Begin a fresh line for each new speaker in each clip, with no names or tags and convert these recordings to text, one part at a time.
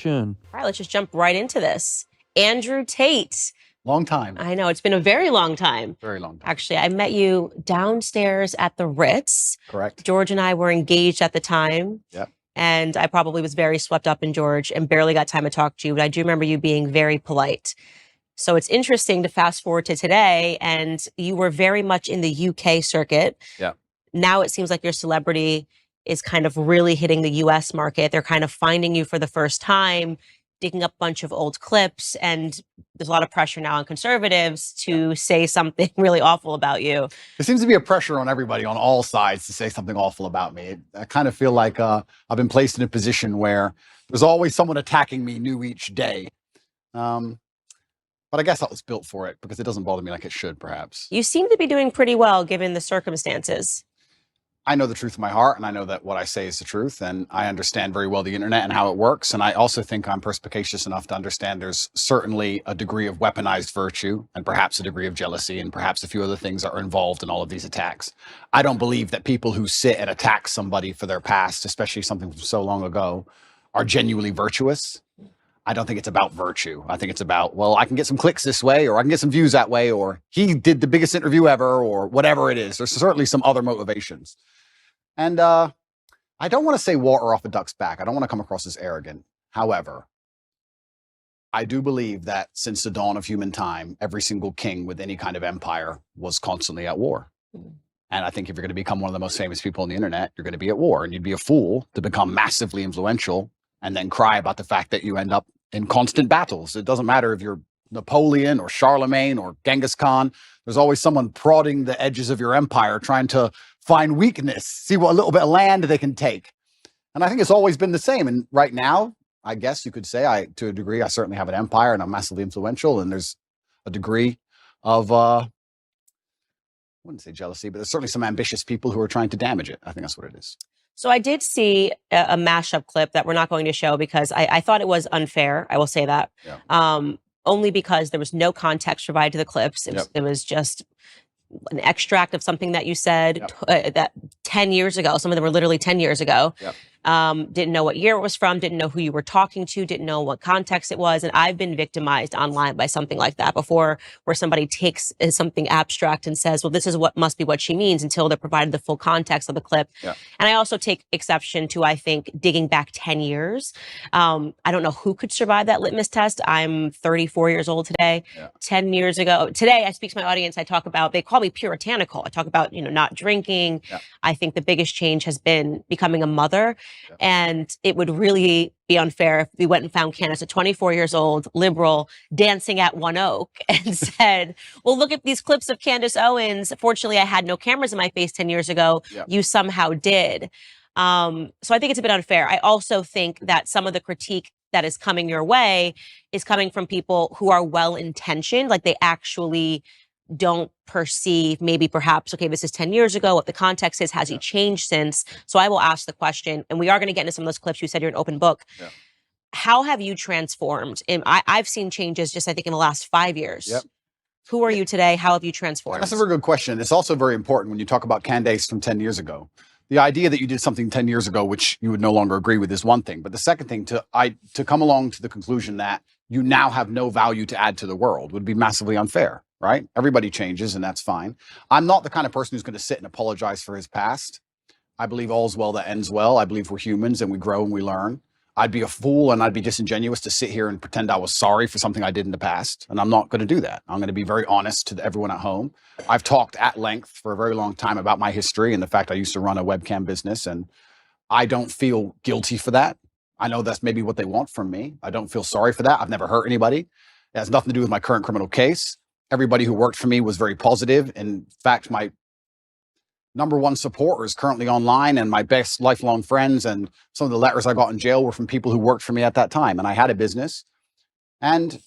All
right, let's just jump right into this. Andrew Tate.
Long time.
I know, it's been a very long time.
Very long time.
Actually, I met you downstairs at the Ritz.
Correct.
George and I were engaged at the time.
Yep.
And I probably was very swept up in George and barely got time to talk to you, but I do remember you being very polite. So it's interesting to fast forward to today, and you were very much in the UK circuit.
Yeah.
Now it seems like your celebrity is kind of really hitting the US market. They're kind of finding you for the first time, digging up a bunch of old clips, and there's a lot of pressure now on conservatives to say something really awful about you.
There seems to be a pressure on everybody on all sides to say something awful about me. I kind of feel like I've been placed in a position where there's always someone attacking me new each day. But I guess I was built for it because it doesn't bother me like it should, perhaps.
You seem to be doing pretty well given the circumstances.
I know the truth in my heart, and I know that what I say is the truth, and I understand very well the internet and how it works. And I also think I'm perspicacious enough to understand there's certainly a degree of weaponized virtue and perhaps a degree of jealousy and perhaps a few other things that are involved in all of these attacks. I don't believe that people who sit and attack somebody for their past, especially something from so long ago, are genuinely virtuous. I don't think it's about virtue. I think it's about, well, I can get some clicks this way, or I can get some views that way, or he did the biggest interview ever, or whatever it is. There's certainly some other motivations. And I don't want to say water off a duck's back. I don't want to come across as arrogant. However, I do believe that since the dawn of human time, every single king with any kind of empire was constantly at war. And I think if you're going to become one of the most famous people on the internet, you're going to be at war. And you'd be a fool to become massively influential and then cry about the fact that you end up in constant battles. It doesn't matter if you're Napoleon or Charlemagne or Genghis Khan. There's always someone prodding the edges of your empire, trying to find weakness, see what a little bit of land they can take. And I think it's always been the same. And right now, I guess you could say, to a degree, I certainly have an empire and I'm massively influential. And there's a degree of, I wouldn't say jealousy, but there's certainly some ambitious people who are trying to damage it. I think that's what it is.
So I did see a mashup clip that we're not going to show because I thought it was unfair. I will say that.
Yeah.
Only because there was no context provided to the clips. It was just an extract of something that you said that 10 years ago. Some of them were literally 10 years ago.
Yep.
Didn't know what year it was from, didn't know who you were talking to, didn't know what context it was. And I've been victimized online by something like that before, where somebody takes something abstract and says, well, this is what must be what she means, until they're provided the full context of the clip.
Yep.
And I also take exception to, I think, digging back 10 years. I don't know who could survive that litmus test. I'm 34 years old today.
Yeah.
10 years ago, today I speak to my audience. I talk about, they call me puritanical. I talk about, not drinking.
Yeah.
I think the biggest change has been becoming a mother.
Yeah.
And it would really be unfair if we went and found Candace at 24 years old, liberal, dancing at One Oak, and said, well, look at these clips of Candace Owens. Fortunately, I had no cameras in my face 10 years ago.
Yeah.
You somehow did. So I think it's a bit unfair. I also think that some of the critique that is coming your way is coming from people who are well-intentioned, like they actually don't perceive, maybe perhaps, okay, this is 10 years ago, what the context is, has he changed since? So I will ask the question, and we are going to get into some of those clips. You said you're an open book.
Yeah.
How have you transformed? And I've seen changes just, I think, in the last 5 years.
Yep.
Who are you today? How have you transformed?
That's a very good question. It's also very important when you talk about Candace from 10 years ago. The idea that you did something 10 years ago, which you would no longer agree with, is one thing. But the second thing, to come along to the conclusion that you now have no value to add to the world, would be massively unfair, right? Everybody changes, and that's fine. I'm not the kind of person who's going to sit and apologize for his past. I believe all's well that ends well. I believe we're humans and we grow and we learn. I'd be a fool and I'd be disingenuous to sit here and pretend I was sorry for something I did in the past. And I'm not going to do that. I'm going to be very honest to everyone at home. I've talked at length for a very long time about my history and the fact I used to run a webcam business, and I don't feel guilty for that. I know that's maybe what they want from me. I don't feel sorry for that. I've never hurt anybody. It has nothing to do with my current criminal case. Everybody who worked for me was very positive. In fact, my number one supporter is currently online, and my best lifelong friends and some of the letters I got in jail were from people who worked for me at that time. And I had a business, and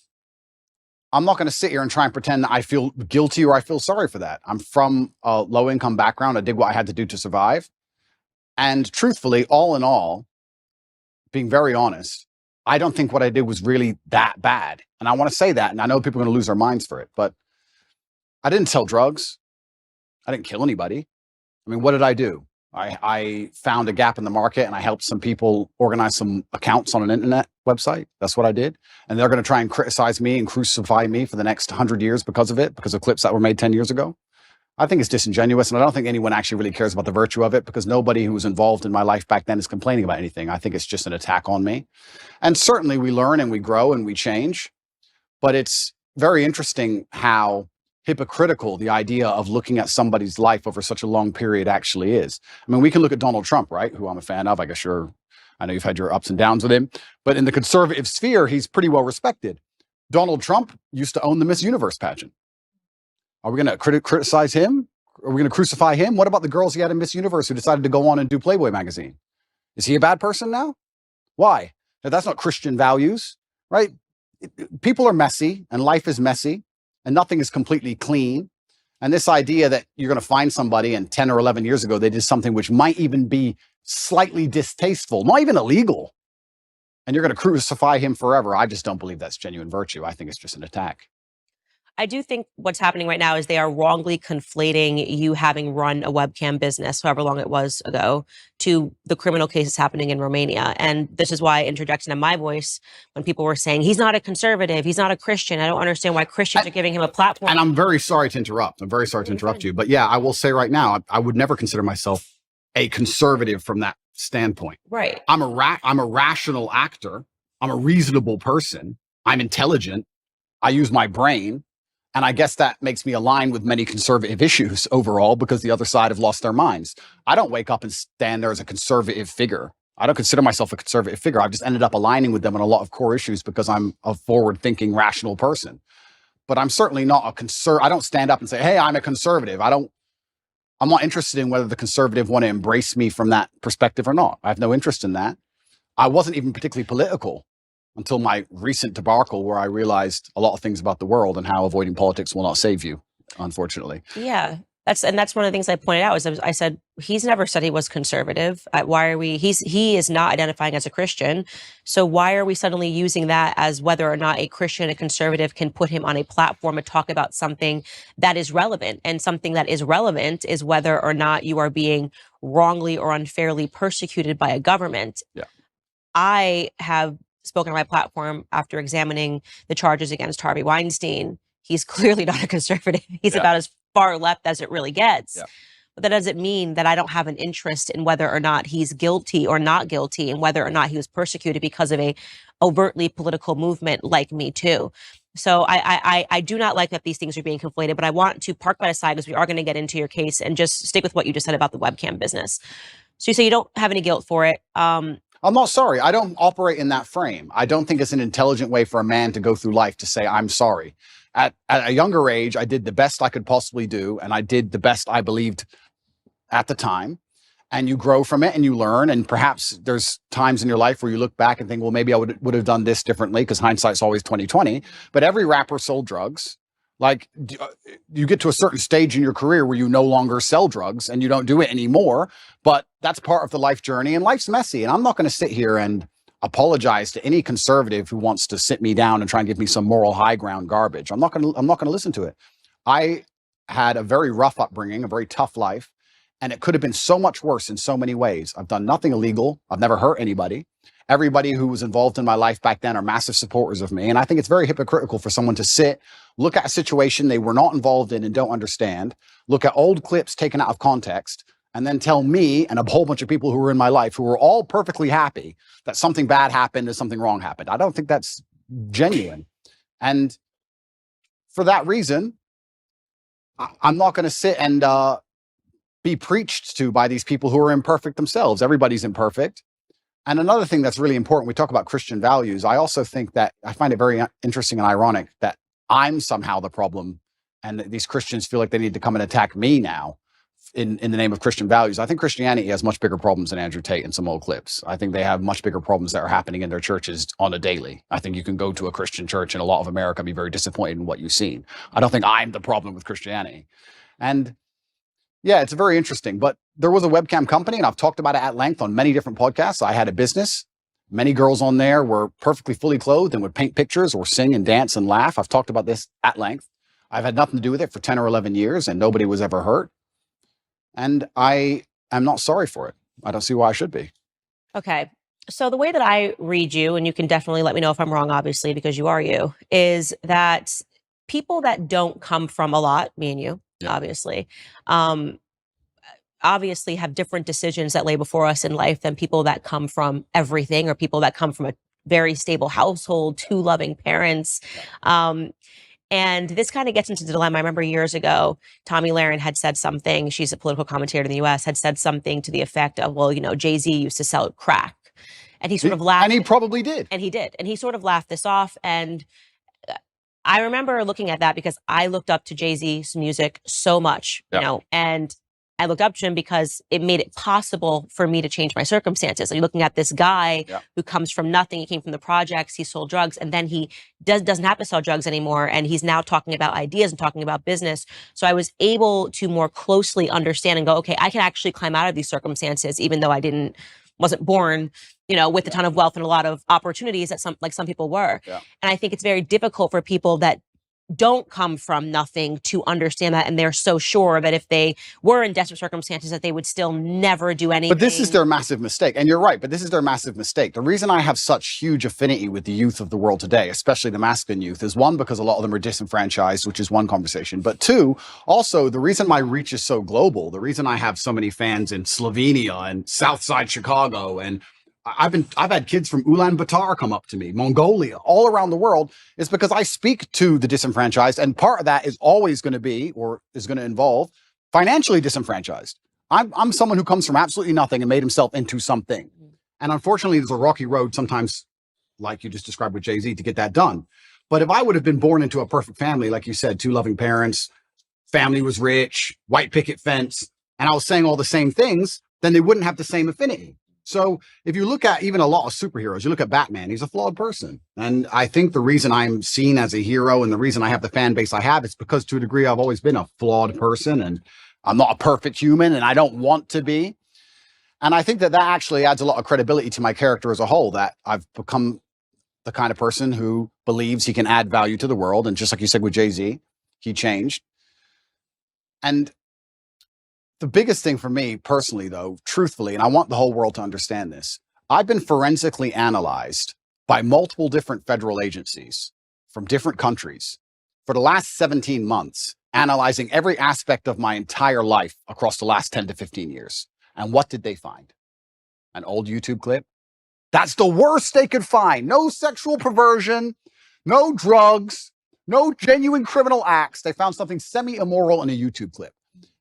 I'm not going to sit here and try and pretend that I feel guilty or I feel sorry for that. I'm from a low income background. I did what I had to do to survive. And truthfully, all in all, being very honest, I don't think what I did was really that bad. And I want to say that. And I know people are going to lose their minds for it, but I didn't sell drugs. I didn't kill anybody. I mean, what did I do? I found a gap in the market and I helped some people organize some accounts on an internet website. That's what I did. And they're going to try and criticize me and crucify me for the next 100 years because of it, because of clips that were made 10 years ago. I think it's disingenuous, and I don't think anyone actually really cares about the virtue of it, because nobody who was involved in my life back then is complaining about anything. I think it's just an attack on me. And certainly we learn and we grow and we change, but it's very interesting how hypocritical the idea of looking at somebody's life over such a long period actually is. I mean, we can look at Donald Trump, right, who I'm a fan of. I guess I know you've had your ups and downs with him, but in the conservative sphere, he's pretty well respected. Donald Trump used to own the Miss Universe pageant. Are we going to criticize him? Are we going to crucify him? What about the girls he had in Miss Universe who decided to go on and do Playboy magazine? Is he a bad person now? Why? Now, that's not Christian values, right? People are messy and life is messy and nothing is completely clean. And this idea that you're going to find somebody and 10 or 11 years ago, they did something which might even be slightly distasteful, not even illegal, and you're going to crucify him forever. I just don't believe that's genuine virtue. I think it's just an attack.
I do think what's happening right now is they are wrongly conflating you having run a webcam business, however long it was ago, to the criminal cases happening in Romania. And this is why I interjected in my voice when people were saying, he's not a conservative, he's not a Christian. I don't understand why Christians are giving him a platform.
And I'm very sorry to interrupt. I'm very sorry to interrupt you. But yeah, I will say right now, I would never consider myself a conservative from that standpoint.
Right.
I'm a rational actor. I'm a reasonable person. I'm intelligent. I use my brain. And I guess that makes me align with many conservative issues overall, because the other side have lost their minds. I don't wake up and stand there as a conservative figure. I don't consider myself a conservative figure. I've just ended up aligning with them on a lot of core issues because I'm a forward-thinking, rational person. But I'm certainly not I don't stand up and say, hey, I'm a conservative. I'm not interested in whether the conservative want to embrace me from that perspective or not. I have no interest in that. I wasn't even particularly political until my recent debacle, where I realized a lot of things about the world and how avoiding politics will not save you, unfortunately.
Yeah, that's one of the things I pointed out. I said, he's never said he was conservative. He is not identifying as a Christian. So why are we suddenly using that as whether or not a Christian, a conservative, can put him on a platform and talk about something that is relevant? And something that is relevant is whether or not you are being wrongly or unfairly persecuted by a government.
Yeah.
I have spoken on my platform after examining the charges against Harvey Weinstein. He's clearly not a conservative. He's about as far left as it really gets.
Yeah.
But that doesn't mean that I don't have an interest in whether or not he's guilty or not guilty, and whether or not he was persecuted because of a overtly political movement like Me Too. So I do not like that these things are being conflated, but I want to park that aside because we are going to get into your case and just stick with what you just said about the webcam business. So you say you don't have any guilt for it.
I'm not sorry. I don't operate in that frame. I don't think it's an intelligent way for a man to go through life to say, I'm sorry. At a younger age, I did the best I could possibly do, and I did the best I believed at the time. And you grow from it and you learn. And perhaps there's times in your life where you look back and think, well, maybe I would have done this differently, because hindsight's always 20/20. But every rapper sold drugs. Like, you get to a certain stage in your career where you no longer sell drugs and you don't do it anymore, but that's part of the life journey, and life's messy. And I'm not going to sit here and apologize to any conservative who wants to sit me down and try and give me some moral high ground garbage. I'm not going to listen to it. I had a very rough upbringing, a very tough life, and it could have been so much worse in so many ways. I've done nothing illegal. I've never hurt anybody. Everybody who was involved in my life back then are massive supporters of me. And I think it's very hypocritical for someone to sit, look at a situation they were not involved in and don't understand, look at old clips taken out of context, and then tell me and a whole bunch of people who were in my life who were all perfectly happy that something bad happened and something wrong happened. I don't think that's genuine. And for that reason, I'm not going to sit and be preached to by these people who are imperfect themselves. Everybody's imperfect. And another thing that's really important, we talk about Christian values. I also think that I find it very interesting and ironic that I'm somehow the problem, and that these Christians feel like they need to come and attack me now in the name of Christian values. I think Christianity has much bigger problems than Andrew Tate in some old clips. I think they have much bigger problems that are happening in their churches on a daily. I think you can go to a Christian church in a lot of America and be very disappointed in what you've seen. I don't think I'm the problem with Christianity. And yeah, it's very interesting. But there was a webcam company, and I've talked about it at length on many different podcasts. I had a business. Many girls on there were perfectly fully clothed and would paint pictures or sing and dance and laugh. I've talked about this at length. I've had nothing to do with it for 10 or 11 years, and nobody was ever hurt. And I am not sorry for it. I don't see why I should be.
Okay. So the way that I read you, and you can definitely let me know if I'm wrong, obviously, because you are you, is that people that don't come from a lot, me and you,
Yeah.
um, obviously have different decisions that lay before us in life than people that come from everything, or people that come from a very stable household, two loving parents. And this kind of gets into the dilemma. I remember years ago, Tommy Lahren had said something. She's a political commentator in the US, had said something to the effect of, well, Jay-Z used to sell crack. And he sort of laughed.
And he probably did.
And he did. And he sort of laughed this off. And I remember looking at that because I looked up to Jay-Z's music so much, and I looked up to him because it made it possible for me to change my circumstances. You're looking at this guy who comes from nothing. He came from the projects. He sold drugs, and then he doesn't have to sell drugs anymore. And he's now talking about ideas and talking about business. So I was able to more closely understand and go, okay, I can actually climb out of these circumstances, even though I wasn't born, with a ton of wealth and a lot of opportunities that some people were.
Yeah.
And I think it's very difficult for people that don't come from nothing to understand that. And they're so sure that if they were in desperate circumstances, that they would still never do anything.
But this is their massive mistake. And you're right, but this is their massive mistake. The reason I have such huge affinity with the youth of the world today, especially the masculine youth, is one, because a lot of them are disenfranchised, which is one conversation. But two, also the reason my reach is so global, the reason I have so many fans in Slovenia and Southside Chicago, and I've had kids from Ulaanbaatar come up to me, Mongolia, all around the world, is because I speak to the disenfranchised. And part of that is always going to be, or is going to involve, financially disenfranchised. I'm someone who comes from absolutely nothing and made himself into something. And unfortunately, there's a rocky road sometimes, like you just described with Jay-Z, to get that done. But if I would have been born into a perfect family, like you said, two loving parents, family was rich, white picket fence, and I was saying all the same things, then they wouldn't have the same affinity. So if you look at even a lot of superheroes, you look at Batman, he's a flawed person. And I think the reason I'm seen as a hero and the reason I have the fan base I have is because to a degree, I've always been a flawed person and I'm not a perfect human and I don't want to be. And I think that actually adds a lot of credibility to my character as a whole, that I've become the kind of person who believes he can add value to the world. And just like you said with Jay-Z, he changed. And the biggest thing for me personally, though, truthfully, and I want the whole world to understand this, I've been forensically analyzed by multiple different federal agencies from different countries for the last 17 months, analyzing every aspect of my entire life across the last 10 to 15 years. And what did they find? An old YouTube clip? That's the worst they could find. No sexual perversion, no drugs, no genuine criminal acts. They found something semi-immoral in a YouTube clip.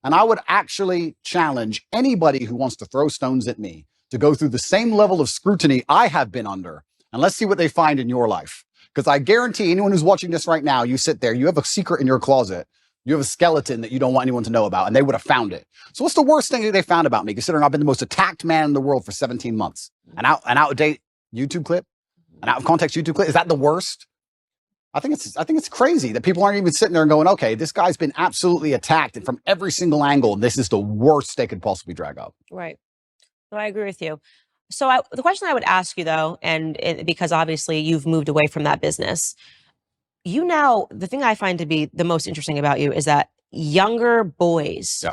And I would actually challenge anybody who wants to throw stones at me to go through the same level of scrutiny I have been under. And let's see what they find in your life. Because I guarantee anyone who's watching this right now, you sit there, you have a secret in your closet. You have a skeleton that you don't want anyone to know about, and they would have found it. So what's the worst thing that they found about me, considering I've been the most attacked man in the world for 17 months? An out-of-date YouTube clip? An out-of-context YouTube clip? Is that the worst? I think it's crazy that people aren't even sitting there and going, okay, this guy's been absolutely attacked and from every single angle, and this is the worst they could possibly drag up.
Right. No, I agree with you. So the question I would ask you, though, because obviously you've moved away from that business, the thing I find to be the most interesting about you is that younger boys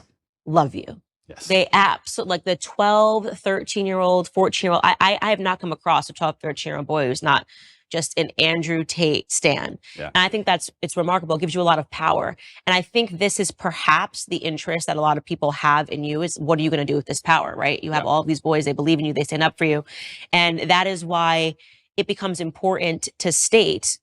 love you.
Yes.
They absolutely, like the 12, 13-year-old, 14-year-old. I have not come across a 12, 13-year-old boy who's not just an Andrew Tate stan.
Yeah.
And I think it's remarkable. It gives you a lot of power. And I think this is perhaps the interest that a lot of people have in you is, what are you going to do with this power, right? You have all of these boys, they believe in you, they stand up for you. And that is why it becomes important to state,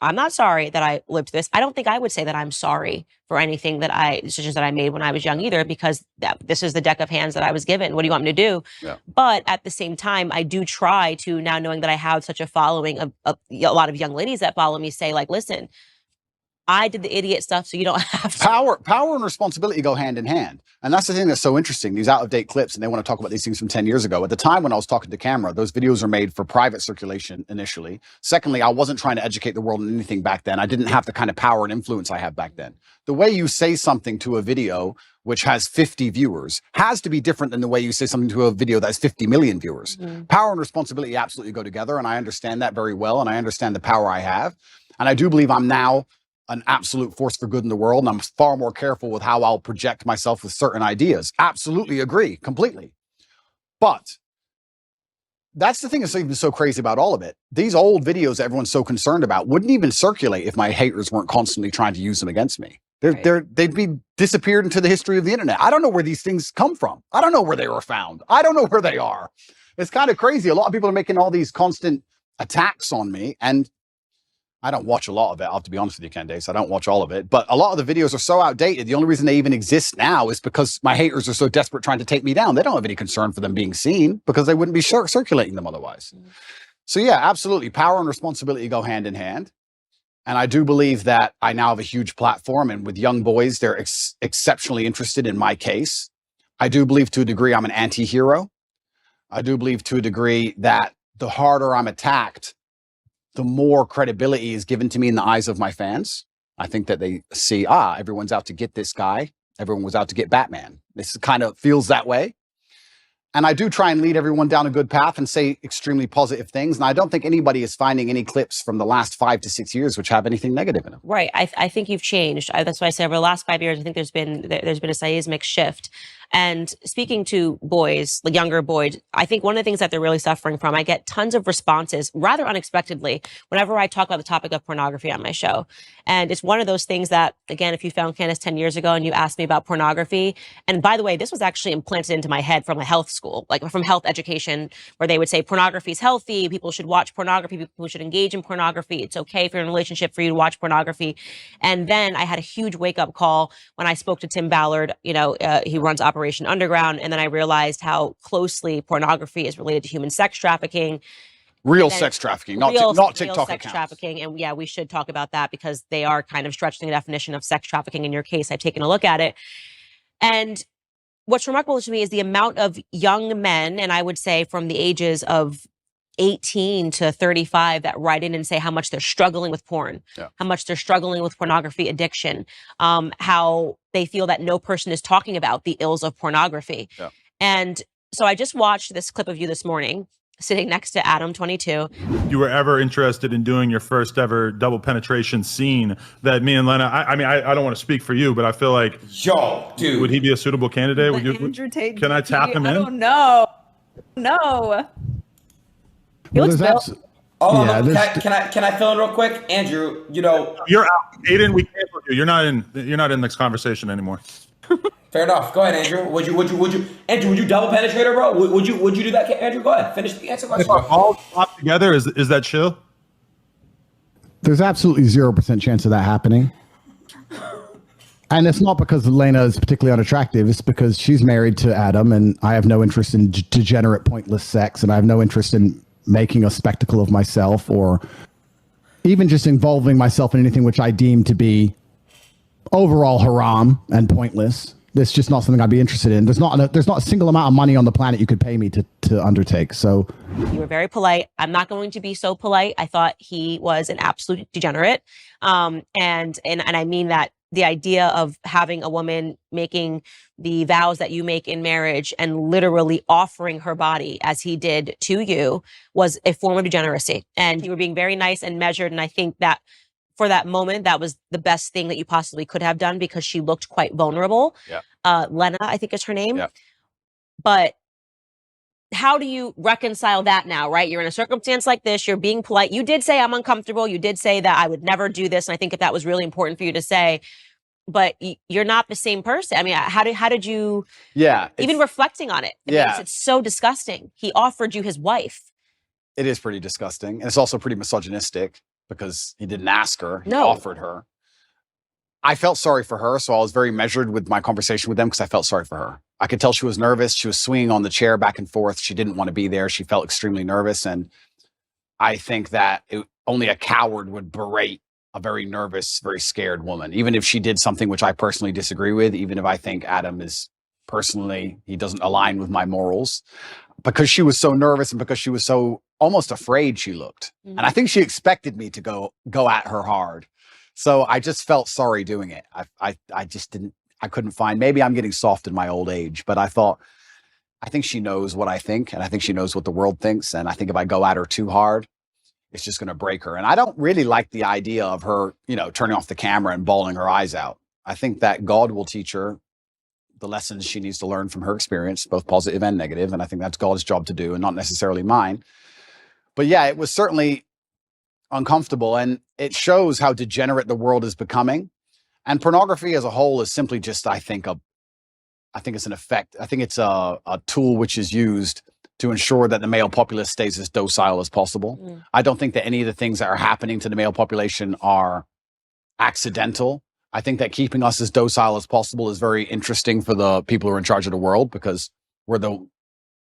I'm not sorry that I lived this. I don't think I would say that I'm sorry for anything decisions that I made when I was young either, because this is the deck of hands that I was given. What do you want me to do?
Yeah.
But at the same time, I do try to, now knowing that I have such a following of a lot of young ladies that follow me, say like, listen, I did the idiot stuff, so you don't have to.
Power and responsibility go hand in hand. And that's the thing that's so interesting, these out-of-date clips, and they want to talk about these things from 10 years ago. At the time when I was talking to camera, those videos were made for private circulation initially. Secondly, I wasn't trying to educate the world on anything back then. I didn't have the kind of power and influence I have back then. The way you say something to a video which has 50 viewers has to be different than the way you say something to a video that has 50 million viewers. Mm-hmm. Power and responsibility absolutely go together, and I understand that very well, and I understand the power I have. And I do believe I'm now an absolute force for good in the world, and I'm far more careful with how I'll project myself with certain ideas. Absolutely agree, completely. But that's the thing that's even so crazy about all of it. These old videos that everyone's so concerned about wouldn't even circulate if my haters weren't constantly trying to use them against me. They'd be disappeared into the history of the internet. I don't know where these things come from. I don't know where they were found. I don't know where they are. It's kind of crazy. A lot of people are making all these constant attacks on me, and I don't watch a lot of it. I'll have to be honest with you, Candace. I don't watch all of it, but a lot of the videos are so outdated. The only reason they even exist now is because my haters are so desperate trying to take me down. They don't have any concern for them being seen because they wouldn't be circulating them otherwise. So yeah, absolutely. Power and responsibility go hand in hand. And I do believe that I now have a huge platform, and with young boys, they're exceptionally interested in my case. I do believe to a degree I'm an anti-hero. I do believe to a degree that the harder I'm attacked, the more credibility is given to me in the eyes of my fans. I think that they see, everyone's out to get this guy. Everyone was out to get Batman. This kind of feels that way. And I do try and lead everyone down a good path and say extremely positive things. And I don't think anybody is finding any clips from the last 5 to 6 years which have anything negative in them.
Right. I think you've changed. That's why I said over the last 5 years, I think there's been a seismic shift. And speaking to boys, like younger boys, I think one of the things that they're really suffering from, I get tons of responses rather unexpectedly whenever I talk about the topic of pornography on my show. And it's one of those things that, again, if you found Candace 10 years ago and you asked me about pornography, and by the way, this was actually implanted into my head from a health school, like from health education, where they would say pornography is healthy, people should watch pornography, people should engage in pornography, it's okay if you're in a relationship for you to watch pornography. And then I had a huge wake-up call when I spoke to Tim Ballard. He runs Operation Underground, and then I realized how closely pornography is related to human sex trafficking.
Real sex trafficking, not TikTok
sex
accounts.
trafficking. And yeah, we should talk about that because they are kind of stretching the definition of sex trafficking. In your case, I've taken a look at it. And what's remarkable to me is the amount of young men, and I would say from the ages of 18 to 35, that write in and say how much they're struggling with porn, how much they're struggling with pornography addiction, how they feel that no person is talking about the ills of pornography.
Yeah.
And so I just watched this clip of you this morning, sitting next to Adam, 22.
You were ever interested in doing your first ever double penetration scene that me and Lena, I mean, I don't want to speak for you, but I feel like,
yo, dude,
would he be a suitable candidate?
Andrew Tate,
can I tap him in?
I don't know. No. He looks built.
Can I fill in real quick, Andrew?
You're out, Aiden. We canceled you. You're not in this conversation anymore.
Fair enough. Go ahead, Andrew. Would you, Andrew? Would you double penetrate her, bro? Would you do that, Andrew? Go ahead. Finish the answer.
If we're all popped together, is that chill?
There's absolutely 0% chance of that happening. And it's not because Elena is particularly unattractive. It's because she's married to Adam, and I have no interest in degenerate, pointless sex, and I have no interest in making a spectacle of myself or even just involving myself in anything which I deem to be overall haram and pointless. It's just not something I'd be interested in. There's not a single amount of money on the planet you could pay me to undertake. So
you were very polite. I'm not going to be so polite. I thought he was an absolute degenerate. And I mean that. The idea of having a woman making the vows that you make in marriage and literally offering her body as he did to you was a form of degeneracy. And you were being very nice and measured. And I think that for that moment, that was the best thing that you possibly could have done because she looked quite vulnerable.
Yeah.
Lena, I think is her name.
Yeah.
But how do you reconcile that now, right? You're in a circumstance like this. You're being polite. You did say I'm uncomfortable. You did say that I would never do this. And I think that was really important for you to say. But you're not the same person. I mean, how did you?
Yeah.
Even reflecting on it, it's so disgusting. He offered you his wife.
It is pretty disgusting, and it's also pretty misogynistic because he didn't ask her. He
No.
offered her. I felt sorry for her, so I was very measured with my conversation with them because I felt sorry for her. I could tell she was nervous. She was swinging on the chair back and forth. She didn't want to be there. She felt extremely nervous, and I think that only a coward would berate a very nervous, very scared woman, even if she did something which I personally disagree with, even if I think Adam is personally, he doesn't align with my morals, because she was so nervous and because she was so almost afraid she looked. Mm-hmm. And I think she expected me to go at her hard. So I just felt sorry doing it. I just didn't, I couldn't find, maybe I'm getting soft in my old age, but I think she knows what I think, and I think she knows what the world thinks. And I think if I go at her too hard, it's just going to break her. And I don't really like the idea of her, you know, turning off the camera and bawling her eyes out. I think that God will teach her the lessons she needs to learn from her experience, both positive and negative. And I think that's God's job to do and not necessarily mine. But yeah, it was certainly uncomfortable, and it shows how degenerate the world is becoming. And pornography as a whole is simply just, I think it's an effect. I think it's a tool which is used to ensure that the male populace stays as docile as possible. I don't think that any of the things that are happening to the male population are accidental. I think that keeping us as docile as possible is very interesting for the people who are in charge of the world, because we're the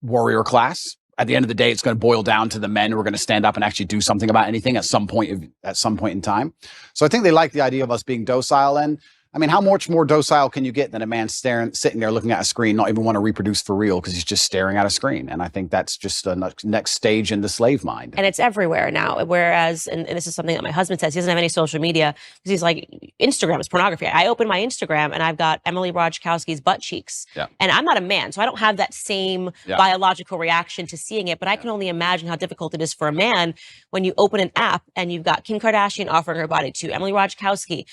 warrior class. At the end of the day, it's going to boil down to the men who are going to stand up and actually do something about anything at some point in time. So I think they like the idea of us being docile. And I mean, how much more docile can you get than a man sitting there looking at a screen, not even want to reproduce for real because he's just staring at a screen? And I think that's just a next stage in the slave mind.
And it's everywhere now. Whereas, and this is something that my husband says, he doesn't have any social media because he's like, Instagram is pornography. I open my Instagram and I've got Emily Ratajkowski's butt cheeks.
Yeah.
And I'm not a man, so I don't have that same biological reaction to seeing it. But I can only imagine how difficult it is for a man when you open an app and you've got Kim Kardashian offering her body to Emily Ratajkowski.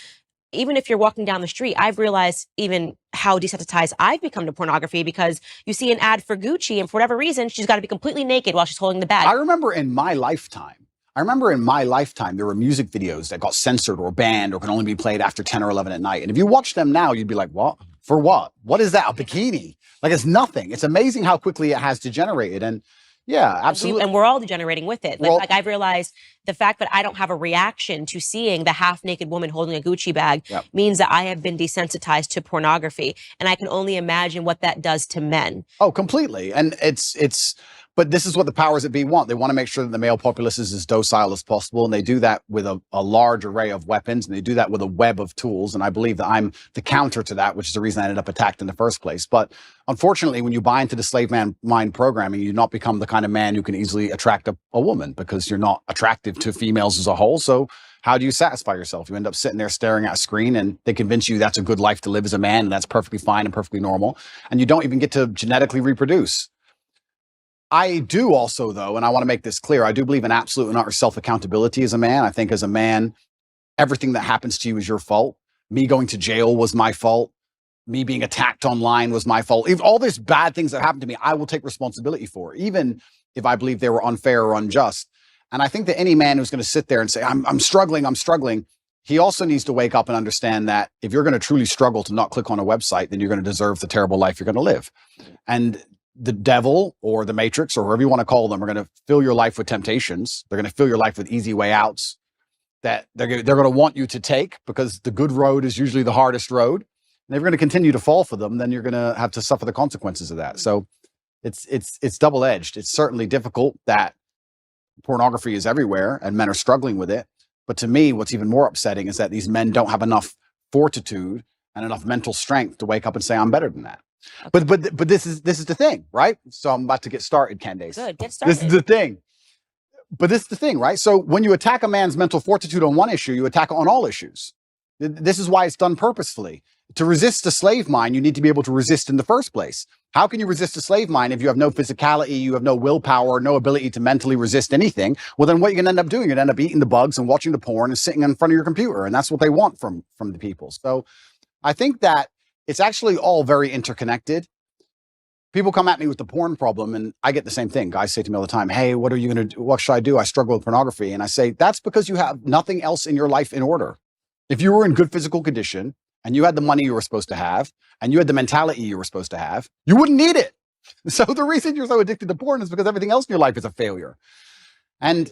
Even if you're walking down the street, I've realized even how desensitized I've become to pornography, because you see an ad for Gucci and for whatever reason, she's got to be completely naked while she's holding the bag.
I remember in my lifetime, there were music videos that got censored or banned or can only be played after 10 or 11 at night. And if you watch them now, you'd be like, what? For what? What is that? A bikini? Like, it's nothing. It's amazing how quickly it has degenerated. And yeah, absolutely.
And we're all degenerating with it. Like I've realized the fact that I don't have a reaction to seeing the half-naked woman holding a Gucci bag means that I have been desensitized to pornography. And I can only imagine what that does to men.
Oh, completely. And but this is what the powers that be want. They want to make sure that the male populace is as docile as possible. And they do that with a large array of weapons. And they do that with a web of tools. And I believe that I'm the counter to that, which is the reason I ended up attacked in the first place. But unfortunately, when you buy into the slave mind programming, you do not become the kind of man who can easily attract a woman, because you're not attractive to females as a whole. So how do you satisfy yourself? You end up sitting there staring at a screen, and they convince you that's a good life to live as a man, and that's perfectly fine and perfectly normal. And you don't even get to genetically reproduce. I do also, though, and I want to make this clear, I do believe in absolute and utter self-accountability as a man. I think as a man, everything that happens to you is your fault. Me going to jail was my fault. Me being attacked online was my fault. If all these bad things that happened to me, I will take responsibility for, even if I believe they were unfair or unjust. And I think that any man who's going to sit there and say, I'm struggling, he also needs to wake up and understand that if you're going to truly struggle to not click on a website, then you're going to deserve the terrible life you're going to live. And the devil or the matrix or whoever you want to call them are going to fill your life with temptations. They're going to fill your life with easy way outs that they're going to want you to take, because the good road is usually the hardest road. And if you're going to continue to fall for them, then you're going to have to suffer the consequences of that. So it's double-edged. It's certainly difficult that pornography is everywhere and men are struggling with it. But to me, what's even more upsetting is that these men don't have enough fortitude and enough mental strength to wake up and say, I'm better than that. Okay. But this is the thing, right? So I'm about to get started, Candace.
Good, get started.
This is the thing. But this is the thing, right? So when you attack a man's mental fortitude on one issue, you attack it on all issues. This is why it's done purposefully. To resist a slave mind, you need to be able to resist in the first place. How can you resist a slave mind if you have no physicality, you have no willpower, no ability to mentally resist anything? Well, then what you're going to end up doing, you're going to end up eating the bugs and watching the porn and sitting in front of your computer. And that's what they want from the people. So I think that it's actually all very interconnected. People come at me with the porn problem, and I get the same thing. Guys say to me all the time, hey, what are you going to do? What should I do? I struggle with pornography. And I say, that's because you have nothing else in your life in order. If you were in good physical condition and you had the money you were supposed to have and you had the mentality you were supposed to have, you wouldn't need it. So the reason you're so addicted to porn is because everything else in your life is a failure. And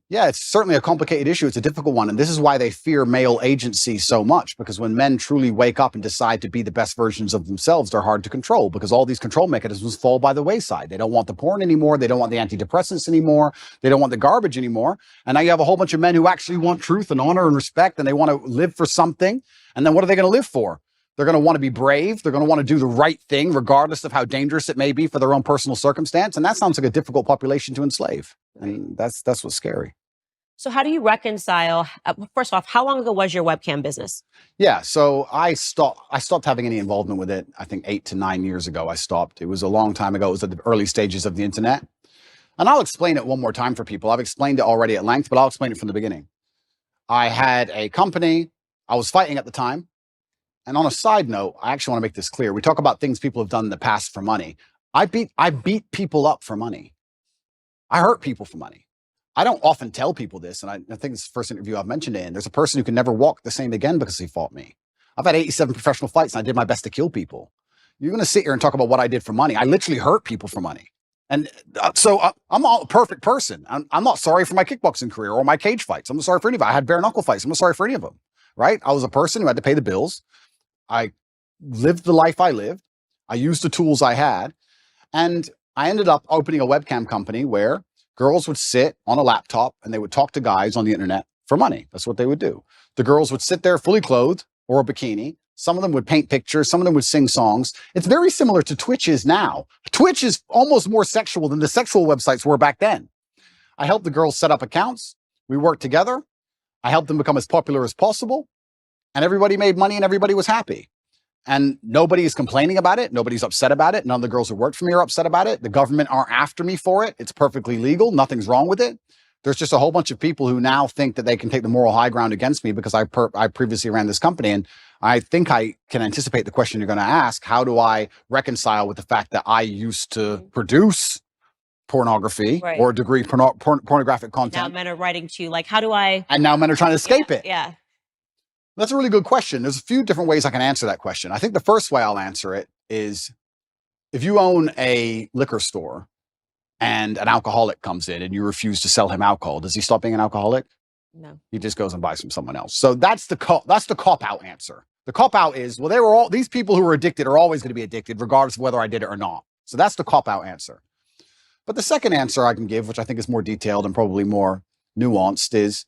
yeah, it's certainly a complicated issue. It's a difficult one. And this is why they fear male agency so much, because when men truly wake up and decide to be the best versions of themselves, they're hard to control, because all these control mechanisms fall by the wayside. They don't want the porn anymore. They don't want the antidepressants anymore. They don't want the garbage anymore. And now you have a whole bunch of men who actually want truth and honor and respect, and they want to live for something. And then what are they going to live for? They're going to want to be brave. They're going to want to do the right thing, regardless of how dangerous it may be for their own personal circumstance. And that sounds like a difficult population to enslave. And that's what's scary.
So how do you reconcile, first off, how long ago was your webcam business?
Yeah, so I stopped having any involvement with it. I think 8 to 9 years ago, I stopped. It was a long time ago. It was at the early stages of the internet. And I'll explain it one more time for people. I've explained it already at length, but I'll explain it from the beginning. I had a company. I was fighting at the time. And on a side note, I actually want to make this clear. We talk about things people have done in the past for money. I beat people up for money. I hurt people for money. I don't often tell people this, and I think it's the first interview I've mentioned it in. There's a person who can never walk the same again because he fought me. I've had 87 professional fights, and I did my best to kill people. You're going to sit here and talk about what I did for money. I literally hurt people for money. And so I'm not a perfect person. I'm not sorry for my kickboxing career or my cage fights. I'm not sorry for any of it. I had bare knuckle fights. I'm not sorry for any of them, right? I was a person who had to pay the bills. I lived the life I lived. I used the tools I had. And I ended up opening a webcam company where girls would sit on a laptop and they would talk to guys on the internet for money. That's what they would do. The girls would sit there fully clothed or a bikini. Some of them would paint pictures. Some of them would sing songs. It's very similar to Twitch is now. Twitch is almost more sexual than the sexual websites were back then. I helped the girls set up accounts. We worked together. I helped them become as popular as possible. And everybody made money and everybody was happy. And nobody is complaining about it. Nobody's upset about it. None of the girls who worked for me are upset about it. The government aren't after me for it. It's perfectly legal. Nothing's wrong with it. There's just a whole bunch of people who now think that they can take the moral high ground against me because I previously ran this company. And I think I can anticipate the question you're going to ask. How do I reconcile with the fact that I used to produce pornography or degree pornographic content?
Now men are writing to you like, how do I?
And now men are trying to escape it.
Yeah.
That's a really good question. There's a few different ways I can answer that question. I think the first way I'll answer it is if you own a liquor store and an alcoholic comes in and you refuse to sell him alcohol, does he stop being an alcoholic?
No.
He just goes and buys from someone else. So that's the cop out answer. The cop out is, well, these people who are addicted are always going to be addicted regardless of whether I did it or not. So that's the cop out answer. But the second answer I can give, which I think is more detailed and probably more nuanced, is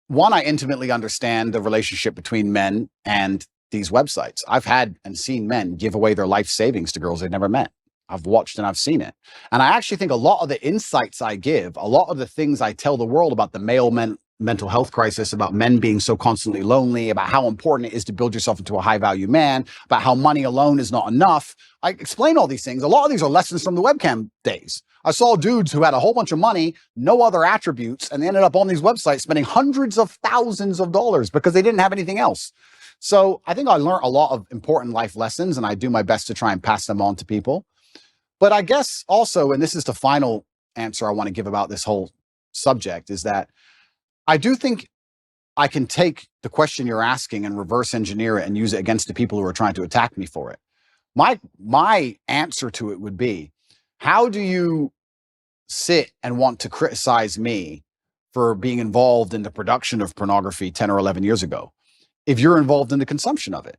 one, I intimately understand the relationship between men and these websites. I've had and seen men give away their life savings to girls they've never met. I've watched and I've seen it. And I actually think a lot of the insights I give, a lot of the things I tell the world about the mental health crisis, about men being so constantly lonely, about how important it is to build yourself into a high value man, about how money alone is not enough. I explain all these things. A lot of these are lessons from the webcam days. I saw dudes who had a whole bunch of money, no other attributes, and they ended up on these websites spending hundreds of thousands of dollars because they didn't have anything else. So I think I learned a lot of important life lessons, and I do my best to try and pass them on to people. But I guess also, and this is the final answer I want to give about this whole subject, is that I do think I can take the question you're asking and reverse engineer it and use it against the people who are trying to attack me for it. My answer to it would be, how do you sit and want to criticize me for being involved in the production of pornography 10 or 11 years ago if you're involved in the consumption of it?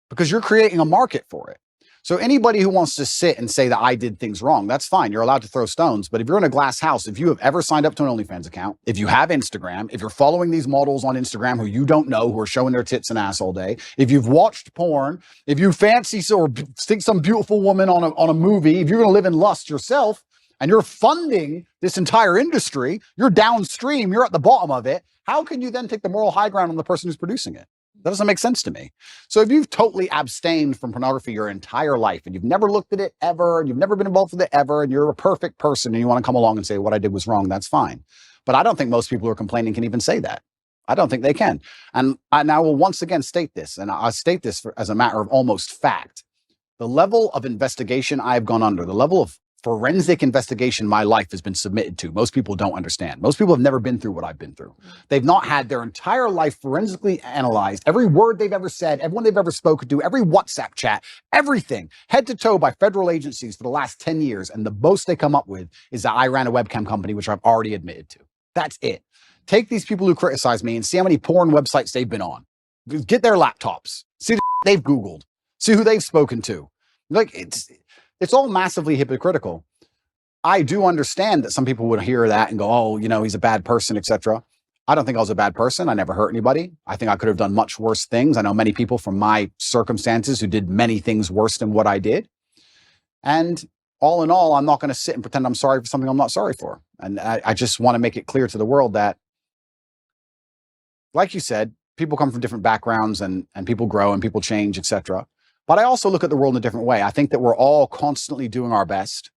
Because you're creating a market for it. So anybody who wants to sit and say that I did things wrong, that's fine. You're allowed to throw stones. But if you're in a glass house, if you have ever signed up to an OnlyFans account, if you have Instagram, if you're following these models on Instagram who you don't know, who are showing their tits and ass all day, if you've watched porn, if you fancy or think some beautiful woman on a movie, if you're going to live in lust yourself and you're funding this entire industry, you're downstream, you're at the bottom of it. How can you then take the moral high ground on the person who's producing it? That doesn't make sense to me. So if you've totally abstained from pornography your entire life and you've never looked at it ever, and you've never been involved with it ever, and you're a perfect person and you want to come along and say what I did was wrong, that's fine. But I don't think most people who are complaining can even say that. I don't think they can. And I will once again state this, and I state this as a matter of almost fact. The level of investigation I've gone under, the level of forensic investigation my life has been submitted to, most people don't understand. Most people have never been through what I've been through. They've not had their entire life forensically analyzed, every word they've ever said, everyone they've ever spoken to, every WhatsApp chat, everything, head to toe by federal agencies for the last 10 years. And the most they come up with is that I ran a webcam company, which I've already admitted to. That's it. Take these people who criticize me and see how many porn websites they've been on. Get their laptops, see the they've Googled, see who they've spoken to. Like, it's all massively hypocritical. I do understand that some people would hear that and go, oh, you know, he's a bad person, etc. I don't think I was a bad person. I never hurt anybody. I think I could have done much worse things. I know many people from my circumstances who did many things worse than what I did. And all in all, I'm not going to sit and pretend I'm sorry for something I'm not sorry for. And I just want to make it clear to the world that, like you said, people come from different backgrounds and people grow and people change, etc. But I also look at the world in a different way. I think that we're all constantly doing our best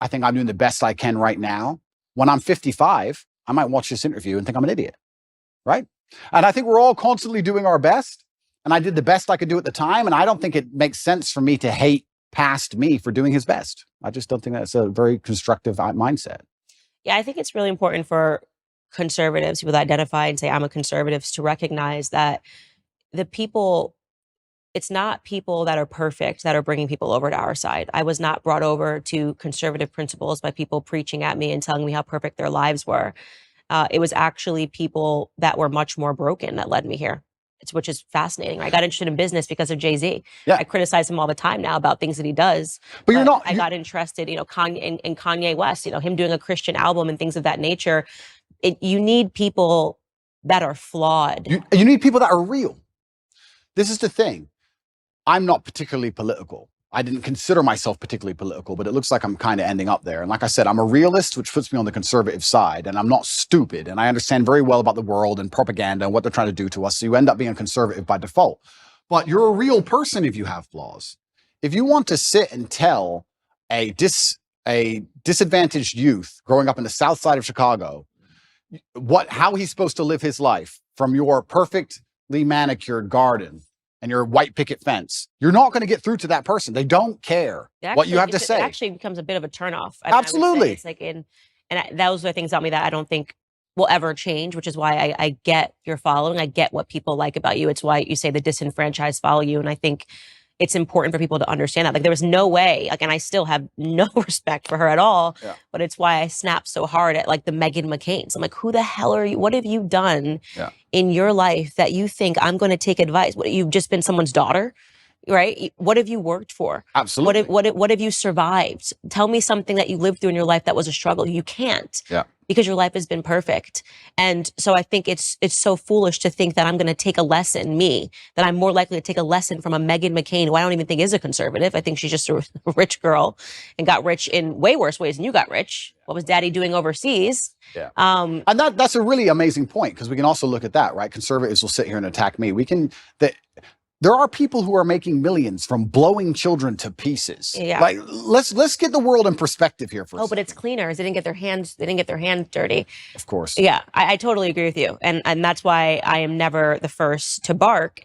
I think I'm doing the best I can right now. When I'm 55, I might watch this interview and think I'm an idiot, right? And I think we're all constantly doing our best. And I did the best I could do at the time. And I don't think it makes sense for me to hate past me for doing his best. I just don't think that's a very constructive mindset.
Yeah, I think it's really important for conservatives, people that identify and say, I'm a conservative, to recognize that the people, it's not people that are perfect that are bringing people over to our side. I was not brought over to conservative principles by people preaching at me and telling me how perfect their lives were. It was actually people that were much more broken that led me here. Which is fascinating. I got interested in business because of Jay-Z.
Yeah.
I criticize him all the time now about things that he does.
But you're not.
I got interested, in Kanye West, him doing a Christian album and things of that nature. You need people that are flawed.
You need people that are real. This is the thing. I'm not particularly political. I didn't consider myself particularly political, but it looks like I'm kind of ending up there. And like I said, I'm a realist, which puts me on the conservative side, and I'm not stupid. And I understand very well about the world and propaganda and what they're trying to do to us. So you end up being a conservative by default. But you're a real person if you have flaws. If you want to sit and tell a disadvantaged youth growing up in the south side of Chicago how he's supposed to live his life from your perfectly manicured garden and your white picket fence, you're not going to get through to that person. They don't care what you have to say.
It actually becomes a bit of a turnoff.
Absolutely.
It's like those are things about me that I don't think will ever change, which is why I get your following. I get what people like about you. It's why you say the disenfranchised follow you. And I think it's important for people to understand that. Like, there was no way, and I still have no respect for her at all, but it's why I snapped so hard at the Meghan McCains. I'm like, who the hell are you? What have you done in your life that you think I'm going to take advice? What, you've just been someone's daughter, right? What have you worked for?
Absolutely.
What have you survived? Tell me something that you lived through in your life that was a struggle. You can't.
Yeah.
Because your life has been perfect. And so I think it's so foolish to think that I'm going to take a lesson, that I'm more likely to take a lesson from a Meghan McCain, who I don't even think is a conservative. I think she's just a rich girl and got rich in way worse ways than you got rich. What was daddy doing overseas?
Yeah. And that's a really amazing point, because we can also look at that, right? Conservatives will sit here and attack me. There are people who are making millions from blowing children to pieces.
Yeah.
Like, let's get the world in perspective here for a second.
But it's cleaners. They didn't get their hands dirty.
Of course.
Yeah, I totally agree with you. And that's why I am never the first to bark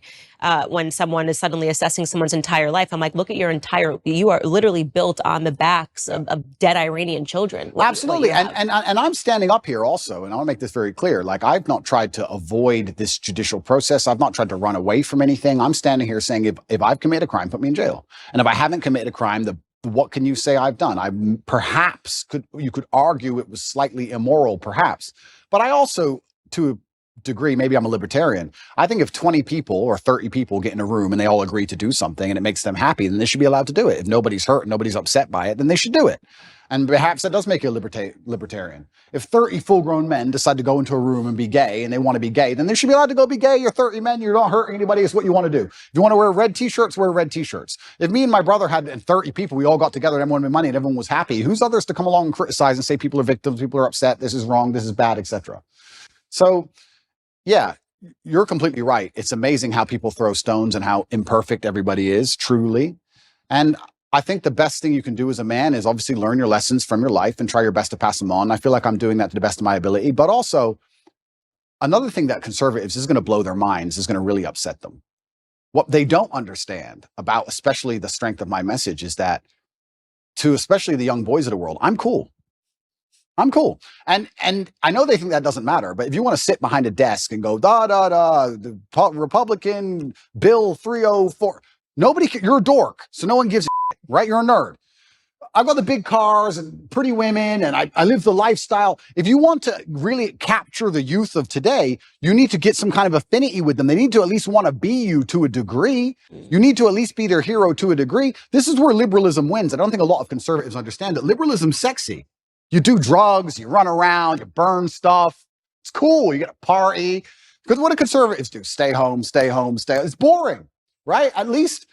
when someone is suddenly assessing someone's entire life. I'm like, look at you are literally built on the backs of dead Iranian children.
Absolutely. And I'm standing up here also, and I want to make this very clear. Like, I've not tried to avoid this judicial process. I've not tried to run away from anything. I'm standing here saying, if I've committed a crime, put me in jail. And if I haven't committed a crime, what can you say I've done? You could argue it was slightly immoral, perhaps. But I also, to a degree, maybe I'm a libertarian, I think if 20 people or 30 people get in a room and they all agree to do something and it makes them happy, then they should be allowed to do it. If nobody's hurt, nobody's upset by it, then they should do it. And perhaps that does make you a libertarian. If 30 full-grown men decide to go into a room and be gay, and they want to be gay, then they should be allowed to go be gay. You're 30 men, you're not hurting anybody, it's what you want to do. If you want to wear red t-shirts, wear red t-shirts. If me and my brother had 30 people, we all got together and everyone made money and everyone was happy, who's others to come along and criticize and say people are victims, people are upset, this is wrong, this is bad, etc. So, yeah, you're completely right. It's amazing how people throw stones and how imperfect everybody is, truly. And I think the best thing you can do as a man is obviously learn your lessons from your life and try your best to pass them on. I feel like I'm doing that to the best of my ability. But also, another thing that conservatives is going to blow their minds, is going to really upset them. What they don't understand about especially the strength of my message is that, to especially the young boys of the world, I'm cool. I'm cool. And I know they think that doesn't matter, but if you want to sit behind a desk and go, the Republican Bill 304, you're a dork, so no one gives a shit, right? You're a nerd. I've got the big cars and pretty women, and I live the lifestyle. If you want to really capture the youth of today, you need to get some kind of affinity with them. They need to at least want to be you to a degree. You need to at least be their hero to a degree. This is where liberalism wins. I don't think a lot of conservatives understand that liberalism's sexy. You do drugs, you run around, you burn stuff. It's cool. You get a party. Because what do conservatives do? Stay home, stay home, stay home. It's boring, right? At least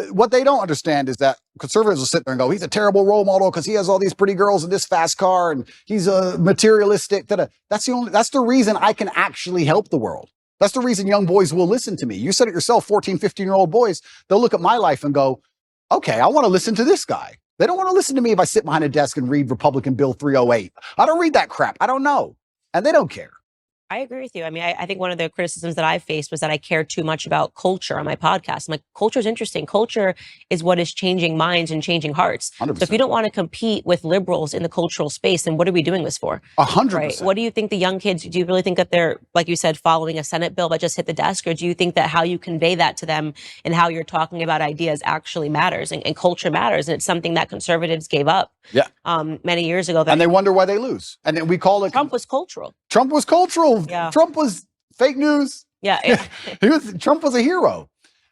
what they don't understand is that conservatives will sit there and go, he's a terrible role model because he has all these pretty girls in this fast car and he's a materialistic. That's the reason I can actually help the world. That's the reason young boys will listen to me. You said it yourself, 14, 15-year-old boys, they'll look at my life and go, okay, I want to listen to this guy. They don't want to listen to me if I sit behind a desk and read Republican Bill 308. I don't read that crap. I don't know. And they don't care.
I agree with you. I mean, I think one of the criticisms that I faced was that I care too much about culture on my podcast. I'm like, culture is interesting. Culture is what is changing minds and changing hearts.
100%.
So if you don't want to compete with liberals in the cultural space, then what are we doing this for?
100%.
Right? What do you think the young kids, do you really think that they're, like you said, following a Senate bill that just hit the desk? Or do you think that how you convey that to them and how you're talking about ideas actually matters and culture matters? And it's something that conservatives gave up many years ago.
And they wonder why they lose. And then we call it
Trump was cultural.
Trump was cultural.
Yeah.
Trump was fake news.
Yeah.
Trump was a hero.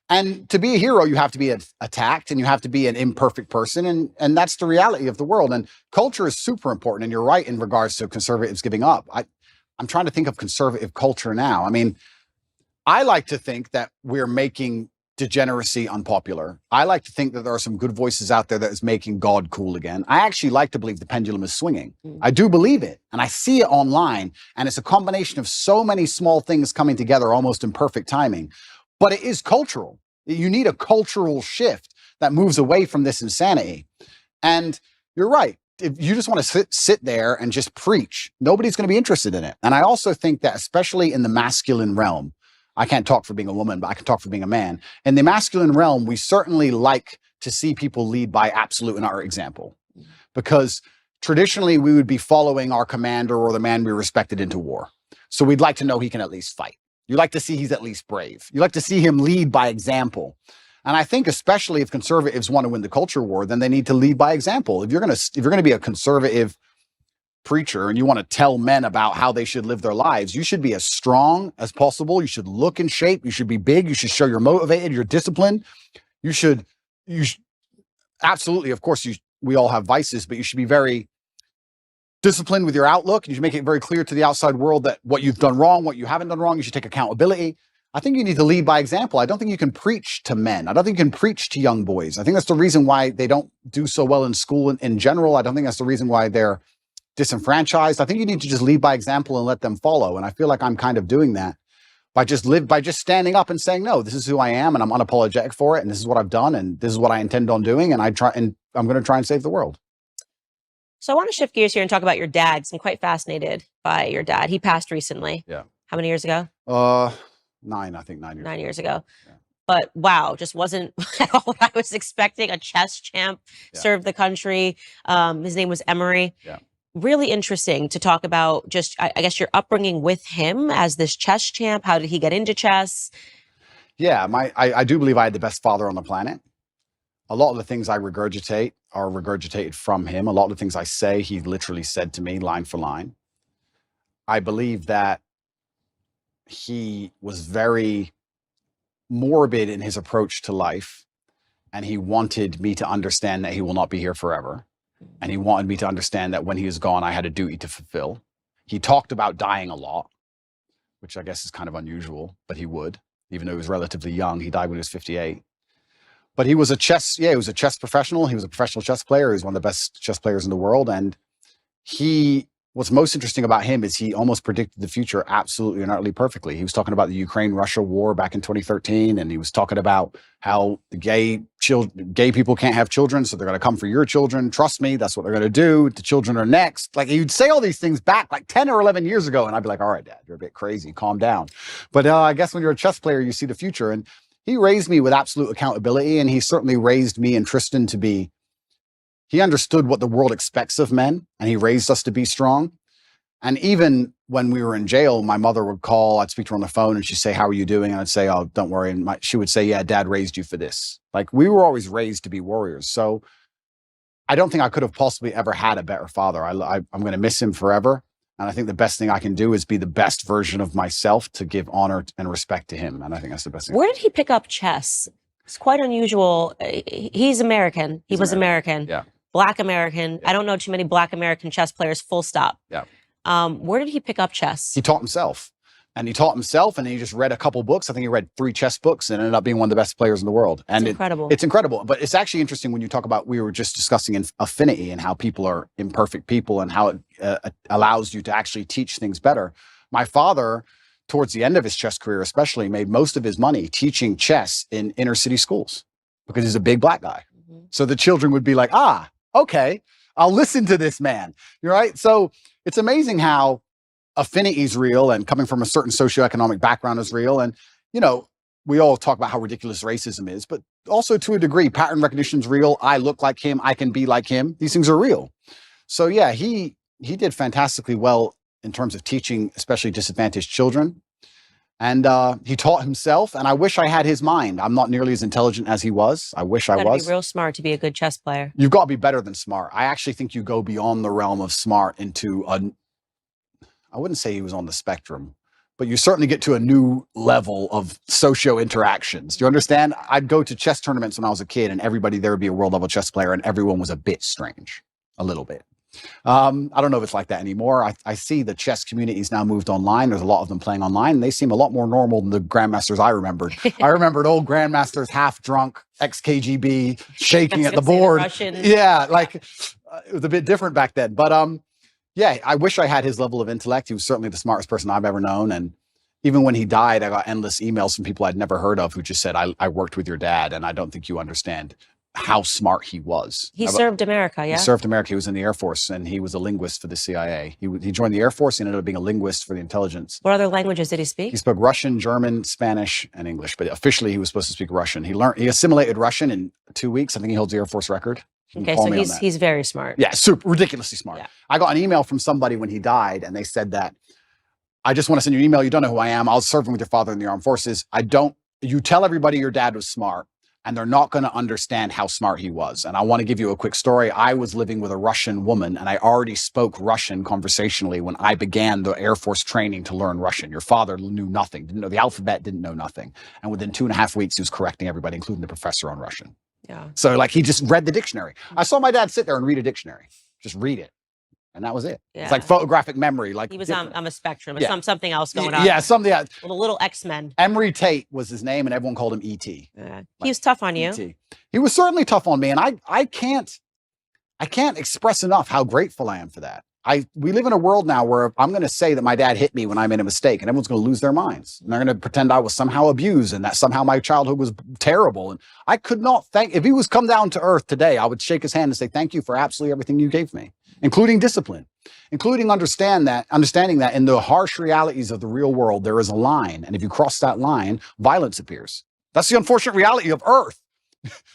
And to be a hero, you have to be attacked and you have to be an imperfect person. And that's the reality of the world. And culture is super important. And you're right in regards to conservatives giving up. I'm trying to think of conservative culture now. I mean, I like to think that we're making degeneracy unpopular. I like to think that there are some good voices out there that is making God cool again. I actually like to believe the pendulum is swinging. I do believe it. And I see it online. And it's a combination of so many small things coming together almost in perfect timing. But it is cultural. You need a cultural shift that moves away from this insanity. And you're right. If you just want to sit there and just preach, nobody's going to be interested in it. And I also think that especially in the masculine realm, I can't talk for being a woman, but I can talk for being a man. In the masculine realm, we certainly like to see people lead by absolute and utter example. Because traditionally, we would be following our commander or the man we respected into war. So we'd like to know he can at least fight. You like to see he's at least brave. You like to see him lead by example. And I think especially if conservatives want to win the culture war, then they need to lead by example. If you're going to be a conservative preacher and you want to tell men about how they should live their lives, you should be as strong as possible. You should look in shape. You should be big. You should show you're motivated, you're disciplined. You should absolutely, of course, we all have vices, but you should be very disciplined with your outlook. You should make it very clear to the outside world that what you've done wrong, what you haven't done wrong, you should take accountability. I think you need to lead by example. I don't think you can preach to men. I don't think you can preach to young boys. I think that's the reason why they don't do so well in school in general. I don't think that's the reason why they're disenfranchised. I think you need to just lead by example and let them follow. And I feel like I'm kind of doing that by just standing up and saying, no, this is who I am and I'm unapologetic for it. And this is what I've done. And this is what I intend on doing. And I'm going to try and save the world.
So I want to shift gears here and talk about your dad, because I'm quite fascinated by your dad. He passed recently.
Yeah.
How many years ago?
9 years.
9 years ago.
Yeah.
But wow, just wasn't at all what I was expecting. A chess champ, served the country. His name was Emery.
Yeah.
Really interesting to talk about just, I guess, your upbringing with him as this chess champ. How did he get into chess?
Yeah, I do believe I had the best father on the planet. A lot of the things I regurgitate are regurgitated from him. A lot of the things I say, he literally said to me line for line. I believe that he was very morbid in his approach to life, and he wanted me to understand that he will not be here forever. And he wanted me to understand that when he is gone, I had a duty to fulfill. He talked about dying a lot, which I guess is kind of unusual, but he would, even though he was relatively young. He died when he was 58. But he was a chess professional. He was a professional chess player. He was one of the best chess players in the world. And what's most interesting about him is he almost predicted the future absolutely and utterly perfectly. He was talking about the Ukraine-Russia war back in 2013, and he was talking about how the gay people can't have children, so they're going to come for your children. Trust me, that's what they're going to do. The children are next. Like, he'd say all these things back like 10 or 11 years ago, and I'd be like, all right, Dad, you're a bit crazy. Calm down. But I guess when you're a chess player, you see the future. And he raised me with absolute accountability, and he certainly raised me and Tristan to be. He understood what the world expects of men, and he raised us to be strong. And even when we were in jail, my mother would call, I'd speak to her on the phone, and she'd say, how are you doing? And I'd say, oh, don't worry. And she would say, yeah, Dad raised you for this. Like, we were always raised to be warriors. So I don't think I could have possibly ever had a better father. I'm going to miss him forever. And I think the best thing I can do is be the best version of myself to give honor and respect to him. And I think that's the best thing.
Where did he pick up chess? It's quite unusual. He's American. He was American.
Yeah.
Black American.
Yeah.
I don't know too many Black American chess players, full stop.
Yeah.
Where did he pick up chess?
He taught himself. And he just read a couple books. I think he read 3 chess books and ended up being one of the best players in the world. And
it's incredible.
It's incredible. But it's actually interesting when you talk about, we were just discussing affinity and how people are imperfect people and how it allows you to actually teach things better. My father, towards the end of his chess career especially, made most of his money teaching chess in inner city schools because he's a big Black guy. So the children would be like, okay, I'll listen to this man. You're right. So it's amazing how affinity is real and coming from a certain socioeconomic background is real. And, we all talk about how ridiculous racism is, but also to a degree, pattern recognition is real. I look like him. I can be like him. These things are real. So yeah, he did fantastically well in terms of teaching, especially disadvantaged children. And he taught himself, and I wish I had his mind. I'm not nearly as intelligent as he was. I wish I was.
You gotta be real smart to be a good chess player.
You've got to be better than smart. I actually think you go beyond the realm of smart into I wouldn't say he was on the spectrum, but you certainly get to a new level of socio interactions. Do you understand? I'd go to chess tournaments when I was a kid, and everybody there would be a world level chess player, and everyone was a bit strange, a little bit. I don't know if it's like that anymore. I see the chess community's now moved online. There's a lot of them playing online, and they seem a lot more normal than the grandmasters I remembered. I remembered old grandmasters, half drunk, ex-KGB, shaking at the board. Yeah, like it was a bit different back then. But yeah, I wish I had his level of intellect. He was certainly the smartest person I've ever known. And even when he died, I got endless emails from people I'd never heard of who just said, I worked with your dad, and I don't think you understand how smart he was.
He served America, yeah?
He served America. He was in the Air Force, and he was a linguist for the CIA. He joined the Air Force. He ended up being a linguist for the intelligence.
What other languages did he speak?
He spoke Russian, German, Spanish, and English. But officially, he was supposed to speak Russian. He assimilated Russian in 2 weeks. I think he holds the Air Force record.
Okay, so he's very smart.
Yeah, super ridiculously smart.
Yeah.
I got an email from somebody when he died, and they said that, I just want to send you an email. You don't know who I am. I was serving with your father in the armed forces. You tell everybody your dad was smart, and they're not going to understand how smart he was. And I want to give you a quick story. I was living with a Russian woman, and I already spoke Russian conversationally when I began the Air Force training to learn Russian. Your father knew nothing, didn't know the alphabet, didn't know nothing. And within 2.5 weeks, he was correcting everybody, including the professor on Russian.
Yeah.
So like he just read the dictionary. I saw my dad sit there and read a dictionary, just read it. And that was it.
Yeah.
It's like photographic memory. Like
he was on a spectrum.
Yeah.
Something else going on.
Yeah, something else.
The little X-Men.
Emery Tate was his name, and everyone called him E.T.
He was tough on you.
E.T. He was certainly tough on me, and I can't express enough how grateful I am for that. We live in a world now where I'm going to say that my dad hit me when I made a mistake, and everyone's going to lose their minds. And they're going to pretend I was somehow abused and that somehow my childhood was terrible. And I could not if he was come down to earth today, I would shake his hand and say, thank you for absolutely everything you gave me, including discipline, including understanding that in the harsh realities of the real world, there is a line. And if you cross that line, violence appears. That's the unfortunate reality of earth.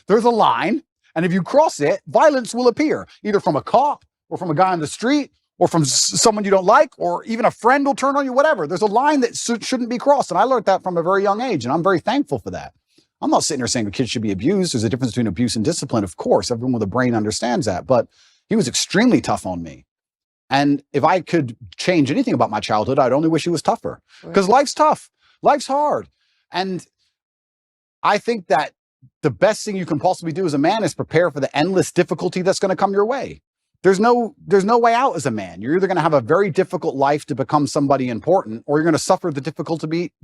There's a line. And if you cross it, violence will appear, either from a cop or from a guy on the street, or from someone you don't like, or even a friend will turn on you, whatever. There's a line that shouldn't be crossed. And I learned that from a very young age, and I'm very thankful for that. I'm not sitting here saying a kid should be abused. There's a difference between abuse and discipline, of course. Everyone with a brain understands that. But he was extremely tough on me. And if I could change anything about my childhood, I'd only wish he was tougher. Because life's tough. Life's hard. And I think that the best thing you can possibly do as a man is prepare for the endless difficulty that's going to come your way. There's no way out as a man. You're either going to have a very difficult life to become somebody important, or you're going to suffer the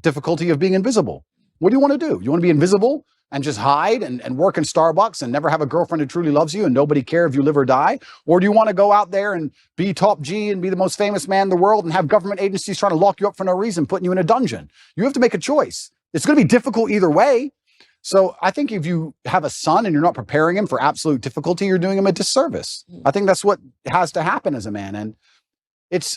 difficulty of being invisible. What do you want to do? You want to be invisible and just hide and work in Starbucks and never have a girlfriend who truly loves you and nobody care if you live or die? Or do you want to go out there and be top G and be the most famous man in the world and have government agencies trying to lock you up for no reason, putting you in a dungeon? You have to make a choice. It's going to be difficult either way. So I think if you have a son and you're not preparing him for absolute difficulty, you're doing him a disservice. I think that's what has to happen as a man. And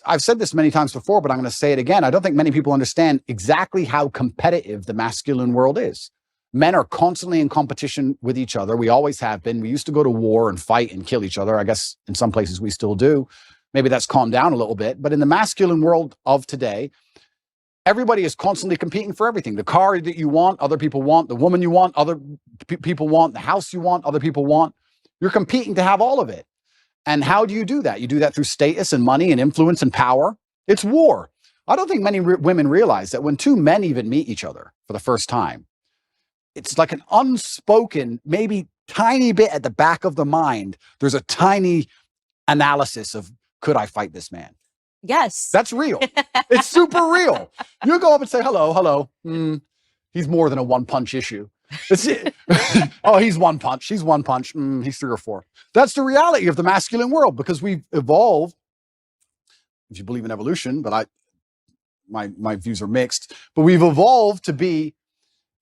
I've said this many times before, but I'm going to say it again. I don't think many people understand exactly how competitive the masculine world is. Men are constantly in competition with each other. We always have been. We used to go to war and fight and kill each other. I guess in some places we still do. Maybe that's calmed down a little bit. But in the masculine world of today, everybody is constantly competing for everything. The car that you want, other people want. The woman you want, other people want. The house you want, other people want. You're competing to have all of it. And how do you do that? You do that through status and money and influence and power. It's war. I don't think many women realize that when two men even meet each other for the first time, it's like an unspoken, maybe tiny bit at the back of the mind. There's a tiny analysis of, could I fight this man?
Yes.
That's real. It's super real. You go up and say, hello. He's more than a one-punch issue. It's it. Oh, he's one punch. She's one punch. He's 3 or 4. That's the reality of the masculine world, because we've evolved, if you believe in evolution, but my views are mixed, but we've evolved to be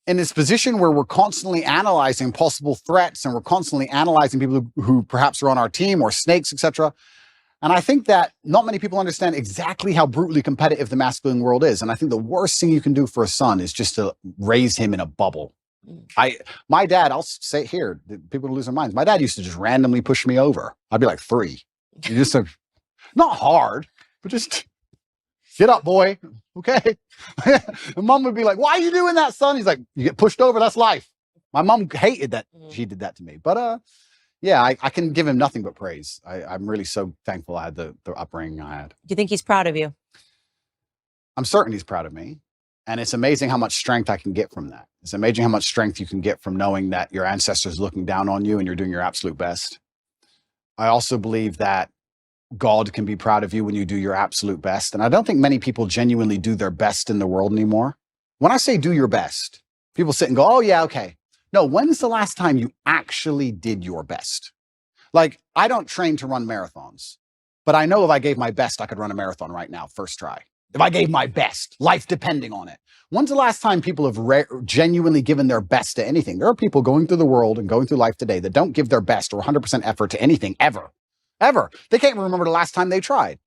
in this position where we're constantly analyzing possible threats and we're constantly analyzing people who perhaps are on our team or snakes, etc. And I think that not many people understand exactly how brutally competitive the masculine world is. And I think the worst thing you can do for a son is just to raise him in a bubble. My dad, I'll say it here, people lose their minds. My dad used to just randomly push me over. I'd be like 3. You just not hard, but just get up, boy. Okay. And mom would be like, why are you doing that, son? He's like, you get pushed over. That's life. My mom hated that she did that to me. But yeah, I can give him nothing but praise. I'm really so thankful I had the upbringing I had.
Do you think he's proud of you?
I'm certain he's proud of me. And it's amazing how much strength I can get from that. It's amazing how much strength you can get from knowing that your ancestors looking down on you and you're doing your absolute best. I also believe that God can be proud of you when you do your absolute best. And I don't think many people genuinely do their best in the world anymore. When I say do your best, people sit and go, oh yeah, okay. No, when's the last time you actually did your best? Like, I don't train to run marathons, but I know if I gave my best, I could run a marathon right now, first try. If I gave my best, life depending on it. When's the last time people have genuinely given their best to anything? There are people going through the world and going through life today that don't give their best or 100% effort to anything ever. Ever. They can't even remember the last time they tried.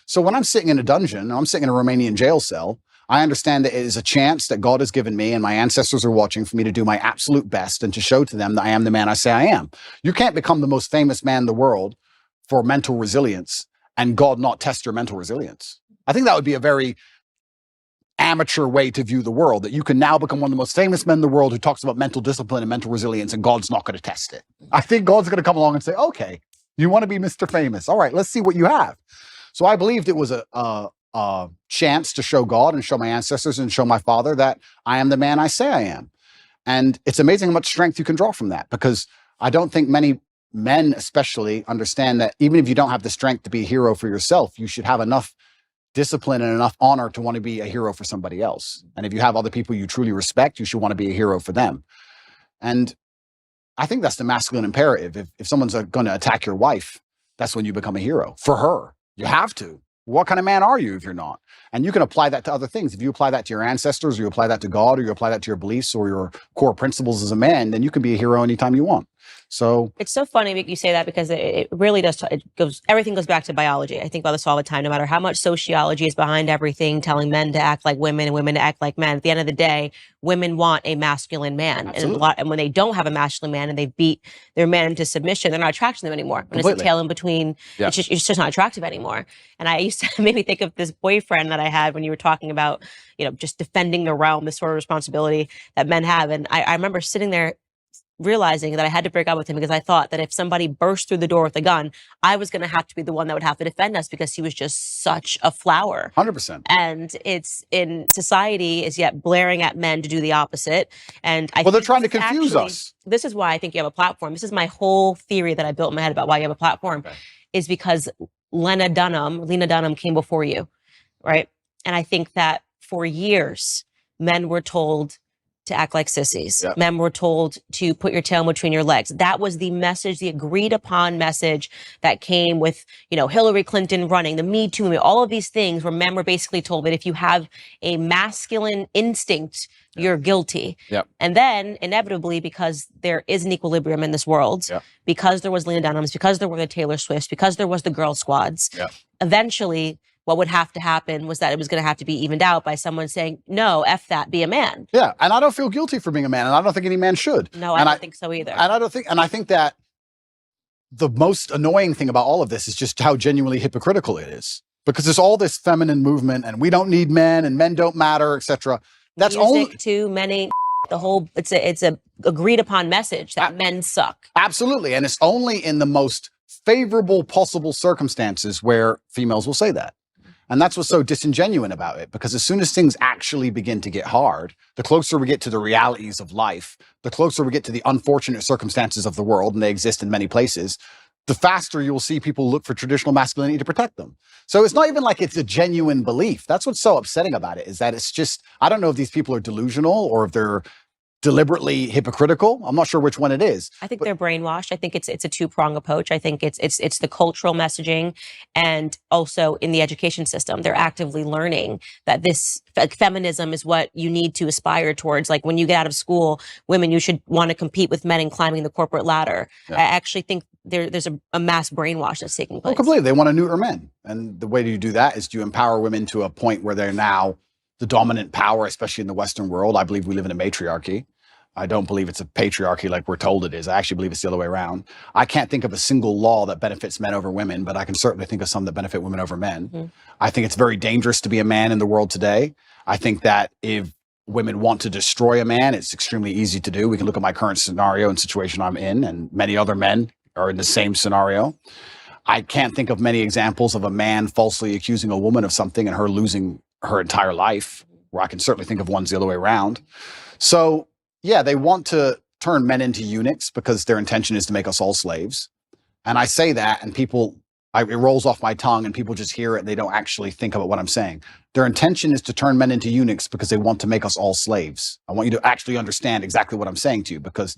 So when I'm sitting in a dungeon, I'm sitting in a Romanian jail cell, I understand that it is a chance that God has given me and my ancestors are watching for me to do my absolute best and to show to them that I am the man I say I am. You can't become the most famous man in the world for mental resilience and God not test your mental resilience. I think that would be a very amateur way to view the world, that you can now become one of the most famous men in the world who talks about mental discipline and mental resilience and God's not going to test it. I think God's going to come along and say, okay, you want to be Mr. Famous. All right, let's see what you have. So I believed it was a chance to show God and show my ancestors and show my father that I am the man I say I am. And it's amazing how much strength you can draw from that, because I don't think many men especially understand that even if you don't have the strength to be a hero for yourself, you should have enough discipline and enough honor to want to be a hero for somebody else. And if you have other people you truly respect, you should want to be a hero for them. And I think that's the masculine imperative. If someone's going to attack your wife, that's when you become a hero for her. You have to. What kind of man are you if you're not? And you can apply that to other things. If you apply that to your ancestors, or you apply that to God, or you apply that to your beliefs or your core principles as a man, then you can be a hero anytime you want. So
it's so funny that you say that, because it really does. Everything goes back to biology. I think about this all the time, no matter how much sociology is behind everything, telling men to act like women and women to act like men. At the end of the day, women want a masculine man. And when they don't have a masculine man and they beat their man into submission, they're not attracted to them anymore. When it's a tail in between, it's just not attractive anymore. And I used to maybe think of this boyfriend that I had when you were talking about, just defending the realm, this sort of responsibility that men have. And I remember sitting there realizing that I had to break up with him because I thought that if somebody burst through the door with a gun, I was going to have to be the one that would have to defend us, because he was just such a flower.
100%.
And it's in society is yet blaring at men to do the opposite. And
they're trying to confuse us.
This is why I think you have a platform. This is my whole theory that I built in my head about why you have a platform, is because Lena Dunham came before you, right? And I think that for years, men were told to act like sissies. Yep. Men were told to put your tail between your legs. That was the message, the agreed upon message that came with, Hillary Clinton running, the Me Too movement, all of these things where men were basically told that if you have a masculine instinct, you're guilty.
Yep.
And then inevitably, because there is an equilibrium in this world, because there was Lena Dunham's, because there were the Taylor Swifts, because there was the Girl Squads, eventually what would have to happen was that it was going to have to be evened out by someone saying, no, F that, be a man.
Yeah. And I don't feel guilty for being a man, and I don't think any man should.
No, I don't think so either.
And I think that the most annoying thing about all of this is just how genuinely hypocritical it is, because there's all this feminine movement and we don't need men and men don't matter, etc. That's
music too, men ain't the whole, it's a agreed upon message that men suck.
Absolutely. And it's only in the most favorable possible circumstances where females will say that. And that's what's so disingenuous about it, because as soon as things actually begin to get hard, the closer we get to the realities of life, the closer we get to the unfortunate circumstances of the world, and they exist in many places, the faster you'll see people look for traditional masculinity to protect them. So it's not even like it's a genuine belief. That's what's so upsetting about it, is that it's just, I don't know if these people are delusional or if they're deliberately hypocritical. I'm not sure which one it is.
I think they're brainwashed. I think it's a two-prong approach. I think it's the cultural messaging, and also in the education system, they're actively learning that this feminism is what you need to aspire towards. Like when you get out of school, women, you should want to compete with men in climbing the corporate ladder. I actually think there's a mass brainwash that's taking place.
Oh, completely. They want to neuter men, and the way you do that is to empower women to a point where they're now the dominant power, especially in the Western world. I believe we live in a matriarchy. I don't believe it's a patriarchy like we're told it is. I actually believe it's the other way around. I can't think of a single law that benefits men over women, but I can certainly think of some that benefit women over men. Mm-hmm. I think it's very dangerous to be a man in the world today. I think that if women want to destroy a man, it's extremely easy to do. We can look at my current scenario and situation I'm in, and many other men are in the same scenario. I can't think of many examples of a man falsely accusing a woman of something and her losing her entire life, where I can certainly think of ones the other way around. So yeah, they want to turn men into eunuchs because their intention is to make us all slaves. And I say that and it rolls off my tongue and people just hear it and they don't actually think about what I'm saying. Their intention is to turn men into eunuchs because they want to make us all slaves. I want you to actually understand exactly what I'm saying to you, because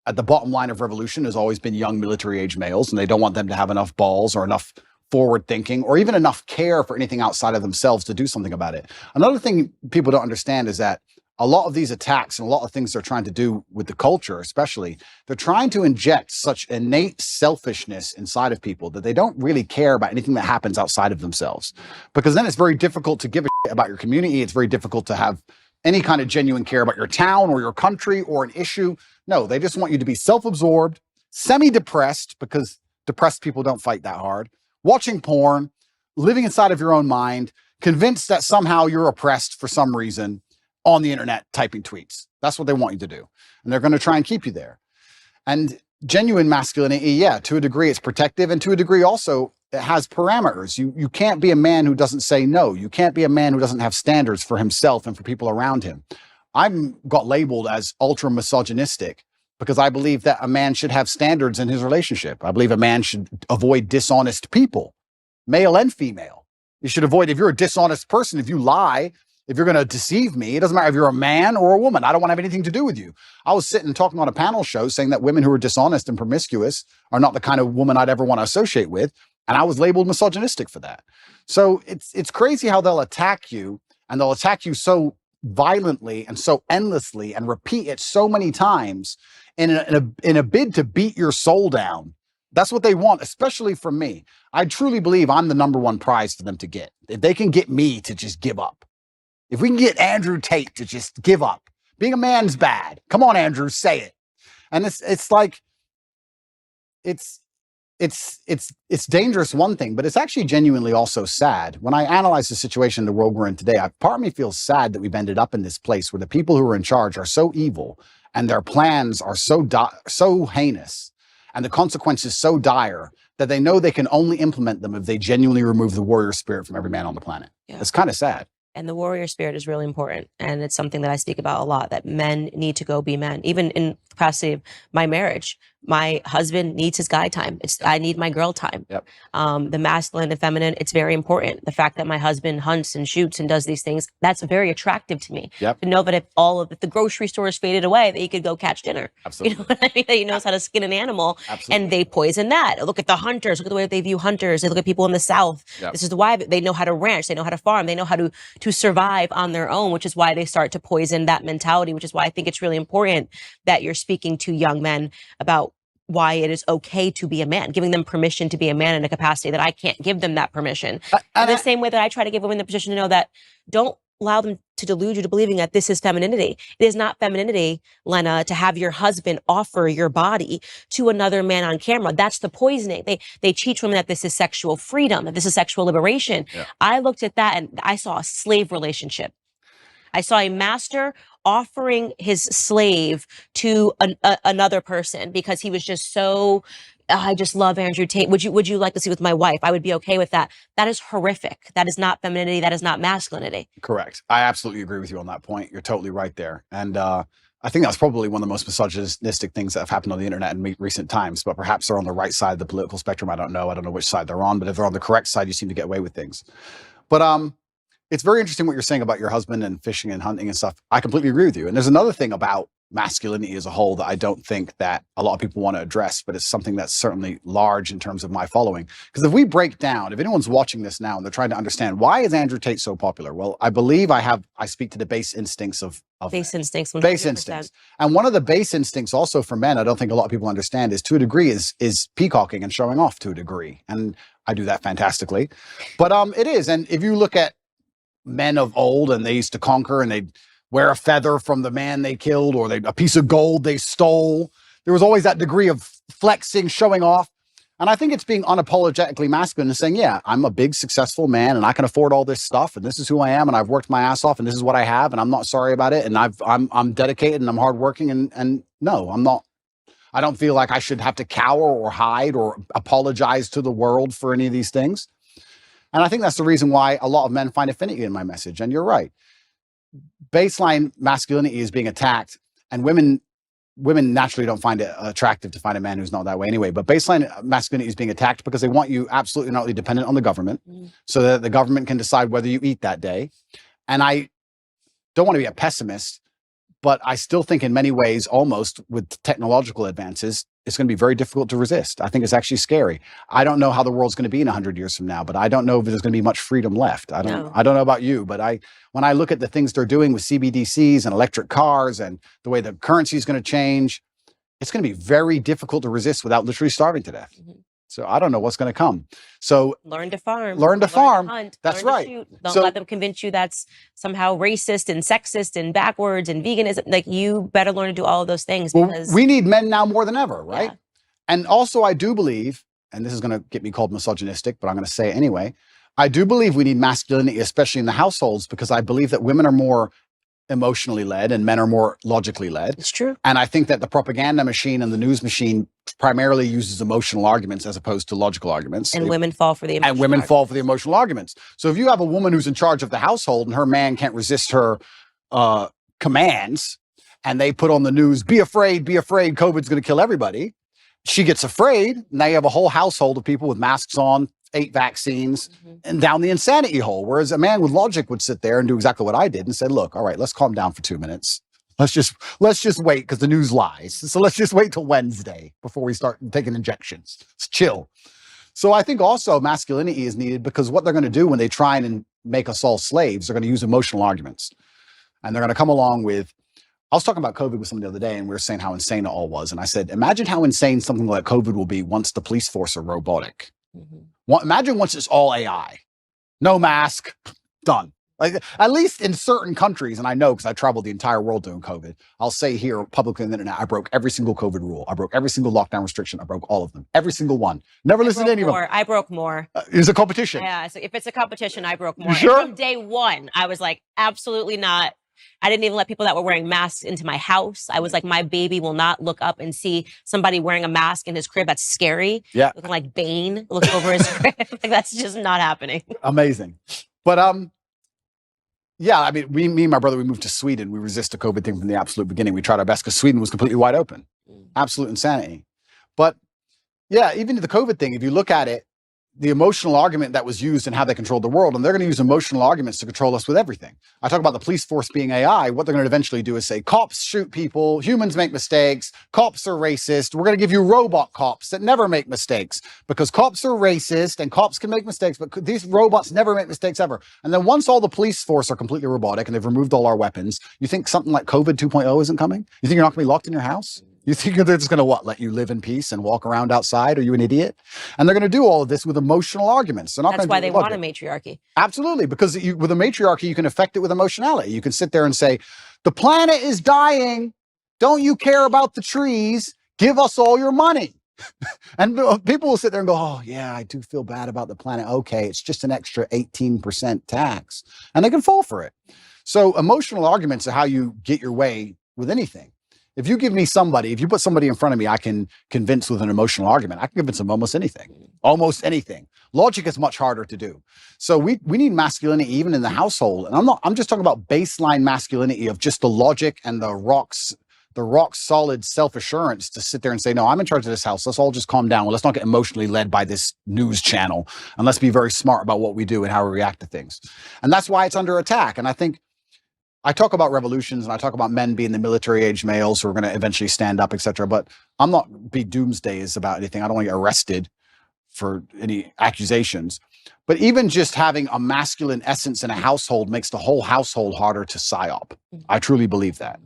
at the bottom line of revolution has always been young military age males, and they don't want them to have enough balls or enough forward thinking or even enough care for anything outside of themselves to do something about it. Another thing people don't understand is that a lot of these attacks and a lot of things they're trying to do with the culture, especially, they're trying to inject such innate selfishness inside of people that they don't really care about anything that happens outside of themselves. Because then it's very difficult to give a shit about your community. It's very difficult to have any kind of genuine care about your town or your country or an issue. No, they just want you to be self-absorbed, semi-depressed, because depressed people don't fight that hard, watching porn, living inside of your own mind, convinced that somehow you're oppressed for some reason, on the internet typing tweets. That's what they want you to do. And they're going to try and keep you there. And genuine masculinity, yeah, to a degree it's protective, and to a degree also it has parameters. You can't be a man who doesn't say no. You can't be a man who doesn't have standards for himself and for people around him. I'm got labeled as ultra misogynistic because I believe that a man should have standards in his relationship. I believe a man should avoid dishonest people, male and female. You should avoid, if you're a dishonest person, if you lie, if you're going to deceive me, it doesn't matter if you're a man or a woman. I don't want to have anything to do with you. I was sitting talking on a panel show saying that women who are dishonest and promiscuous are not the kind of woman I'd ever want to associate with. And I was labeled misogynistic for that. So it's crazy how they'll attack you, and they'll attack you so violently and so endlessly and repeat it so many times in a bid to beat your soul down. That's what they want, especially from me. I truly believe I'm the number one prize for them to get. If they can get me to just give up. If we can get Andrew Tate to just give up, being a man's bad. Come on, Andrew, say it. And it's like, it's dangerous, one thing, but it's actually genuinely also sad. When I analyze the situation in the world we're in today, part of me feels sad that we've ended up in this place where the people who are in charge are so evil and their plans are so heinous and the consequences so dire that they know they can only implement them if they genuinely remove the warrior spirit from every man on the planet. Yeah. It's kind of sad.
And the warrior spirit is really important. And it's something that I speak about a lot, that men need to go be men. Even in the capacity of my marriage, my husband needs his guy time. I need my girl time.
Yep.
The masculine and feminine, it's very important. The fact that my husband hunts and shoots and does these things, that's very attractive to me.
Yep.
To know that if the grocery store is faded away, that he could go catch dinner.
Absolutely.
You know what I mean? That he knows how to skin an animal.
Absolutely.
And they poison that. Look at the hunters. Look at the way they view hunters. They look at people in the South.
Yep.
This is why they know how to ranch. They know how to farm. They know how to survive on their own, which is why they start to poison that mentality, which is why I think it's really important that you're speaking to young men about why it is okay to be a man, giving them permission to be a man in a capacity that I can't give them that permission. The same way that I try to give women the permission to know that don't allow them to delude you to believing that this is femininity. It is not femininity, Lena, to have your husband offer your body to another man on camera. That's the poisoning. They teach women that this is sexual freedom, that this is sexual liberation.
Yeah.
I looked at that and I saw a slave relationship. I saw a master offering his slave to another person because he was just so, I just love Andrew Tate. Would you like to see with my wife? I would be okay with that. That is horrific. That is not femininity. That is not masculinity.
Correct. I absolutely agree with you on that point. You're totally right there. And I think that's probably one of the most misogynistic things that have happened on the internet in recent times, but perhaps they're on the right side of the political spectrum. I don't know which side they're on, but if they're on the correct side, you seem to get away with things. But it's very interesting what you're saying about your husband and fishing and hunting and stuff. I completely agree with you. And there's another thing about masculinity as a whole that I don't think that a lot of people want to address, but it's something that's certainly large in terms of my following. Because if we break down, if anyone's watching this now and they're trying to understand why is Andrew Tate so popular? Well, I believe I speak to the base instincts of
Base instincts. 100%.
base instincts. And one of the base instincts also for men, I don't think a lot of people understand, is to a degree is peacocking and showing off to a degree. And I do that fantastically. But it is. And if you look at men of old, and they used to conquer, and they'd wear a feather from the man they killed, or a piece of gold they stole. There was always that degree of flexing, showing off. And I think it's being unapologetically masculine and saying, yeah, I'm a big, successful man, and I can afford all this stuff, and this is who I am, and I've worked my ass off, and this is what I have, and I'm not sorry about it, and I'm dedicated, and I'm hardworking, and no, I'm not. I don't feel like I should have to cower or hide or apologize to the world for any of these things. And I think that's the reason why a lot of men find affinity in my message. And you're right. Baseline masculinity is being attacked, and women naturally don't find it attractive to find a man who's not that way anyway. But baseline masculinity is being attacked because they want you absolutely not dependent on the government, so that the government can decide whether you eat that day. And I don't want to be a pessimist, but I still think in many ways, almost with technological advances, it's going to be very difficult to resist. I think it's actually scary. I don't know how the world's going to be in 100 years from now, but I don't know if there's going to be much freedom left. I don't know about you, but when I look at the things they're doing with CBDCs and electric cars and the way the currency is going to change, it's going to be very difficult to resist without literally starving to death. So I don't know what's going to come. So
learn to farm.
Learn to farm.
Hunt,
that's
learn
right.
To shoot. Don't let them convince you that's somehow racist and sexist and backwards and veganism. Like, you better learn to do all of those things. Because
we need men now more than ever, right?
Yeah.
And also I do believe, and this is going to get me called misogynistic, but I'm going to say it anyway, I do believe we need masculinity, especially in the households, because I believe that women are more emotionally led and men are more logically led.
It's true.
And I think that the propaganda machine and the news machine primarily uses emotional arguments as opposed to logical arguments.
And women fall for the emotional
arguments. So if you have a woman who's in charge of the household and her man can't resist her commands, and they put on the news, be afraid, COVID's going to kill everybody. She gets afraid. Now you have a whole household of people with masks on, 8 vaccines, and down the insanity hole. Whereas a man with logic would sit there and do exactly what I did and said, look, all right, let's calm down for 2 minutes. Let's just wait, because the news lies. So let's just wait till Wednesday before we start taking injections. Let's chill. So I think also masculinity is needed, because what they're going to do when they try and make us all slaves, they're going to use emotional arguments. And they're going to come along with, I was talking about COVID with someone the other day, and we were saying how insane it all was. And I said, imagine how insane something like COVID will be once the police force are robotic. Imagine once it's all AI, no mask, done. Like, at least in certain countries, and I know because I traveled the entire world doing COVID, I'll say here publicly on the internet, I broke every single COVID rule. I broke every single lockdown restriction. I broke all of them. Every single one. Never listened to any of them.
I broke more.
It's a competition.
Yeah, so if it's a competition, I broke more.
You sure?
And from day one, I was like, absolutely not. I didn't even let people that were wearing masks into my house. I was like, my baby will not look up and see somebody wearing a mask in his crib. That's scary.
Yeah.
Looking like Bane, look over his crib. Like, that's just not happening.
Amazing. But yeah, I mean, me and my brother, we moved to Sweden. We resist the COVID thing from the absolute beginning. We tried our best because Sweden was completely wide open. Absolute insanity. But yeah, even to the COVID thing, if you look at it, the emotional argument that was used and how they controlled the world, and they're going to use emotional arguments to control us with everything. I talk about the police force being AI. What they're going to eventually do is say, cops shoot people, humans make mistakes, cops are racist. We're going to give you robot cops that never make mistakes, because cops are racist and cops can make mistakes, but these robots never make mistakes ever. And then once all the police force are completely robotic and they've removed all our weapons, you think something like COVID 2.0 isn't coming? You think you're not going to be locked in your house? You think they're just going to let you live in peace and walk around outside? Are you an idiot? And they're going to do all of this with emotional arguments. They're not
That's
gonna
why
do it
they
with
want a
logic.
matriarchy.
Absolutely, because with a matriarchy, you can affect it with emotionality. You can sit there and say, the planet is dying. Don't you care about the trees? Give us all your money. And people will sit there and go, oh, yeah, I do feel bad about the planet. Okay, it's just an extra 18% tax. And they can fall for it. So emotional arguments are how you get your way with anything. If you give me somebody, if you put somebody in front of me, I can convince with an emotional argument. I can convince them almost anything. Almost anything. Logic is much harder to do. So we need masculinity even in the household. And I'm just talking about baseline masculinity of just the logic and the rock solid self-assurance to sit there and say, no, I'm in charge of this house. Let's all just calm down. Well, let's not get emotionally led by this news channel. And let's be very smart about what we do and how we react to things. And that's why it's under attack. And I think I talk about revolutions and I talk about men being the military age males who are going to eventually stand up, etc. But I'm not be doomsdays about anything. I don't want to get arrested for any accusations. But even just having a masculine essence in a household makes the whole household harder to psyop. I truly believe that.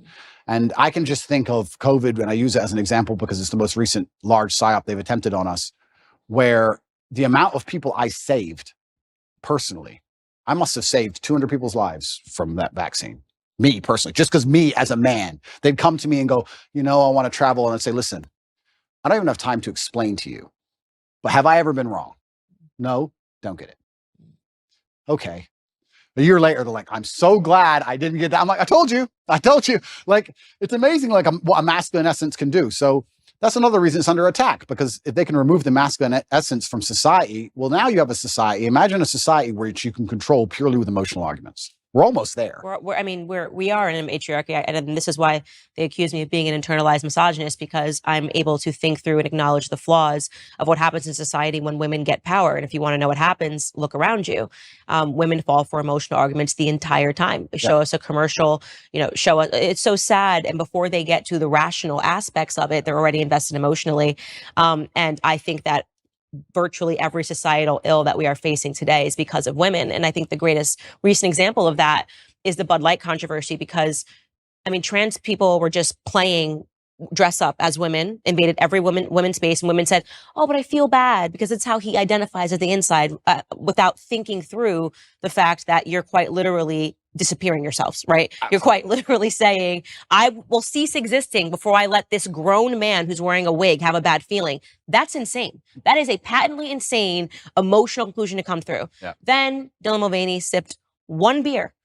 And I can just think of COVID, and I use it as an example because it's the most recent large psyop they've attempted on us, where the amount of people I saved personally, I must have saved 200 people's lives from that vaccine. Me personally, just because me as a man, they'd come to me and go, I want to travel. And I'd say, listen, I don't even have time to explain to you, but have I ever been wrong? No, don't get it. Okay. A year later, they're like, I'm so glad I didn't get that. I'm like, I told you. Like, it's amazing, like what a masculine essence can do. So that's another reason it's under attack, because if they can remove the masculine essence from society, well, now you have a society. Imagine a society where you can control purely with emotional arguments. We're almost there.
We are in a matriarchy, and this is why they accuse me of being an internalized misogynist, because I'm able to think through and acknowledge the flaws of what happens in society when women get power. And if you want to know what happens, look around you. Women fall for emotional arguments the entire time. Show us a commercial, show us. It's so sad. And before they get to the rational aspects of it, they're already invested emotionally. And I think that virtually every societal ill that we are facing today is because of women. And I think the greatest recent example of that is the Bud Light controversy, because, trans people were just playing dress up as women, invaded every women's space, and women said, oh, but I feel bad because it's how he identifies at the inside, without thinking through the fact that you're quite literally disappearing yourselves, right? Absolutely. You're quite literally saying, I will cease existing before I let this grown man who's wearing a wig have a bad feeling. That's insane. That is a patently insane emotional conclusion to come through. Yeah. Then Dylan Mulvaney sipped one beer,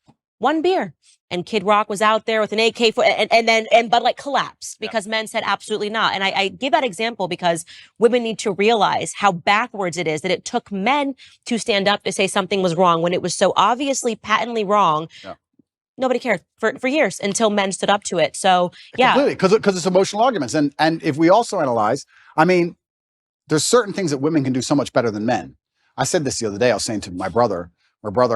and Kid Rock was out there with an AK and Bud Light collapsed because men said absolutely not. And I give that example because women need to realize how backwards it is that it took men to stand up to say something was wrong when it was so obviously patently wrong. Yeah. Nobody cared for years until men stood up to it. So yeah,
completely, because it's emotional arguments. And if we also analyze, there's certain things that women can do so much better than men. I said this the other day. I was saying to my brother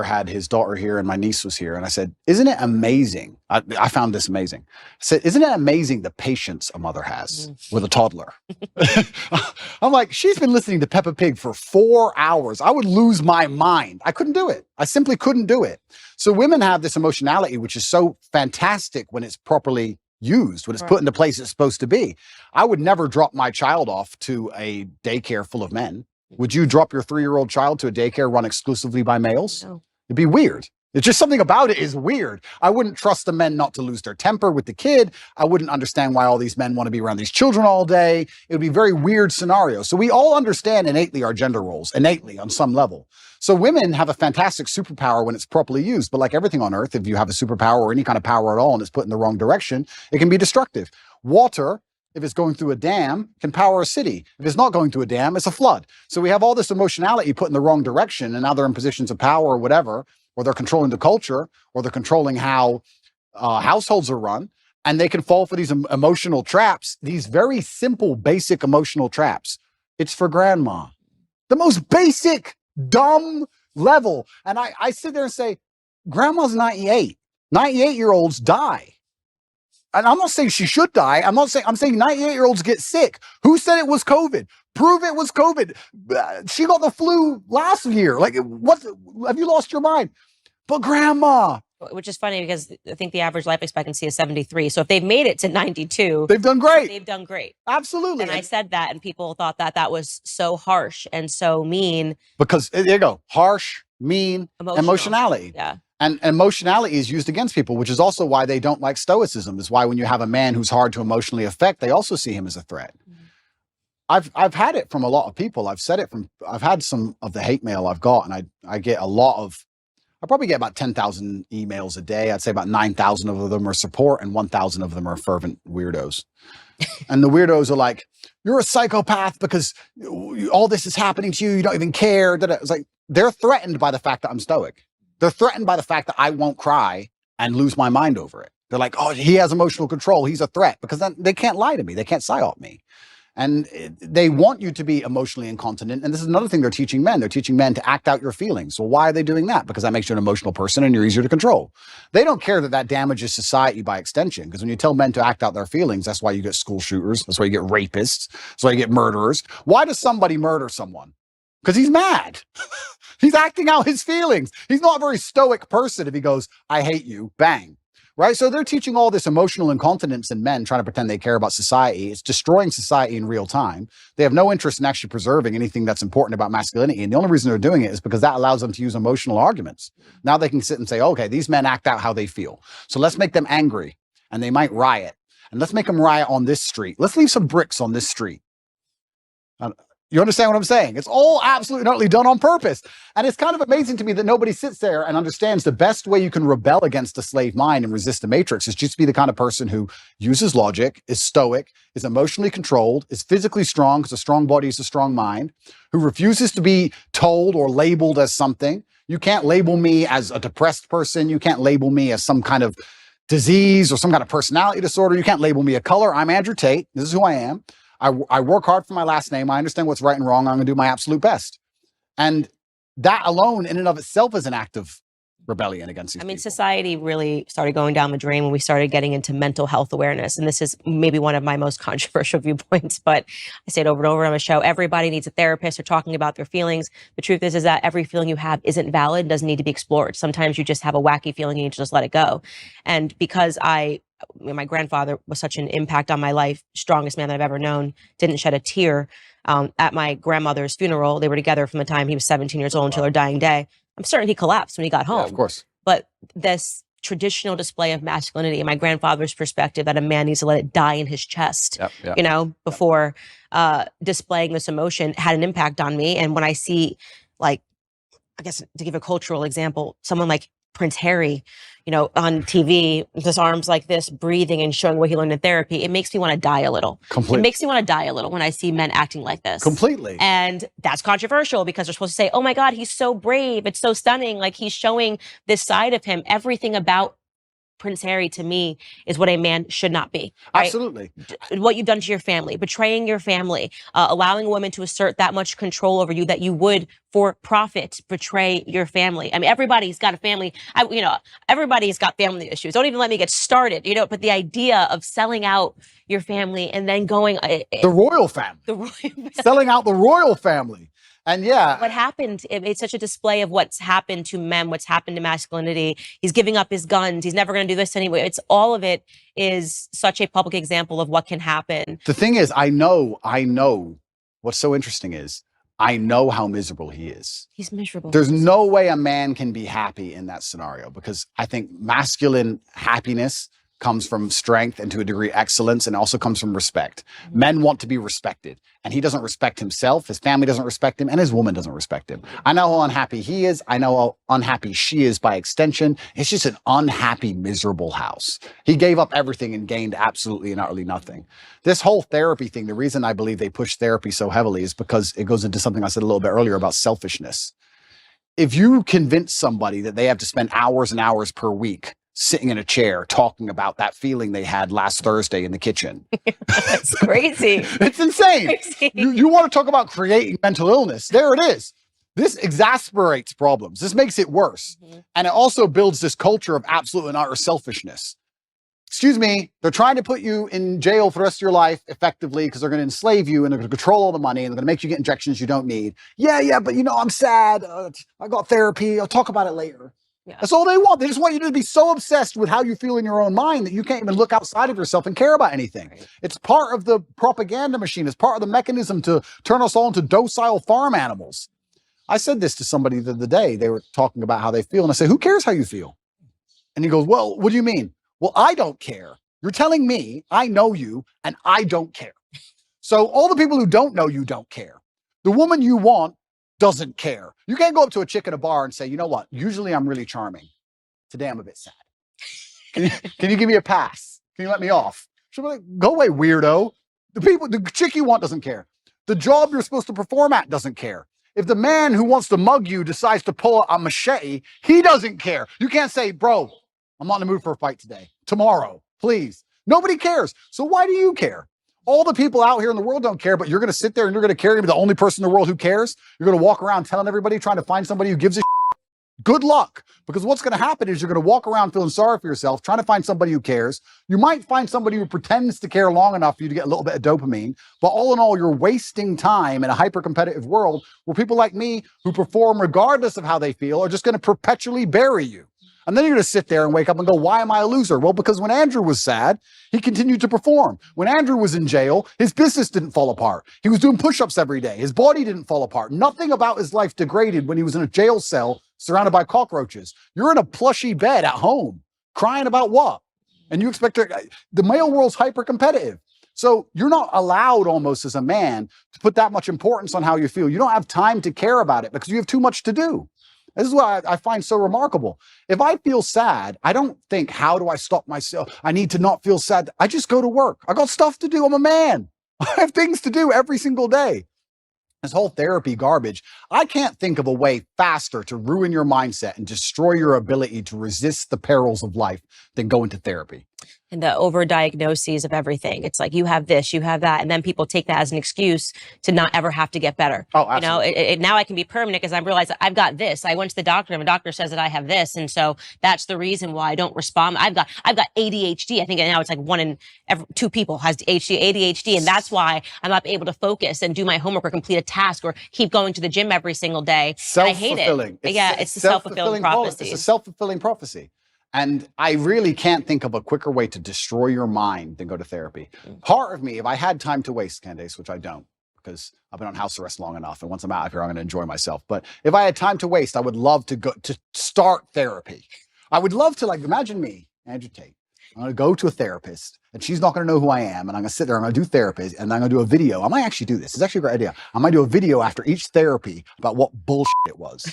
had his daughter here and my niece was here. And I said, isn't it amazing? I found this amazing. I said, isn't it amazing the patience a mother has with a toddler? I'm like, she's been listening to Peppa Pig for 4 hours. I would lose my mind. I couldn't do it. I simply couldn't do it. So women have this emotionality, which is so fantastic when it's properly used, when it's put in the place it's supposed to be. I would never drop my child off to a daycare full of men. Would you drop your 3-year-old child to a daycare run exclusively by males? No. It'd be weird. It's just something about it is weird. I wouldn't trust the men not to lose their temper with the kid. I wouldn't understand why all these men want to be around these children all day. It would be a very weird scenario. So we all understand innately our gender roles, innately on some level. So women have a fantastic superpower when it's properly used. But like everything on earth, if you have a superpower or any kind of power at all and it's put in the wrong direction, it can be destructive. Water, if it's going through a dam, can power a city. If it's not going through a dam, it's a flood. So we have all this emotionality put in the wrong direction, and now they're in positions of power or whatever, or they're controlling the culture, or they're controlling how households are run, and they can fall for these emotional traps, these very simple, basic emotional traps. It's for grandma. The most basic, dumb level. And I sit there and say, grandma's 98. 98-year-olds die. And I'm not saying she should die. I'm saying 98-year-olds get sick. Who said it was COVID? Prove it was COVID. She got the flu last year. Like, what? Have you lost your mind? But grandma.
Which is funny because I think the average life expectancy is 73. So if they've made it to 92,
they've done great.
They've done great.
Absolutely.
And I said that, and people thought that was so harsh and so mean.
Because there you go. Harsh, mean, emotionality.
Yeah.
And emotionality is used against people, which is also why they don't like stoicism. Is why when you have a man who's hard to emotionally affect, they also see him as a threat. Mm-hmm. I've had it from a lot of people. I've had some of the hate mail I've got, and I get a lot of. I probably get about 10,000 emails a day. I'd say about 9,000 of them are support, and 1,000 of them are fervent weirdos. And the weirdos are like, "You're a psychopath because all this is happening to you. You don't even care." It's like they're threatened by the fact that I'm stoic. They're threatened by the fact that I won't cry and lose my mind over it. They're like, oh, he has emotional control. He's a threat, because then they can't lie to me. They can't psyop me. And they want you to be emotionally incontinent. And this is another thing they're teaching men. They're teaching men to act out your feelings. Well, why are they doing that? Because that makes you an emotional person and you're easier to control. They don't care that that damages society by extension. Because when you tell men to act out their feelings, that's why you get school shooters. That's why you get rapists. That's why you get murderers. Why does somebody murder someone? Because he's mad. He's acting out his feelings. He's not a very stoic person if he goes, I hate you, bang. Right? So they're teaching all this emotional incontinence in men, trying to pretend they care about society. It's destroying society in real time. They have no interest in actually preserving anything that's important about masculinity. And the only reason they're doing it is because that allows them to use emotional arguments. Now they can sit and say, okay, these men act out how they feel. So let's make them angry and they might riot. And let's make them riot on this street. Let's leave some bricks on this street. You understand what I'm saying? It's all absolutely utterly done on purpose. And it's kind of amazing to me that nobody sits there and understands the best way you can rebel against the slave mind and resist the matrix is just to be the kind of person who uses logic, is stoic, is emotionally controlled, is physically strong because a strong body is a strong mind, who refuses to be told or labeled as something. You can't label me as a depressed person. You can't label me as some kind of disease or some kind of personality disorder. You can't label me a color. I'm Andrew Tate. This is who I am. I work hard for my last name. I understand what's right and wrong. I'm going to do my absolute best. And that alone in and of itself is an act of rebellion against these people.
Society really started going down the drain when we started getting into mental health awareness. And this is maybe one of my most controversial viewpoints, but I say it over and over on the show. Everybody needs a therapist or talking about their feelings. The truth is that every feeling you have isn't valid, doesn't need to be explored. Sometimes you just have a wacky feeling and you need to just let it go. And because my grandfather was such an impact on my life, strongest man that I've ever known, didn't shed a tear at my grandmother's funeral. They were together from the time he was 17 years old until her dying day. I'm certain he collapsed when he got home.
Yeah, of course.
But this traditional display of masculinity in my grandfather's perspective that a man needs to let it die in his chest, before displaying this emotion had an impact on me. And when I see, like, I guess to give a cultural example, someone like Prince Harry, on TV, with his arms like this, breathing and showing what he learned in therapy, it makes me want to die a little.
Completely.
It makes me want to die a little when I see men acting like this.
Completely.
And that's controversial because they're supposed to say, oh my God, he's so brave. It's so stunning. Like, he's showing this side of him. Everything about Prince Harry, to me, is what a man should not be. Right?
Absolutely.
What you've done to your family, betraying your family, allowing a woman to assert that much control over you that you would, for profit, betray your family. I mean, everybody's got a family. Everybody's got family issues. Don't even let me get started. But the idea of selling out your family and then going
the royal family, selling out the royal family. And
what happened, it's such a display of what's happened to men, what's happened to masculinity. He's giving up his guns. He's never going to do this anyway. It's all of it is such a public example of what can happen.
The thing is, I know what's so interesting is I know how miserable he is.
He's miserable.
There's no way a man can be happy in that scenario because I think masculine happiness comes from strength and to a degree excellence, and also comes from respect. Mm-hmm. Men want to be respected, and he doesn't respect himself. His family doesn't respect him, and his woman doesn't respect him. I know how unhappy he is. I know how unhappy she is by extension. It's just an unhappy, miserable house. He gave up everything and gained absolutely and utterly nothing. This whole therapy thing, the reason I believe they push therapy so heavily is because it goes into something I said a little bit earlier about selfishness. If you convince somebody that they have to spend hours and hours per week sitting in a chair talking about that feeling they had last Thursday in the kitchen.
That's crazy.
It's insane.
Crazy.
You want to talk about creating mental illness. There it is. This exasperates problems. This makes it worse. Mm-hmm. And it also builds this culture of absolute and utter selfishness. Excuse me, they're trying to put you in jail for the rest of your life effectively because they're going to enslave you and they're going to control all the money and they're going to make you get injections you don't need. Yeah, but I'm sad. I got therapy. I'll talk about it later. Yeah. That's all they want. They just want you to be so obsessed with how you feel in your own mind that you can't even look outside of yourself and care about anything. Right. It's part of the propaganda machine. It's part of the mechanism to turn us all into docile farm animals. I said this to somebody the other day. They were talking about how they feel. And I said, who cares how you feel? And he goes, well, what do you mean? Well, I don't care. You're telling me I know you and I don't care. So all the people who don't know you don't care. The woman you want doesn't care. You can't go up to a chick at a bar and say, you know what? Usually I'm really charming. Today I'm a bit sad. Can you give me a pass? Can you let me off? She'll be like, go away, weirdo. The chick you want doesn't care. The job you're supposed to perform at doesn't care. If the man who wants to mug you decides to pull a machete, he doesn't care. You can't say, bro, I'm not in the mood for a fight today. Tomorrow, please. Nobody cares. So why do you care? All the people out here in the world don't care, but you're going to sit there and you're going to carry me, the only person in the world who cares. You're going to walk around telling everybody, trying to find somebody who gives a shit. Good luck, because what's going to happen is you're going to walk around feeling sorry for yourself, trying to find somebody who cares. You might find somebody who pretends to care long enough for you to get a little bit of dopamine, but all in all, you're wasting time in a hyper-competitive world where people like me who perform regardless of how they feel are just going to perpetually bury you. And then you're going to sit there and wake up and go, why am I a loser? Well, because when Andrew was sad, he continued to perform. When Andrew was in jail, his business didn't fall apart. He was doing push-ups every day. His body didn't fall apart. Nothing about his life degraded when he was in a jail cell surrounded by cockroaches. You're in a plushy bed at home, crying about what? And you expect the male world's hyper-competitive. So you're not allowed almost as a man to put that much importance on how you feel. You don't have time to care about it because you have too much to do. This is what I find so remarkable. If I feel sad, I don't think, how do I stop myself? I need to not feel sad. I just go to work. I got stuff to do. I'm a man. I have things to do every single day. This whole therapy garbage. I can't think of a way faster to ruin your mindset and destroy your ability to resist the perils of life than going to therapy.
And the overdiagnoses of everything. It's like, you have this, you have that. And then people take that as an excuse to not ever have to get better.
Oh, absolutely.
You know, now I can be permanent because I realize that I've got this. I went to the doctor and the doctor says that I have this. And so that's the reason why I don't respond. I've got ADHD. I think now it's like 1 in 2 people has ADHD. And that's why I'm not able to focus and do my homework or complete a task or keep going to the gym every single day. I hate it. It's a self-fulfilling prophecy.
It's a self-fulfilling prophecy. And I really can't think of a quicker way to destroy your mind than go to therapy. Part of me, if I had time to waste, Candace, which I don't, because I've been on house arrest long enough, and once I'm out of here, I'm going to enjoy myself. But if I had time to waste, I would love to go to start therapy. I would love to, like, imagine me, Andrew Tate. I'm going to go to a therapist, and she's not going to know who I am, and I'm going to sit there, I'm going to do therapy, and I'm going to do a video. I might actually do this. It's actually a great idea. I might do a video after each therapy about what bullshit it was.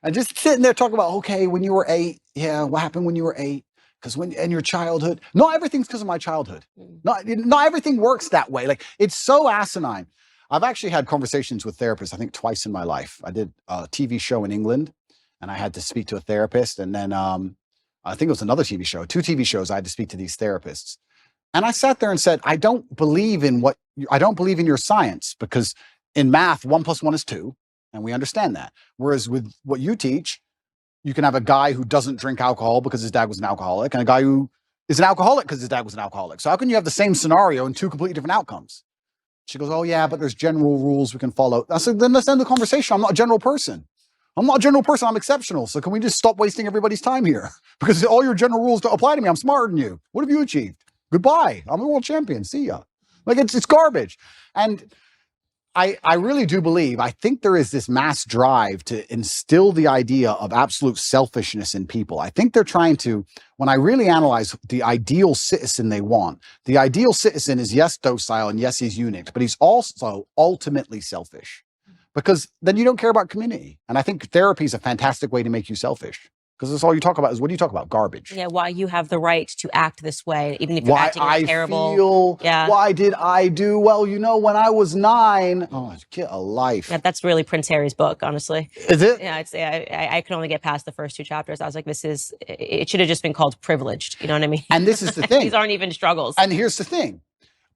And just sitting there talking about, okay, when you were 8, yeah, what happened when you were 8? Because in your childhood, not everything's because of my childhood. Not everything works that way. Like, it's so asinine. I've actually had conversations with therapists, I think twice in my life. I did a TV show in England, and I had to speak to a therapist. And then I think it was another TV show, 2 TV shows, I had to speak to these therapists. And I sat there and said, I don't believe in your science, because in math, 1 + 1 is 2. And we understand that. Whereas with what you teach, you can have a guy who doesn't drink alcohol because his dad was an alcoholic, and a guy who is an alcoholic because his dad was an alcoholic. So how can you have the same scenario and 2 completely different outcomes? She goes, oh yeah, but there's general rules we can follow. I said, then let's end the conversation. I'm not a general person. I'm exceptional. So can we just stop wasting everybody's time here? Because all your general rules don't apply to me. I'm smarter than you. What have you achieved? Goodbye. I'm a world champion. See ya. Like, it's garbage. And I really do believe, I think there is this mass drive to instill the idea of absolute selfishness in people. I think they're trying to, when I really analyze the ideal citizen they want, the ideal citizen is, yes, docile, and yes, he's eunuch, but he's also ultimately selfish, because then you don't care about community. And I think therapy is a fantastic way to make you selfish. Because that's all you talk about is, what do you talk about? Garbage.
Yeah, why you have the right to act this way, even if you're acting terrible.
Why did I do? Well, you know, when I was 9, get a life.
Yeah, that's really Prince Harry's book, honestly.
Is it?
Yeah, I could only get past the first 2 chapters. I was like, it should have just been called Privileged. You know what I mean?
And this is the thing.
These aren't even struggles.
And here's the thing.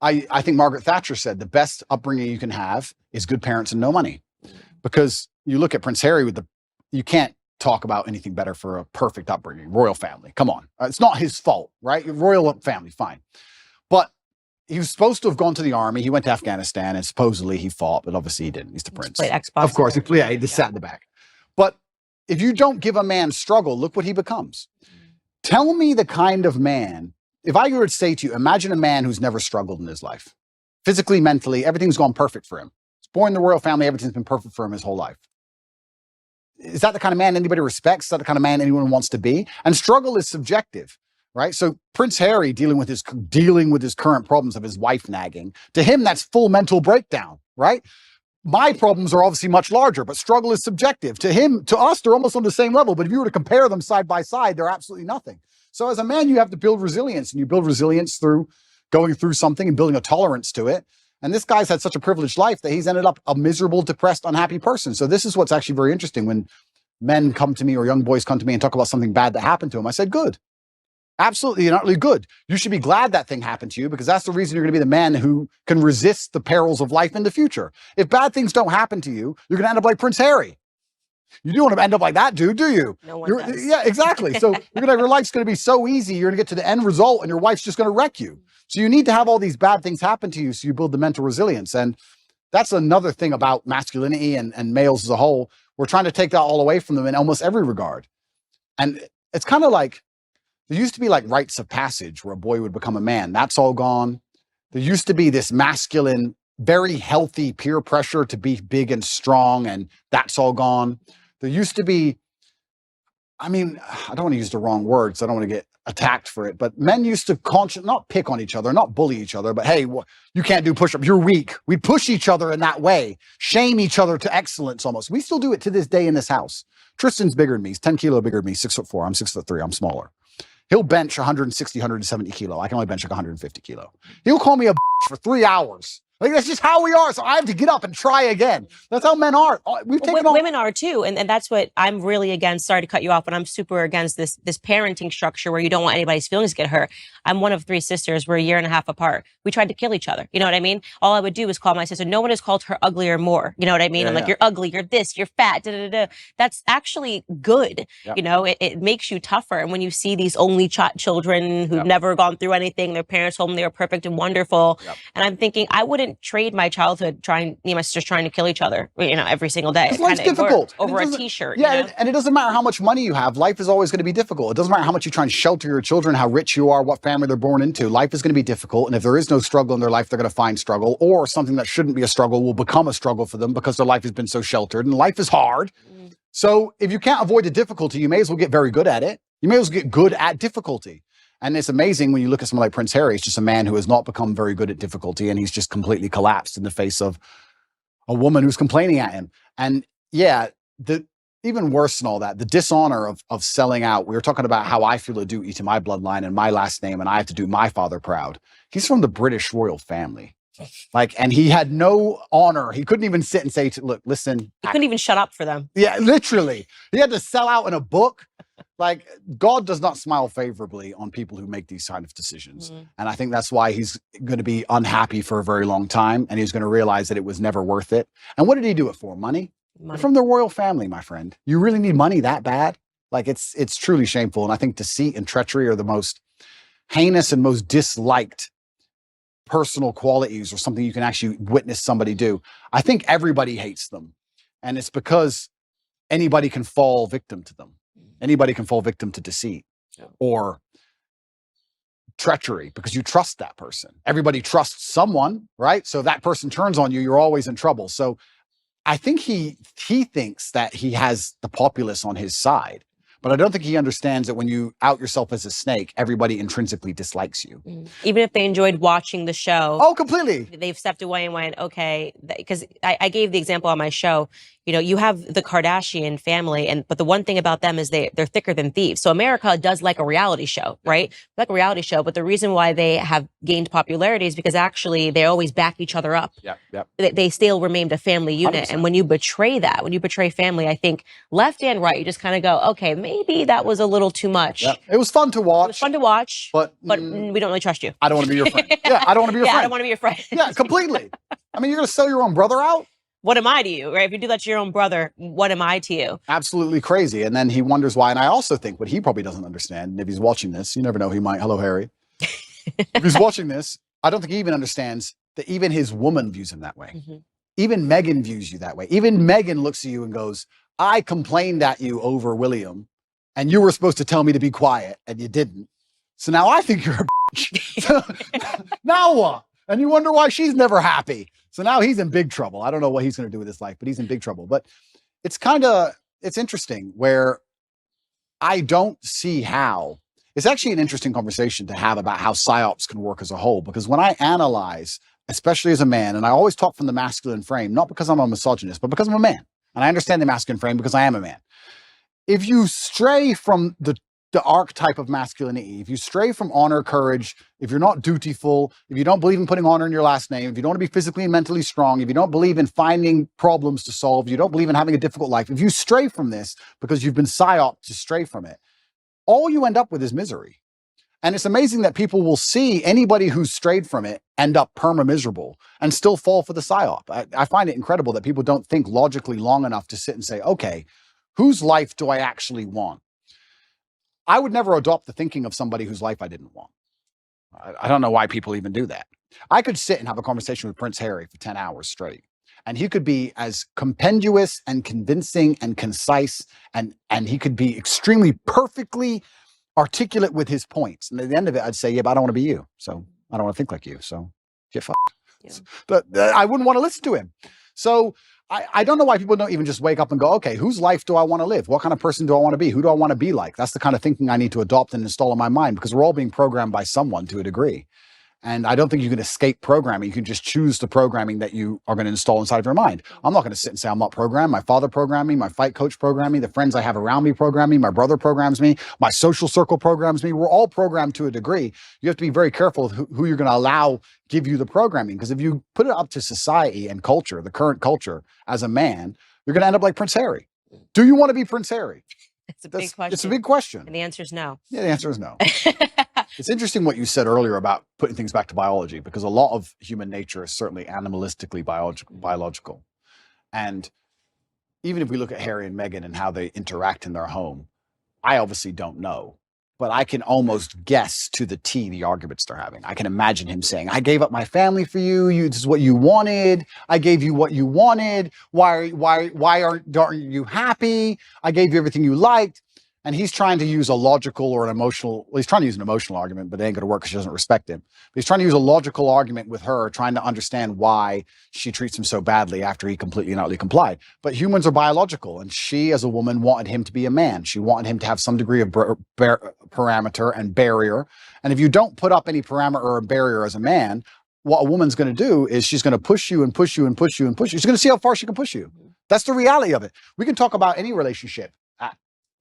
I think Margaret Thatcher said the best upbringing you can have is good parents and no money. Because you look at Prince Harry you can't talk about anything better for a perfect upbringing. Royal family, come on. It's not his fault, right? Royal family, fine. But he was supposed to have gone to the army. He went to Afghanistan, and supposedly he fought, but obviously he didn't. He's the prince.
Played Xbox.
Of course, he just sat in the back. But if you don't give a man struggle, look what he becomes. Tell me the kind of man, if I were to say to you, imagine a man who's never struggled in his life. Physically, mentally, everything's gone perfect for him. He's born in the royal family, everything's been perfect for him his whole life. Is that the kind of man anybody respects? Is that the kind of man anyone wants to be? And struggle is subjective, right? So Prince Harry dealing with his current problems of his wife nagging, to him, that's full mental breakdown, right? My problems are obviously much larger, but struggle is subjective. To us, they're almost on the same level. But if you were to compare them side by side, they're absolutely nothing. So as a man, you have to build resilience, and you build resilience through going through something and building a tolerance to it. And this guy's had such a privileged life that he's ended up a miserable, depressed, unhappy person. So this is what's actually very interesting. When men come to me or young boys come to me and talk about something bad that happened to them, I said, good. Absolutely, you're not really good. You should be glad that thing happened to you because that's the reason you're going to be the man who can resist the perils of life in the future. If bad things don't happen to you, you're going to end up like Prince Harry. You don't want to end up like that dude, do you?
No one does.
Yeah, exactly. So your life's going to be so easy. You're going to get to the end result and your wife's just going to wreck you. So you need to have all these bad things happen to you so you build the mental resilience. And that's another thing about masculinity and males as a whole. We're trying to take that all away from them in almost every regard. And it's kind of like, there used to be like rites of passage where a boy would become a man. That's all gone. There used to be this masculine, very healthy peer pressure to be big and strong, and that's all gone. There used to be, I mean, I don't want to use the wrong words. I don't want to get attacked for it, but men used to not pick on each other, not bully each other, but hey, you can't do push-ups, you're weak. We push each other in that way, shame each other to excellence almost. We still do it to this day in this house. Tristan's bigger than me. He's 10 kilo bigger than me, 6'4". I'm 6'3". I'm smaller. He'll bench 160, 170 kilo. I can only bench like 150 kilo. He'll call me a for 3 hours. Like, that's just how we are. So I have to get up and try again. That's how men are.
Women are too. And that's what I'm really against. Sorry to cut you off, but I'm super against this parenting structure where you don't want anybody's feelings to get hurt. I'm one of 3 sisters. We're a year and a half apart. We tried to kill each other. You know what I mean? All I would do is call my sister. No one has called her ugly or more. You know what I mean? I'm like, you're ugly, you're this, you're fat, da, da, da. That's actually good. Yep. You know, it makes you tougher. And when you see these only children who've never gone through anything, their parents told them they were perfect and wonderful. Yep. And I'm thinking, I wouldn't trade my childhood my sisters trying to kill each other, every single day.
Life's difficult.
Over a t-shirt.
Yeah, and it doesn't matter how much money you have. Life is always going to be difficult. It doesn't matter how much you try and shelter your children, how rich you are, what family they're born into. Life is going to be difficult. And if there is no struggle in their life, they're going to find struggle, or something that shouldn't be a struggle will become a struggle for them because their life has been so sheltered. And life is hard. So if you can't avoid the difficulty, you may as well get very good at it. You may as well get good at difficulty. And it's amazing when you look at someone like Prince Harry. He's just a man who has not become very good at difficulty, and he's just completely collapsed in the face of a woman who's complaining at him. And yeah, even worse than all that, the dishonor of selling out. We were talking about how I feel a duty to my bloodline and my last name, and I have to do my father proud. He's from the British royal family. And he had no honor. He couldn't even sit and say, look, listen.
He couldn't even shut up for them.
Yeah, literally. He had to sell out in a book. Like, God does not smile favorably on people who make these kind of decisions. And I think that's why he's going to be unhappy for a very long time. And he's going to realize that it was never worth it. And what did he do it for? Money? From the royal family, my friend. You really need money that bad? Like, it's truly shameful. And I think deceit and treachery are the most heinous and most disliked personal qualities, or something you can actually witness somebody do. I think everybody hates them. And it's because anybody can fall victim to them. Anybody can fall victim to deceit or treachery because you trust that person. Everybody trusts someone, right? So if that person turns on you, you're always in trouble. So I think he thinks that he has the populace on his side. But I don't think he understands that when you out yourself as a snake, everybody intrinsically dislikes you.
Even if they enjoyed watching the show.
Oh, completely.
They've stepped away and went, okay, because I gave the example on my show. You have the Kardashian family, but the one thing about them is they're thicker than thieves. So America does like a reality show, right? Like a reality show, but the reason why they have gained popularity is because actually they always back each other up.
Yep.
They still remained a family unit. 100%. And when you betray that, when you betray family, I think left and right, you just kind of go, okay, maybe that was a little too much.
Yep. It was fun to watch.
It was fun to watch, but we don't really trust you.
I don't want to be your friend. Yeah, I don't want to be your friend.
I don't want to be your friend.
Yeah, completely. I mean, you're going to sell your own brother out?
What am I to you, right? If you do that to your own brother, what am I to you?
Absolutely crazy. And then he wonders why. And I also think what he probably doesn't understand, and if he's watching this, you never know, he might. Hello, Harry. If he's watching this, I don't think he even understands that even his woman views him that way. Even Megan views you that way. Even Megan looks at you and goes, I complained at you over William, and you were supposed to tell me to be quiet, and you didn't. So now I think you're a bitch. Now what? And you wonder why she's never happy. So now he's in big trouble. I don't know what he's going to do with his life, but he's in big trouble. But it's interesting where I don't see how. It's actually an interesting conversation to have about how psyops can work as a whole, because when I analyze, especially as a man, and I always talk from the masculine frame, not because I'm a misogynist, but because I'm a man. And I understand the masculine frame because I am a man. If you stray from the archetype of masculinity, if you stray from honor, courage, if you're not dutiful, if you don't believe in putting honor in your last name, if you don't want to be physically and mentally strong, if you don't believe in finding problems to solve, you don't believe in having a difficult life, if you stray from this because you've been psyoped to stray from it, all you end up with is misery. And it's amazing that people will see anybody who's strayed from it end up perma-miserable and still fall for the psyop. I find it incredible that people don't think logically long enough to sit and say, okay, whose life do I actually want? I would never adopt the thinking of somebody whose life I didn't want. I don't know why people even do that. I could sit and have a conversation with Prince Harry for 10 hours straight, and he could be as compendious and convincing and concise, and he could be extremely perfectly articulate with his points. And at the end of it, I'd say, yeah, but I don't want to be you. So I don't want to think like you. So get fucked. Yeah. But I wouldn't want to listen to him. So I don't know why people don't even just wake up and go, okay, whose life do I want to live? What kind of person do I want to be? Who do I want to be like? That's the kind of thinking I need to adopt and install in my mind, because we're all being programmed by someone to a degree. And I don't think you can escape programming. You can just choose the programming that you are going to install inside of your mind. I'm not going to sit and say I'm not programmed. My father programmed me. My fight coach programmed me. The friends I have around me program me. My brother programs me. My social circle programs me. We're all programmed to a degree. You have to be very careful with who you're going to allow give you the programming. Because if you put it up to society and culture, the current culture, as a man, you're going to end up like Prince Harry. Do you want to be Prince Harry?
It's a big question.
It's a big question.
And the answer is no.
Yeah, the answer is no. It's interesting what you said earlier about putting things back to biology, because a lot of human nature is certainly animalistically biological. And even if we look at Harry and Meghan and how they interact in their home, I obviously don't know, but I can almost guess to the T the arguments they're having. I can imagine him saying, I gave up my family for you. This is what you wanted. I gave you what you wanted. Why aren't you happy? I gave you everything you liked. And he's trying to use a logical or an emotional, well, he's trying to use an emotional argument, but it ain't going to work because she doesn't respect him. But he's trying to use a logical argument with her, trying to understand why she treats him so badly after he completely and utterly complied. But humans are biological, and she, as a woman, wanted him to be a man. She wanted him to have some degree of parameter and barrier. And if you don't put up any parameter or barrier as a man, what a woman's going to do is she's going to push you and push you and push you and push you. She's going to see how far she can push you. That's the reality of it. We can talk about any relationship,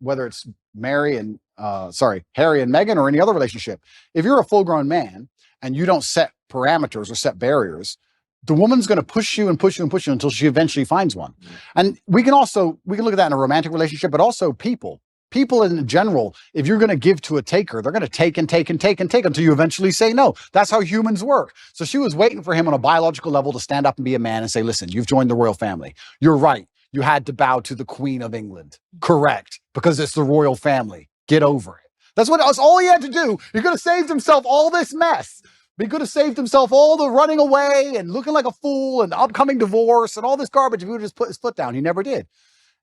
whether it's Harry and Meghan or any other relationship. If you're a full-grown man and you don't set parameters or set barriers, the woman's going to push you and push you and push you until she eventually finds one. And we can look at that in a romantic relationship, but also people in general. If you're going to give to a taker, they're going to take and take and take and take until you eventually say no. That's how humans work. So she was waiting for him on a biological level to stand up and be a man and say, listen, you've joined the royal family. You're right. You had to bow to the Queen of England. Correct. Because it's the royal family. Get over it. That's all he had to do. He could have saved himself all this mess. He could have saved himself all the running away and looking like a fool and the upcoming divorce and all this garbage if he would just put his foot down. He never did.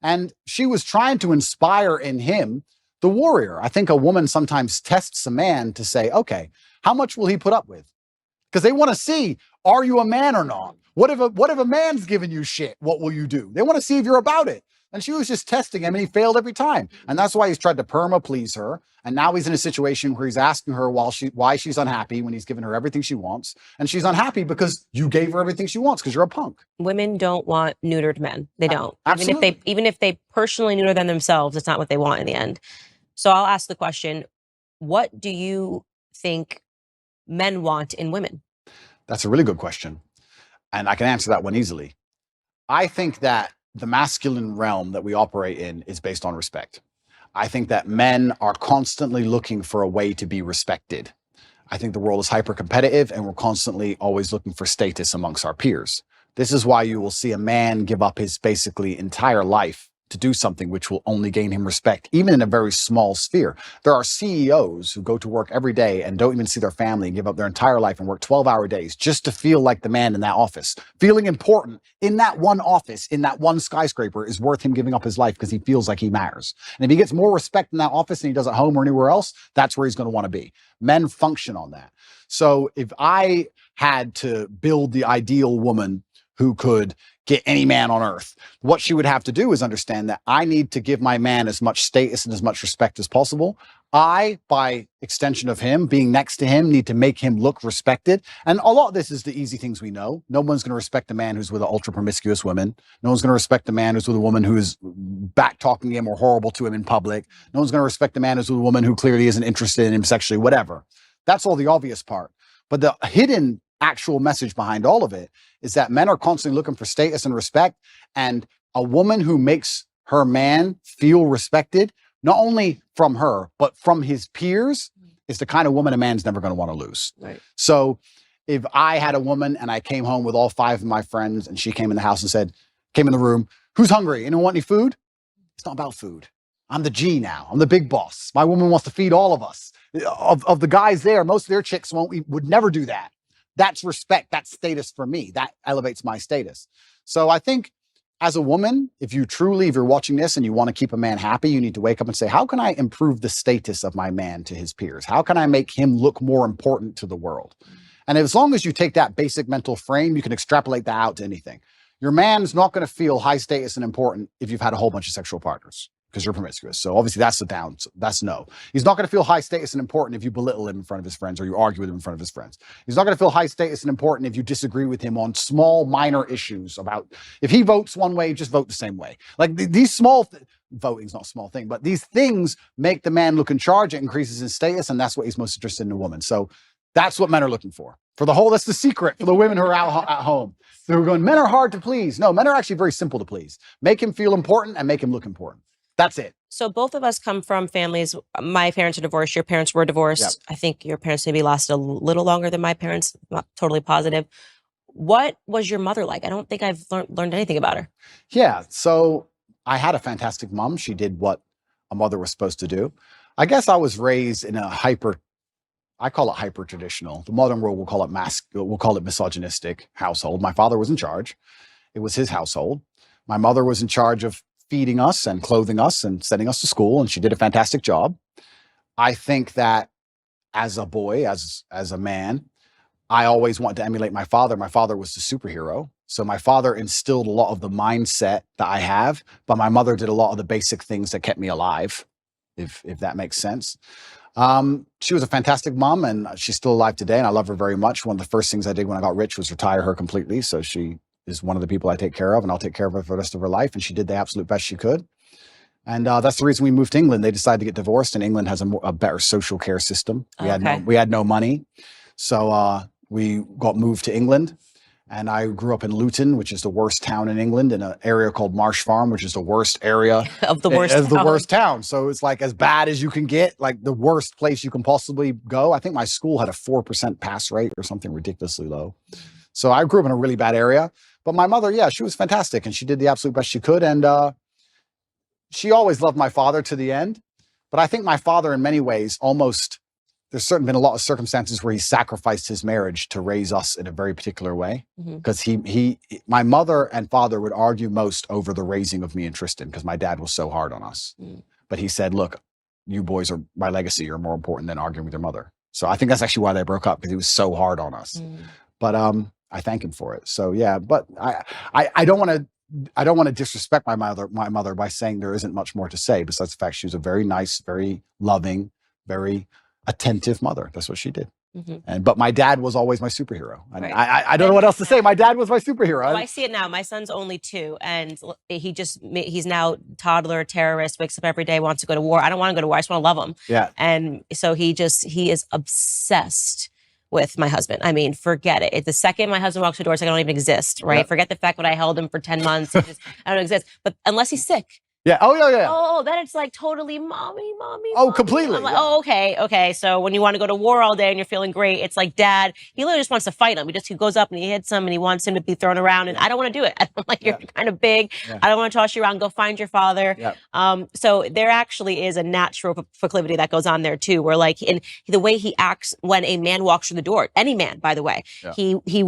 And she was trying to inspire in him the warrior. I think a woman sometimes tests a man to say, okay, how much will he put up with? Because they want to see, are you a man or not? What if a man's giving you shit? What will you do? They want to see if you're about it. And she was just testing him, and he failed every time. And that's why he's tried to please her. And now he's in a situation where he's asking her why she's unhappy when he's given her everything she wants. And she's unhappy because you gave her everything she wants because you're a punk.
Women don't want neutered men. They don't.
Absolutely.
Even if they personally neuter them themselves, it's not what they want in the end. So I'll ask the question, what do you think men want in women?
That's a really good question. And I can answer that one easily. I think that the masculine realm that we operate in is based on respect. I think that men are constantly looking for a way to be respected. I think the world is hyper competitive and we're constantly always looking for status amongst our peers. This is why you will see a man give up his basically entire life to do something which will only gain him respect, even in a very small sphere. There are CEOs who go to work every day and don't even see their family and give up their entire life and work 12-hour days just to feel like the man in that office. Feeling important in that one office, in that one skyscraper, is worth him giving up his life because he feels like he matters. And if he gets more respect in that office than he does at home or anywhere else, that's where he's going to want to be. Men function on that. So if I had to build the ideal woman who could get any man on earth, what she would have to do is understand that I need to give my man as much status and as much respect as possible. I, by extension of him, being next to him, need to make him look respected. And a lot of this is the easy things we know. No one's going to respect a man who's with an ultra promiscuous woman. No one's going to respect a man who's with a woman who is back talking him or horrible to him in public. No one's going to respect a man who's with a woman who clearly isn't interested in him sexually, whatever. That's all the obvious part. But the hidden actual message behind all of it is that men are constantly looking for status and respect, and a woman who makes her man feel respected, not only from her, but from his peers, is the kind of woman a man's never going to want to lose.
Right.
So if I had a woman and I came home with all 5 of my friends and she came in the house and said, came in the room, who's hungry? Anyone want any food? It's not about food. I'm the G now. I'm the big boss. My woman wants to feed all of us. Of the guys there, most of their chicks would never do that. That's respect. That's status for me. That elevates my status. So I think as a woman, if you're watching this and you want to keep a man happy, you need to wake up and say, how can I improve the status of my man to his peers? How can I make him look more important to the world? And as long as you take that basic mental frame, you can extrapolate that out to anything. Your man's not going to feel high status and important if you've had a whole bunch of sexual partners, because you're promiscuous. So obviously that's no. He's not going to feel high status and important if you belittle him in front of his friends or you argue with him in front of his friends. He's not going to feel high status and important if you disagree with him on small, minor issues about, if he votes one way, just vote the same way. Like these small, voting's not a small thing, but these things make the man look in charge. It increases his status, and that's what he's most interested in a woman. So that's what men are looking for. That's the secret for the women who are out at home. They're going, men are hard to please. No, men are actually very simple to please. Make him feel important and make him look important. That's it.
So both of us come from families. My parents are divorced. Your parents were divorced.
Yep.
I think your parents maybe lasted a little longer than my parents. Not totally positive. What was your mother like? I don't think I've learned anything about her.
Yeah. So I had a fantastic mom. She did what a mother was supposed to do. I guess I was raised in a I call it hyper traditional. The modern world will call it misogynistic household. My father was in charge. It was his household. My mother was in charge of feeding us and clothing us and sending us to school, and she did a fantastic job. I think that as a boy, as a man, I always wanted to emulate my father. My father was the superhero. So my father instilled a lot of the mindset that I have, but my mother did a lot of the basic things that kept me alive, if that makes sense. She was a fantastic mom, and she's still alive today, and I love her very much. One of the first things I did when I got rich was retire her completely. So she is one of the people I take care of, and I'll take care of her for the rest of her life. And she did the absolute best she could. And that's the reason we moved to England. They decided to get divorced, and England has a better social care system. We had no money. So we got moved to England, and I grew up in Luton, which is the worst town in England, in an area called Marsh Farm, which is the worst area
of the worst
town. So it's like as bad as you can get, like the worst place you can possibly go. I think my school had a 4% pass rate or something ridiculously low. So I grew up in a really bad area. But my mother, yeah, she was fantastic, and she did the absolute best she could. And she always loved my father to the end. But I think my father, in many ways, there's certainly been a lot of circumstances where he sacrificed his marriage to raise us in a very particular way. Because my mother and father would argue most over the raising of me and Tristan, because my dad was so hard on us. But he said, look, you boys are my legacy. You're more important than arguing with your mother. So I think that's actually why they broke up, because he was so hard on us. But I thank him for it. So yeah, but I don't want to disrespect my mother by saying there isn't much more to say besides the fact she was a very nice, very loving, very attentive mother. That's what she did. But my dad was always my superhero. And
Right.
I don't know what else to say. My dad was my superhero.
Oh, I see it now. My son's only 2, and he's now toddler terrorist, wakes up every day, wants to go to war. I don't want to go to war. I just want to love him.
Yeah.
And so he is obsessed with my husband. I mean, forget it. The second my husband walks the door, it's like I don't even exist, right?
Yep.
Forget the fact that I held him for 10 months. I don't exist. But unless he's sick.
Yeah. Oh, yeah.
Oh, then it's like totally mommy.
Oh, completely.
I'm like,
Yeah.
oh, okay. So when you want to go to war all day and you're feeling great, it's like dad, he literally just wants to fight him. He goes up and he hits him and he wants him to be thrown around. And I don't want to do it. I'm like, you're kind of big.
Yeah.
I don't want to toss you around. Go find your father.
Yeah.
So there actually is a natural proclivity that goes on there too, where like in the way he acts when a man walks through the door, any man, by the way,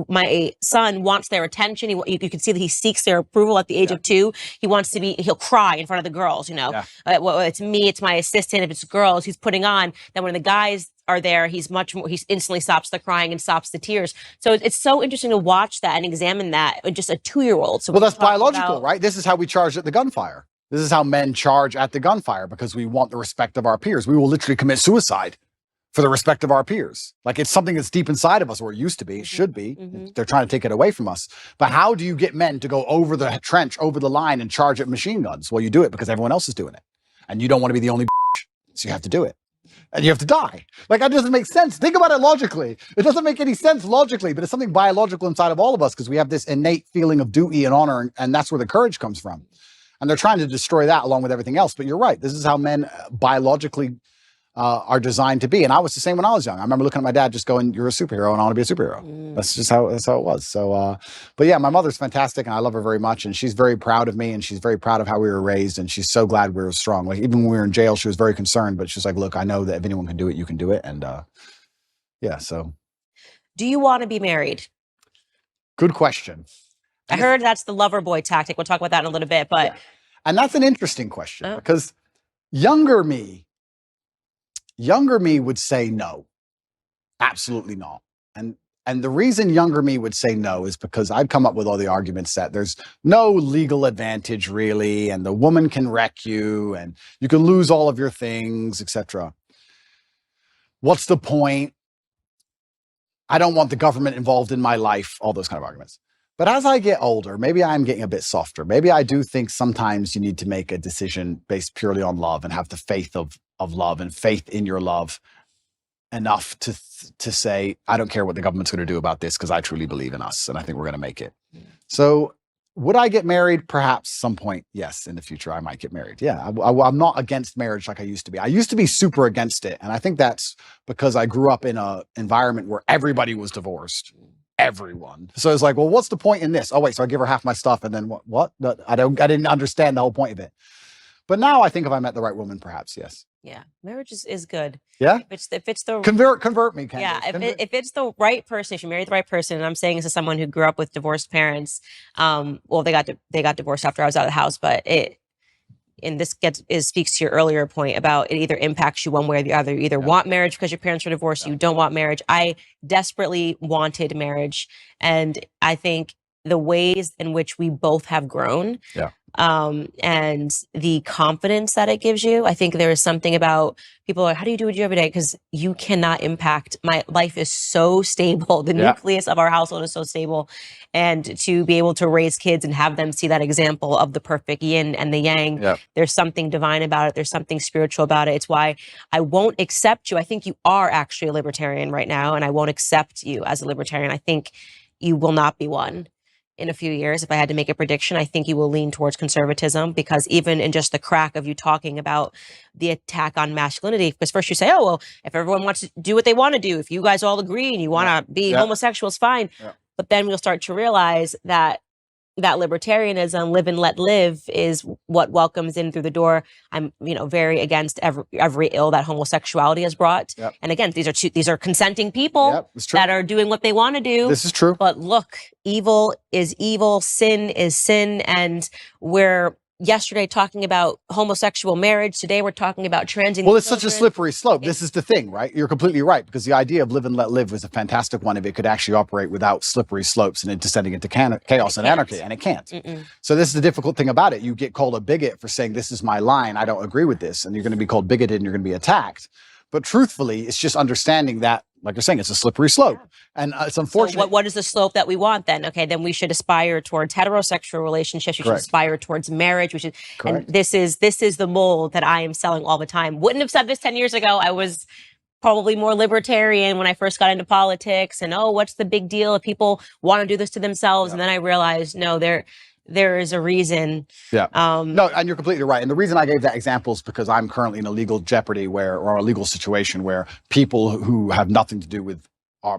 my son wants their attention. You can see that he seeks their approval at the age of 2. He'll cry in front of the girls, well, it's me, it's my assistant. If it's girls he's putting on, then when the guys are there, he instantly stops the crying and stops the tears. So it's so interesting to watch that and examine that in just a 2-year-old. So
well, that's biological, right? This is how we charge at the gunfire. This is how men charge at the gunfire, because we want the respect of our peers. We will literally commit suicide for the respect of our peers. Like it's something that's deep inside of us, or it used to be, it should be. They're trying to take it away from us. But how do you get men to go over the trench, over the line and charge at machine guns? Well, you do it because everyone else is doing it. And you don't want to be the only so you have to do it. And you have to die. Like that doesn't make sense. Think about it logically. It doesn't make any sense logically, but it's something biological inside of all of us because we have this innate feeling of duty and honor, and that's where the courage comes from. And they're trying to destroy that along with everything else. But you're right. This is how men biologically are designed to be. And I was the same when I was young. I remember looking at my dad just going, you're a superhero and I want to be a superhero. That's just how it was. So, but yeah, my mother's fantastic and I love her very much. And she's very proud of me and she's very proud of how we were raised. And she's so glad we were strong. Like even when we were in jail, she was very concerned, but she's like, look, I know that if anyone can do it, you can do it. And yeah, so.
Do you want to be married?
Good question.
I heard that's the lover boy tactic. We'll talk about that in a little bit, but.
Yeah. And that's an interesting question because younger me would say no, absolutely not. And the reason younger me would say no is because I'd come up with all the arguments that there's no legal advantage really, and the woman can wreck you and you can lose all of your things, etc. What's the point? I don't want the government involved in my life, all those kind of arguments. But as I get older, maybe I'm getting a bit softer. Maybe I do think sometimes you need to make a decision based purely on love and have the faith of love and faith in your love enough to say, I don't care what the government's going to do about this because I truly believe in us and I think we're going to make it. So would I get married? Perhaps some point, yes, in the future I might get married. Yeah, I'm not against marriage like I used to be. I used to be super against it. And I think that's because I grew up in an environment where everybody was divorced. Everyone. So it's like, well, what's the point in this? Oh, wait, so I give her half my stuff and then what? No, I didn't understand the whole point of it. But now I think if I met the right woman, perhaps, yes.
Yeah, marriage is good.
Yeah?
If it's the
convert me, Candace.
Yeah, if it's the right person, if you marry the right person, and I'm saying this as someone who grew up with divorced parents, well, they got divorced after I was out of the house, but speaks to your earlier point about it either impacts you one way or the other. You either want marriage because your parents were divorced, you don't want marriage. I desperately wanted marriage, and I think the ways in which we both have grown, and the confidence that it gives you. I think there is something about people are like, how do you do what you do every day? Because you cannot impact. My life is so stable. The nucleus of our household is so stable. And to be able to raise kids and have them see that example of the perfect yin and the yang, there's something divine about it. There's something spiritual about it. It's why I won't accept you. I think you are actually a libertarian right now, and I won't accept you as a libertarian. I think you will not be one. In a few years, if I had to make a prediction, I think you will lean towards conservatism, because even in just the crack of you talking about the attack on masculinity, because first you say, oh, well, if everyone wants to do what they want to do, if you guys all agree and you want to be homosexuals, fine. But then we'll start to realize that libertarianism, live and let live, is what welcomes in through the door. I'm, very against every ill that homosexuality has brought. And again, these are consenting people that are doing what they want to do.
This is true.
But look, evil is evil, sin is sin, and we're yesterday talking about homosexual marriage. Today we're talking about transing.
Well, it's such a slippery slope. This is the thing, right? You're completely right, because the idea of live and let live was a fantastic one if it could actually operate without slippery slopes and it descending into chaos and anarchy, and it can't. So this is the difficult thing about it. You get called a bigot for saying, this is my line, I don't agree with this, and you're going to be called bigoted and you're going to be attacked. But truthfully, it's just understanding that, like you're saying, it's a slippery slope. And it's unfortunate.
So what is the slope that we want then? Okay, then we should aspire towards heterosexual relationships. We should aspire towards marriage. We should, and this is the mold that I am selling all the time. Wouldn't have said this 10 years ago. I was probably more libertarian when I first got into politics. And what's the big deal if people want to do this to themselves? And then I realized, no, there is a reason. No,
and you're completely right. And the reason I gave that example is because I'm currently in a legal jeopardy or a legal situation where people who have nothing to do with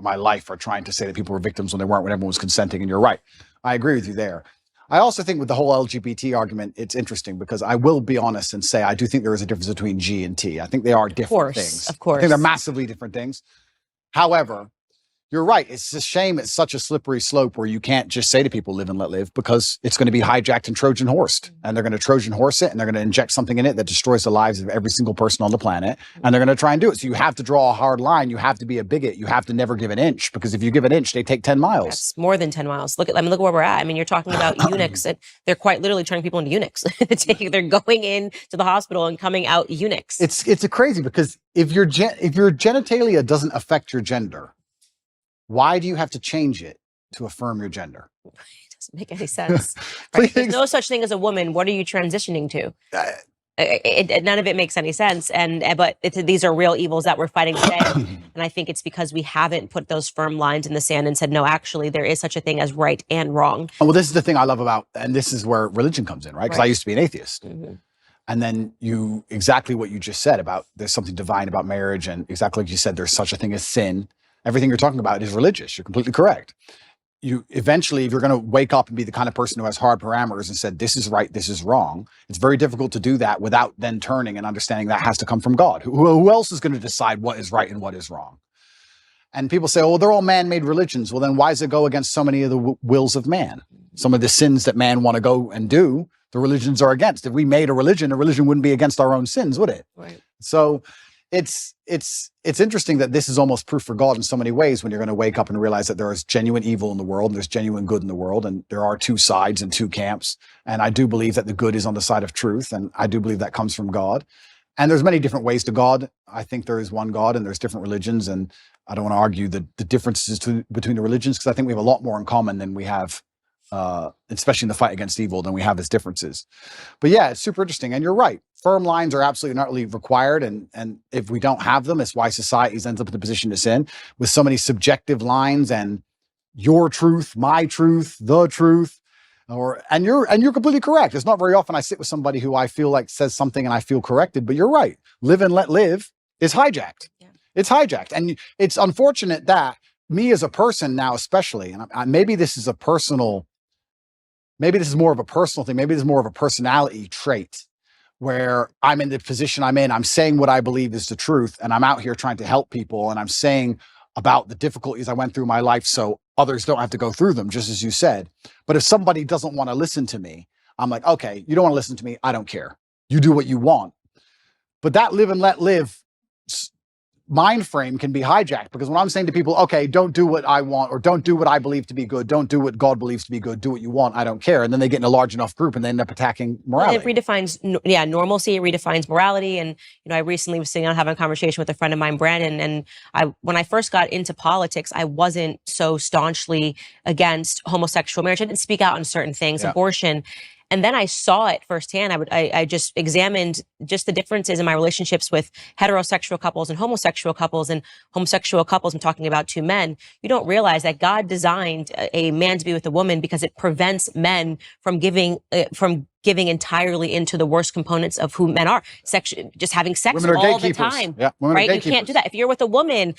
my life are trying to say that people were victims when they weren't, when everyone was consenting. And you're right. I agree with you there. I also think with the whole LGBT argument, it's interesting because I will be honest and say I do think there is a difference between G and T. I think they are different things.
Of course.
I think they're massively different things. However, you're right. It's a shame it's such a slippery slope where you can't just say to people, live and let live, because it's going to be hijacked and Trojan horsed. And they're going to Trojan horse it, and they're going to inject something in it that destroys the lives of every single person on the planet. And they're going to try and do it. So you have to draw a hard line. You have to be a bigot. You have to never give an inch, because if you give an inch, they take 10 miles.
That's more than 10 miles. Look where we're at. I mean, you're talking about eunuchs, and they're quite literally turning people into eunuchs. They're going in to the hospital and coming out eunuchs.
It's a crazy, because if your genitalia doesn't affect your gender, why do you have to change it to affirm your gender?
It doesn't make any sense. Right? There's no such thing as a woman. What are you transitioning to? None of it makes any sense. But these are real evils that we're fighting today. And I think it's because we haven't put those firm lines in the sand and said, no, actually, there is such a thing as right and wrong.
Well, this is the thing I love about, and this is where religion comes in, right? Because I used to be an atheist. And then exactly what you just said about there's something divine about marriage, and exactly like you said, there's such a thing as sin. Everything you're talking about is religious. You're completely correct. You eventually, if you're going to wake up and be the kind of person who has hard parameters and said, this is right, this is wrong, it's very difficult to do that without then turning and understanding that has to come from God. Who else is going to decide what is right and what is wrong? And people say, oh, well, they're all man-made religions. Well, then why does it go against so many of the wills of man? Some of the sins that man want to go and do, the religions are against. If we made a religion wouldn't be against our own sins, would it?
Right.
So it's interesting that this is almost proof for God in so many ways, when you're going to wake up and realize that there is genuine evil in the world and there's genuine good in the world, and there are two sides and two camps. And I do believe that the good is on the side of truth, and I do believe that comes from God. And there's many different ways to God. I think there is one God and there's different religions, and I don't want to argue the differences between the religions, because I think we have a lot more in common than we have, especially in the fight against evil, than we have as differences. But yeah, it's super interesting. And you're right. Firm lines are absolutely not really required. And if we don't have them, it's why society ends up in the position it's in, with so many subjective lines and your truth, my truth, the truth. And you're completely correct. It's not very often I sit with somebody who I feel like says something and I feel corrected, but you're right. Live and let live is hijacked. Yeah. It's hijacked. And it's unfortunate that me as a person now, especially, and maybe this is more of a personal thing. Maybe this is more of a personality trait, where I'm in the position I'm in. I'm saying what I believe is the truth, and I'm out here trying to help people. And I'm saying about the difficulties I went through in my life so others don't have to go through them, just as you said. But if somebody doesn't want to listen to me, I'm like, okay, you don't want to listen to me. I don't care. You do what you want. But that live and let live mind frame can be hijacked, because when I'm saying to people, okay, don't do what I want, or don't do what I believe to be good, don't do what God believes to be good, do what you want, I don't care. And then they get in a large enough group and they end up attacking morality.
It redefines, normalcy. It redefines morality. And, I recently was sitting down having a conversation with a friend of mine, Brandon, and when I first got into politics, I wasn't so staunchly against homosexual marriage. I didn't speak out on certain things, abortion. And then I saw it firsthand. I just examined just the differences in my relationships with heterosexual couples and homosexual couples. And homosexual couples, I'm talking about two men. You don't realize that God designed a man to be with a woman because it prevents men from giving entirely into the worst components of who men are, just having sex all the time, right? You can't do that. If you're with a woman,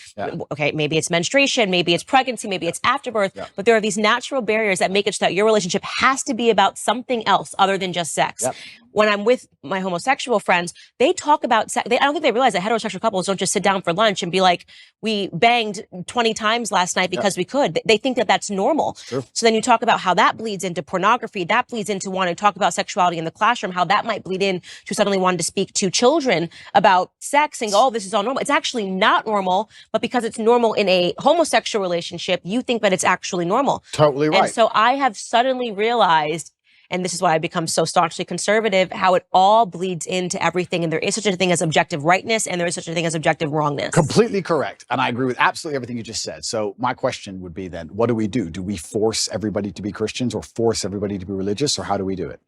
okay, maybe it's menstruation, maybe it's pregnancy, maybe it's afterbirth, but there are these natural barriers that make it so that your relationship has to be about something else other than just sex. When I'm with my homosexual friends, they talk about sex. I don't think they realize that heterosexual couples don't just sit down for lunch and be like, we banged 20 times last night because we could. They think that that's normal. So then you talk about how that bleeds into pornography, that bleeds into wanting to talk about sexuality in the classroom, how that might bleed in to suddenly wanting to speak to children about sex and go, oh, this is all normal. It's actually not normal, but because it's normal in a homosexual relationship, you think that it's actually normal.
Totally right.
And so I have suddenly realized, and this is why I become so staunchly conservative, how it all bleeds into everything. And there is such a thing as objective rightness, and there is such a thing as objective wrongness.
Completely correct. And I agree with absolutely everything you just said. So my question would be then, what do we do? Do we force everybody to be Christians, or force everybody to be religious, or how do we do it?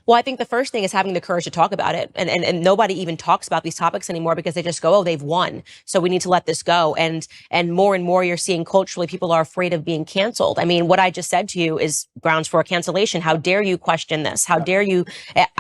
Well, I think the first thing is having the courage to talk about it. And nobody even talks about these topics anymore because they just go, oh, they've won, so we need to let this go. And more you're seeing culturally, people are afraid of being canceled. I mean, what I just said to you is grounds for a cancellation. How dare you question this? How dare you?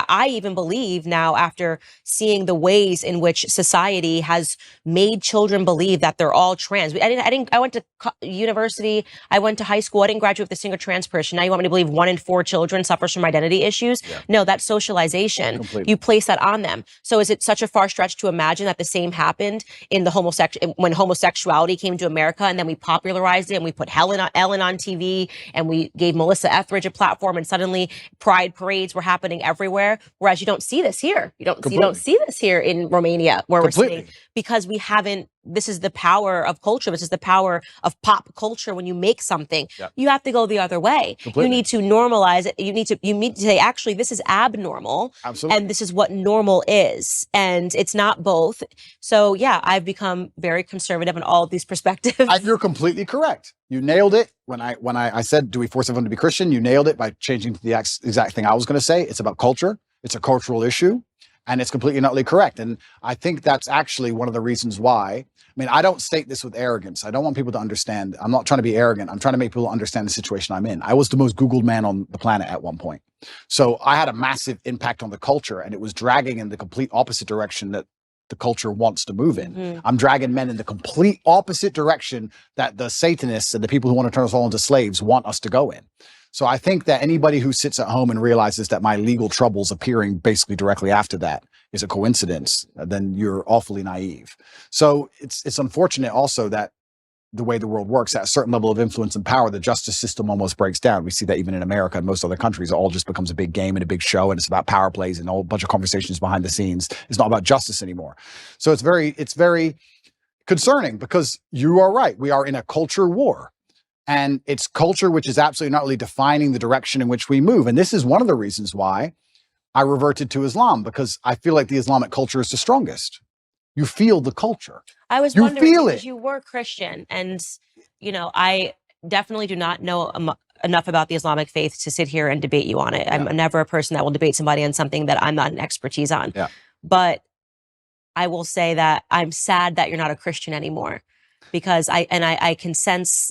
I even believe now, after seeing the ways in which society has made children believe that they're all trans. I went to university. I went to high school. I didn't graduate with a single trans person. Now you want me to believe 1 in 4 children suffers from identity issues? No, that's socialization.
Completely.
You place that on them. So is it such a far stretch to imagine that the same happened in the when homosexuality came to America, and then we popularized it and we put Ellen on TV and we gave Melissa Etheridge a platform, and suddenly pride parades were happening everywhere. Whereas you don't see this here. You don't see this here in Romania, where we're sitting, because we haven't. This is the power of culture. This is the power of pop culture. When you make something, you have to go the other way. Completely. You need to normalize it. You need to say, actually, this is abnormal. Absolutely. And this is what normal is. And it's not both. So yeah, I've become very conservative in all of these perspectives.
And you're completely correct. You nailed it. When I said, do we force everyone to be Christian? You nailed it by changing to the exact thing I was going to say. It's about culture. It's a cultural issue. And it's completely and utterly correct. And I think that's actually one of the reasons why. I mean, I don't state this with arrogance. I don't want people to understand. I'm not trying to be arrogant. I'm trying to make people understand the situation I'm in. I was the most Googled man on the planet at one point. So I had a massive impact on the culture, and it was dragging in the complete opposite direction that the culture wants to move in.
Mhm.
I'm dragging men in the complete opposite direction that the Satanists and the people who want to turn us all into slaves want us to go in. So I think that anybody who sits at home and realizes that my legal troubles appearing basically directly after that is a coincidence, then you're awfully naive. So it's unfortunate also that the way the world works, at a certain level of influence and power, the justice system almost breaks down. We see that even in America and most other countries. It all just becomes a big game and a big show, and it's about power plays and a whole bunch of conversations behind the scenes. It's not about justice anymore. So it's very concerning, because you are right. We are in a culture war, and it's culture which is absolutely not really defining the direction in which we move. And this is one of the reasons why I reverted to Islam, because I feel like the Islamic culture is the strongest. You feel the culture.
I was
You
wondering
feel
because
it.
you were Christian, and I definitely do not know enough about the Islamic faith to sit here and debate you on it. I'm never a person that will debate somebody on something that I'm not an expertise on.
Yeah.
But I will say that I'm sad that you're not a Christian anymore, because I can sense,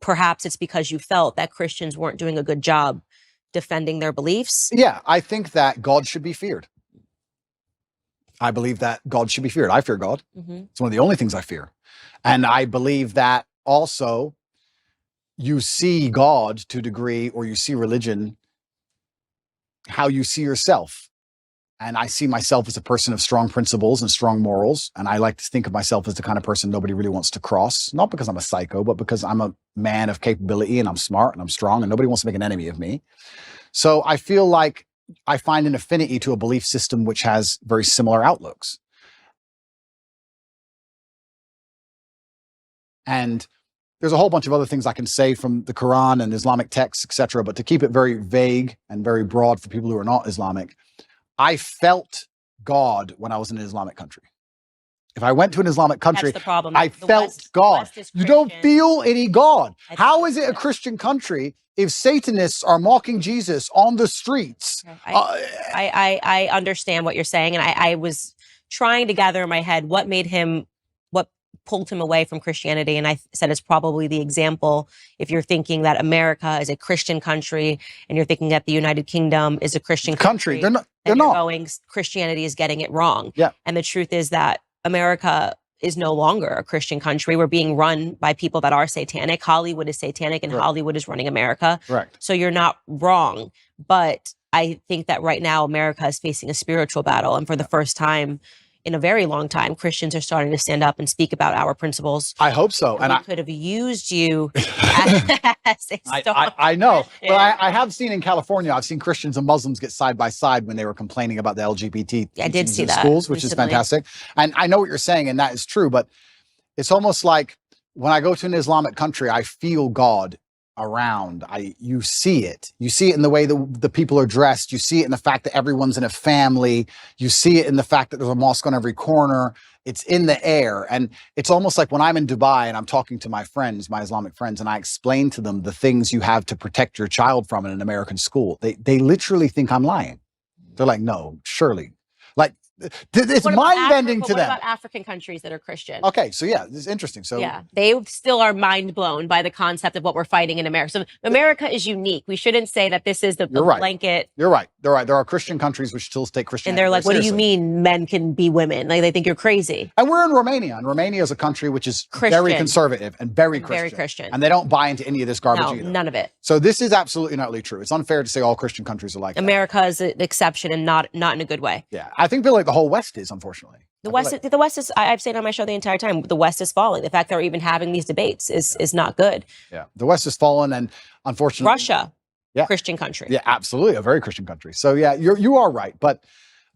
perhaps it's because you felt that Christians weren't doing a good job defending their beliefs.
Yeah, I think that God should be feared. I believe that God should be feared. I fear God.
Mhm.
It's one of the only things I fear. And I believe that also you see God to a degree, or you see religion, how you see yourself. And I see myself as a person of strong principles and strong morals. And I like to think of myself as the kind of person nobody really wants to cross, not because I'm a psycho, but because I'm a man of capability, and I'm smart and I'm strong, and nobody wants to make an enemy of me. So I feel like I find an affinity to a belief system which has very similar outlooks. And there's a whole bunch of other things I can say from the Quran and Islamic texts, etc. But to keep it very vague and very broad for people who are not Islamic, I felt God when I was in an Islamic country. If I went to an Islamic country,
That's the problem.
I
The
felt
West-
God.
West is
You don't
Christian.
feel any God.
I
How
think
is it a
so.
Christian country if Satanists are mocking Jesus on the streets?
I understand what you're saying, and I was trying to gather in my head what pulled him away from Christianity, and I said it's probably the example. If you're thinking that America is a Christian country, and you're thinking that the United Kingdom is a Christian country,
They're not. They're
and you're
not.
going, Christianity is getting it wrong.
Yeah.
And the truth is that America is no longer a Christian country. We're being run by people that are satanic. Hollywood is satanic, and
Right.
Hollywood is running America.
Correct.
So you're not wrong. But I think that right now America is facing a spiritual battle. And for the first time in a very long time, Christians are starting to stand up and speak about our principles.
I hope so.
And
And
we
I,
could have used you as a
I know,
Christian.
but I have seen in California, I've seen Christians and Muslims get side by side when they were complaining about the LGBT
I did
teachings
see
in
that
schools, which is
recently.
fantastic. And I know what you're saying, and that is true, but it's almost like when I go to an Islamic country, I feel God around. You see it. You see it in the way the people are dressed. You see it in the fact that everyone's in a family. You see it in the fact that there's a mosque on every corner. It's in the air. And it's almost like when I'm in Dubai and I'm talking to my friends, my Islamic friends, and I explain to them the things you have to protect your child from in an American school. They literally think I'm lying. They're like, no, surely. Like, it's
What about
mind-bending
Afri-
to
but
them.
What about African countries that are Christian?
Okay, so yeah, this is interesting. So
Yeah, they still are mind blown by the concept of what we're fighting in America. So America is unique. We shouldn't say that this is the
You're right.
blanket.
you're right. They're right. There are Christian countries which still take Christianity.
And they're like,
very
what do you
seriously.
mean men can be women? Like, they think you're crazy.
And we're in Romania, and Romania is a country which is very
Christian.
conservative and very
And
Christian.
very Christian.
And they don't buy into any of this garbage
No,
either.
none of it.
So this is absolutely not really true. It's unfair to say all Christian countries are like that.
America is an exception, and not in a good way.
Yeah, I feel like the whole West is, unfortunately.
The
I feel
West is. I've said on my show the entire time. The West is falling. The fact that we're even having these debates is not good.
yeah, the West has fallen, and unfortunately,
Russia,
Yeah.
Christian country.
Yeah, absolutely, a very Christian country. So yeah, you are right, but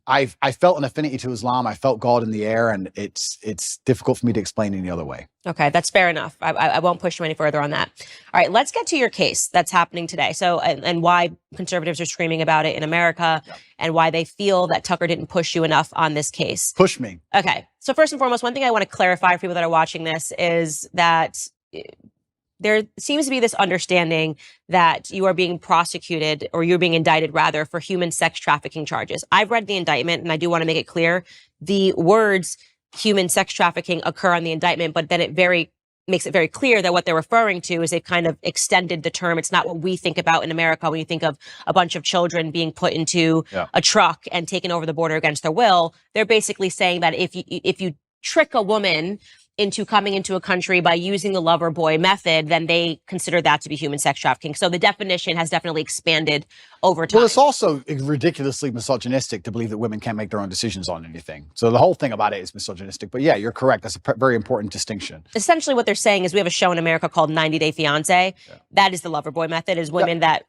I felt an affinity to Islam. I felt God in the air, and it's difficult for me to explain any other way.
Okay, that's fair enough. I won't push you any further on that. All right, let's get to your case that's happening today. So, and why conservatives are screaming about it in America, and why they feel that Tucker didn't push you enough on this case.
Push me.
Okay, so first and foremost, one thing I want to clarify for people that are watching this is that there seems to be this understanding that you are being prosecuted, or you're being indicted rather, for human sex trafficking charges. I've read the indictment, and I do want to make it clear the words human sex trafficking occur on the indictment, but then it very makes it very clear that what they're referring to is they've kind of extended the term. It's not what we think about in America when you think of a bunch of children being put into a truck and taken over the border against their will. They're basically saying that if you trick a woman into coming into a country by using the lover boy method, then they consider that to be human sex trafficking. So the definition has definitely expanded over time.
Well, it's also ridiculously misogynistic to believe that women can't make their own decisions on anything. So the whole thing about it is misogynistic. But yeah, you're correct. That's a very important distinction.
Essentially what they're saying is we have a show in America called 90 Day Fiancé. That is the lover boy method, is women that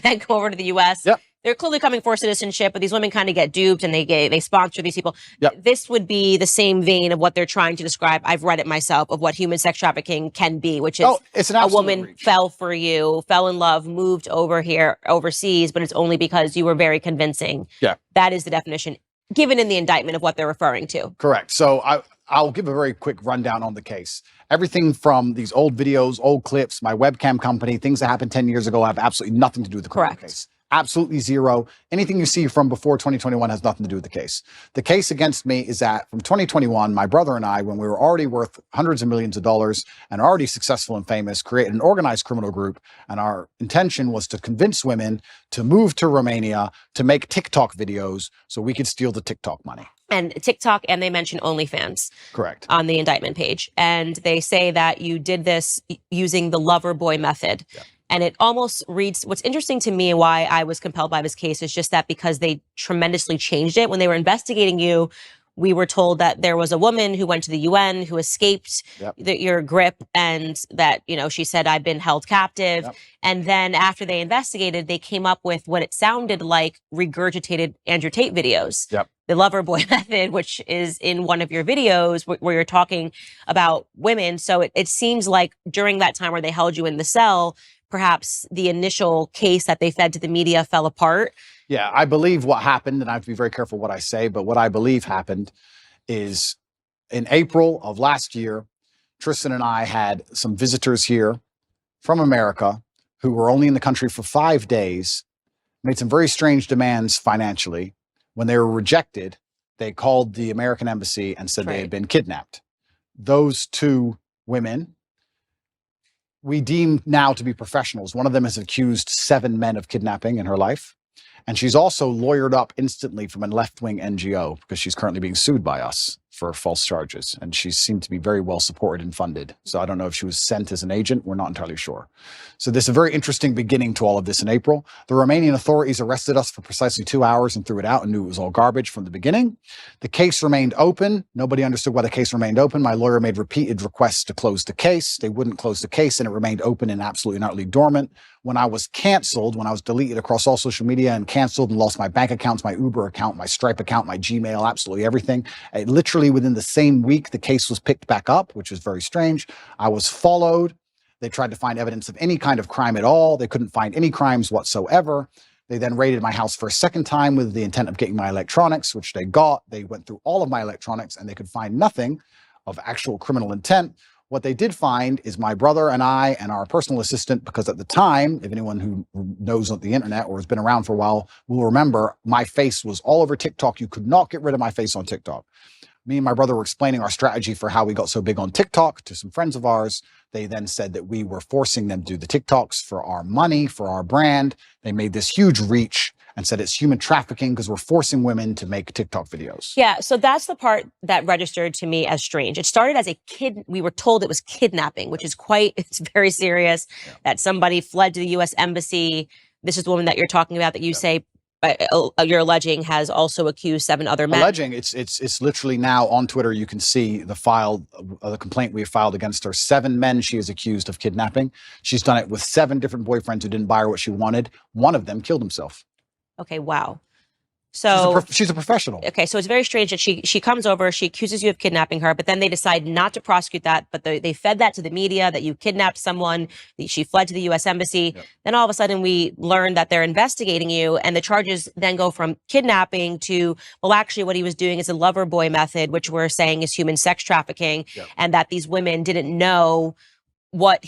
then go over to the U.S. They're clearly coming for citizenship, but these women kind of get duped and they sponsor these people. This would be the same vein of what they're trying to describe. I've read it myself, of what human sex trafficking can be, which is
it's an
a woman
reach.
fell for you, fell in love, moved over here overseas, but it's only because you were very convincing. That is the definition given in the indictment of what they're referring to.
Correct. So I'll give a very quick rundown on the case. Everything from these old videos, old clips, my webcam company, things that happened 10 years ago have absolutely nothing to do with the criminal case. Absolutely zero. Anything you see from before 2021 has nothing to do with the case. The case against me is that from 2021, my brother and I, when we were already worth hundreds of millions of dollars and already successful and famous, created an organized criminal group. And our intention was to convince women to move to Romania to make TikTok videos so we could steal the TikTok money.
And TikTok, and they mention OnlyFans.
Correct.
On the indictment page. And they say that you did this using the lover boy method. And it almost reads, what's interesting to me and why I was compelled by this case is just that because they tremendously changed it. When they were investigating you, we were told that there was a woman who went to the UN who escaped your grip, and that, she said, I've been held captive. And then after they investigated, they came up with what it sounded like regurgitated Andrew Tate videos. The lover boy method, which is in one of your videos where you're talking about women. So it seems like during that time where they held you in the cell, perhaps the initial case that they fed to the media fell apart.
Yeah, I believe what happened, and I have to be very careful what I say, but what I believe happened is in April of last year, Tristan and I had some visitors here from America who were only in the country for 5 days, made some very strange demands financially. When they were rejected, they called the American embassy and said they had been kidnapped. Those two women, we deem now to be professionals. One of them has accused 7 men of kidnapping in her life. And she's also lawyered up instantly from a left-wing NGO because she's currently being sued by us for false charges. And she seemed to be very well supported and funded. So I don't know if she was sent as an agent. We're not entirely sure. So there's a very interesting beginning to all of this in April. The Romanian authorities arrested us for precisely 2 hours and threw it out and knew it was all garbage from the beginning. The case remained open. Nobody understood why the case remained open. My lawyer made repeated requests to close the case. They wouldn't close the case, and it remained open and absolutely and utterly dormant. When I was canceled, when I was deleted across all social media and canceled and lost my bank accounts, my Uber account, my Stripe account, my Gmail, absolutely everything, literally within the same week, the case was picked back up, which was very strange. I was followed. They tried to find evidence of any kind of crime at all. They couldn't find any crimes whatsoever. They then raided my house for a second time with the intent of getting my electronics, which they got. They went through all of my electronics and they could find nothing of actual criminal intent. What they did find is my brother and I and our personal assistant, because at the time, if anyone who knows the internet or has been around for a while will remember, my face was all over TikTok. You could not get rid of my face on TikTok. Me and my brother were explaining our strategy for how we got so big on TikTok to some friends of ours. They then said that we were forcing them to do the TikToks for our money, for our brand. They made this huge reach and said it's human trafficking because we're forcing women to make TikTok videos.
Yeah, so that's the part that registered to me as strange. It started as a kid. We were told it was kidnapping, which is it's very serious, that somebody fled to the U.S. embassy. This is the woman that you're talking about that you say you're alleging has also accused 7 other men.
Alleging, it's literally now on Twitter. You can see the complaint we have filed against her. 7 men she is accused of kidnapping. She's done it with 7 different boyfriends who didn't buy her what she wanted. One of them killed himself.
Okay, wow. So
she's a professional.
Okay, so it's very strange that she comes over, she accuses you of kidnapping her, but then they decide not to prosecute that, but they fed that to the media, that you kidnapped someone, that she fled to the U.S. embassy. Then all of a sudden we learn that they're investigating you, and the charges then go from kidnapping to, well, actually what he was doing is a lover boy method, which we're saying is human sex trafficking, and that these women didn't know what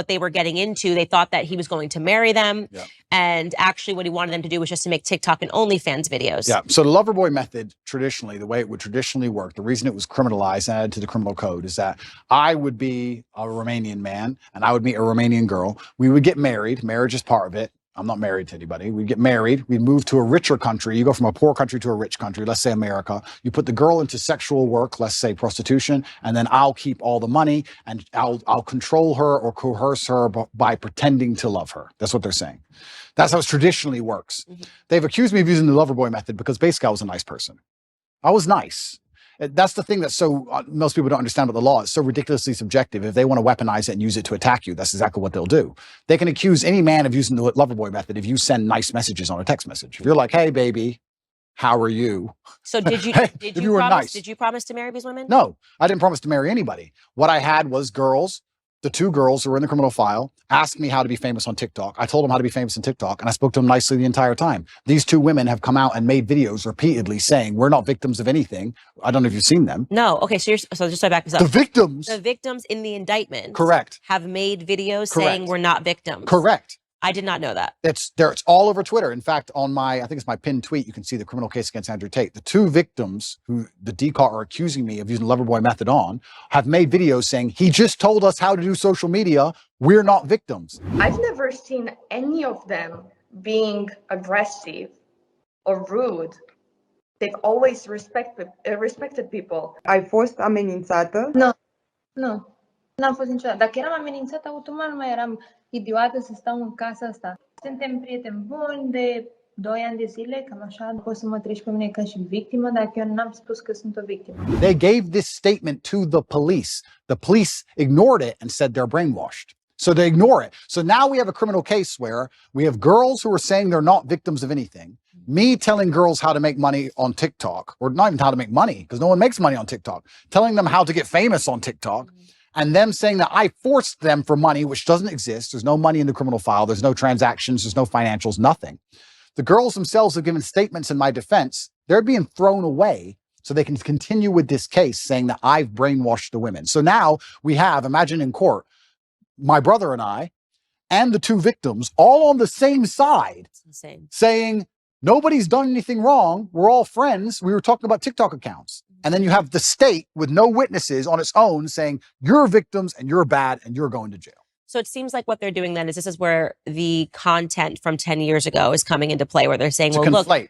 they were getting into. They thought that he was going to marry them.
Yeah.
And actually what he wanted them to do was just to make TikTok and OnlyFans videos.
Yeah. So the Loverboy method, traditionally, the way it would traditionally work, the reason it was criminalized and added to the criminal code is that I would be a Romanian man and I would meet a Romanian girl. We would get married. Marriage is part of it. I'm not married to anybody. We'd get married. We'd move to a richer country. You go from a poor country to a rich country, let's say America. You put the girl into sexual work, let's say prostitution, and then I'll keep all the money and I'll control her or coerce her by pretending to love her. That's what they're saying. That's how it traditionally works.
Mm-hmm.
They've accused me of using the Loverboy method because basically I was a nice person. I was nice. That's the thing that's so, most people don't understand about the law. It's so ridiculously subjective. If they want to weaponize it and use it to attack you, that's exactly what they'll do. They can accuse any man of using the Loverboy method if you send nice messages on a text message. If you're like, hey, baby, how are you?
So did you,
Hey,
did
if
you
you were
promise,
nice.
did you promise to marry these women?
No, I didn't promise to marry anybody. What I had was girls, the two girls who were in the criminal file, asked me how to be famous on TikTok. I told them how to be famous on TikTok, and I spoke to them nicely the entire time. These two women have come out and made videos repeatedly saying, we're not victims of anything. I don't know if you've seen them.
No. Okay. So just to back this up.
The victims.
The victims in the indictment
Correct.
have made videos
Correct.
saying we're not victims.
Correct.
I did not know that.
It's there. It's all over Twitter. In fact, on I think it's my pinned tweet, you can see the criminal case against Andrew Tate. The two victims who the DCAR are accusing me of using the Loverboy method on have made videos saying, he just told us how to do social media. We're not victims.
I've never seen any of them being aggressive or rude. They've always respected people.
Ai fost amenințată?
Nu, n-am fost niciodată. Dacă eram amenințată, automat nu mai eram idiotă să stau în casa asta. Suntem prieteni buni de 2 ani de zile, cam așa. Poți să mă treci pe mine ca și victimă, dacă eu n-am spus că sunt o victimă.
They gave this statement to the police. The police ignored it and said they're brainwashed. So they ignore it. So now we have a criminal case where we have girls who are saying they're not victims of anything. Me telling girls how to make money on TikTok, or not even how to make money, because no one makes money on TikTok, telling them how to get famous on TikTok, and them saying that I forced them for money, which doesn't exist. There's no money in the criminal file. There's no transactions. There's no financials, nothing. The girls themselves have given statements in my defense. They're being thrown away so they can continue with this case saying that I've brainwashed the women. So now we have, imagine in court, my brother and I, and the two victims all on the same side.
It's insane.
Saying nobody's done anything wrong. We're all friends. We were talking about TikTok accounts. And then you have the state with no witnesses on its own saying you're victims and you're bad and you're going to jail.
So it seems like what they're doing then is this is where the content from 10 years ago is coming into play, where they're saying,
To
well, look,
conflate.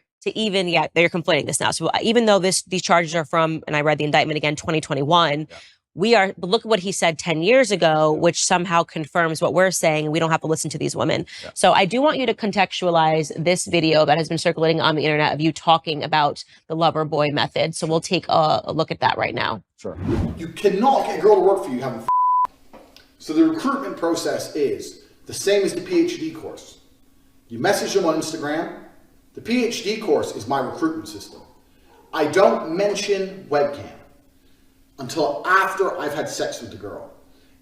they're conflating this now. So even though these charges are from, and I read the indictment again, 2021, but look at what he said 10 years ago, which somehow confirms what we're saying. We don't have to listen to these women. Yeah. So I do want you to contextualize this video that has been circulating on the internet of you talking about the Loverboy method. So we'll take a look at that right now.
Sure.
You cannot get a girl to work for you having So the recruitment process is the same as the PhD course. You message them on Instagram. The PhD course is my recruitment system. I don't mention webcam until after I've had sex with the girl.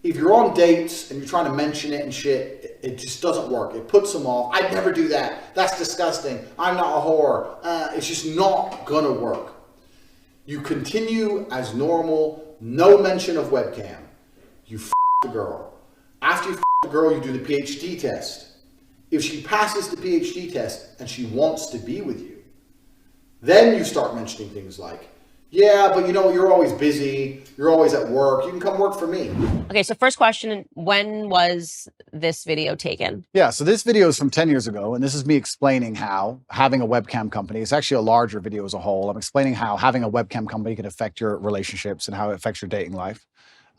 If you're on dates and you're trying to mention it and shit, it just doesn't work. It puts them off. I'd never do that. That's disgusting. I'm not a whore. It's just not gonna work. You continue as normal, no mention of webcam. You f the girl. After you f the girl, you do the PhD test. If she passes the PhD test and she wants to be with you, then you start mentioning things like, yeah, but you know, you're always busy. You're always at work. You can come work for me.
Okay, so first question, when was this video taken?
Yeah, so this video is from 10 years ago, and this is me explaining how having a webcam company, it's actually a larger video as a whole. I'm explaining how having a webcam company can affect your relationships and how it affects your dating life.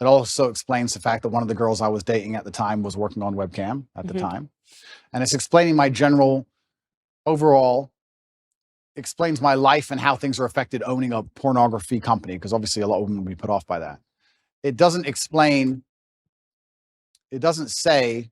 It also explains the fact that one of the girls I was dating at the time was working on webcam at the time. And it's explaining my general, overall, explains my life and how things are affected owning a pornography company, because obviously a lot of women will be put off by that. It doesn't explain, it doesn't say,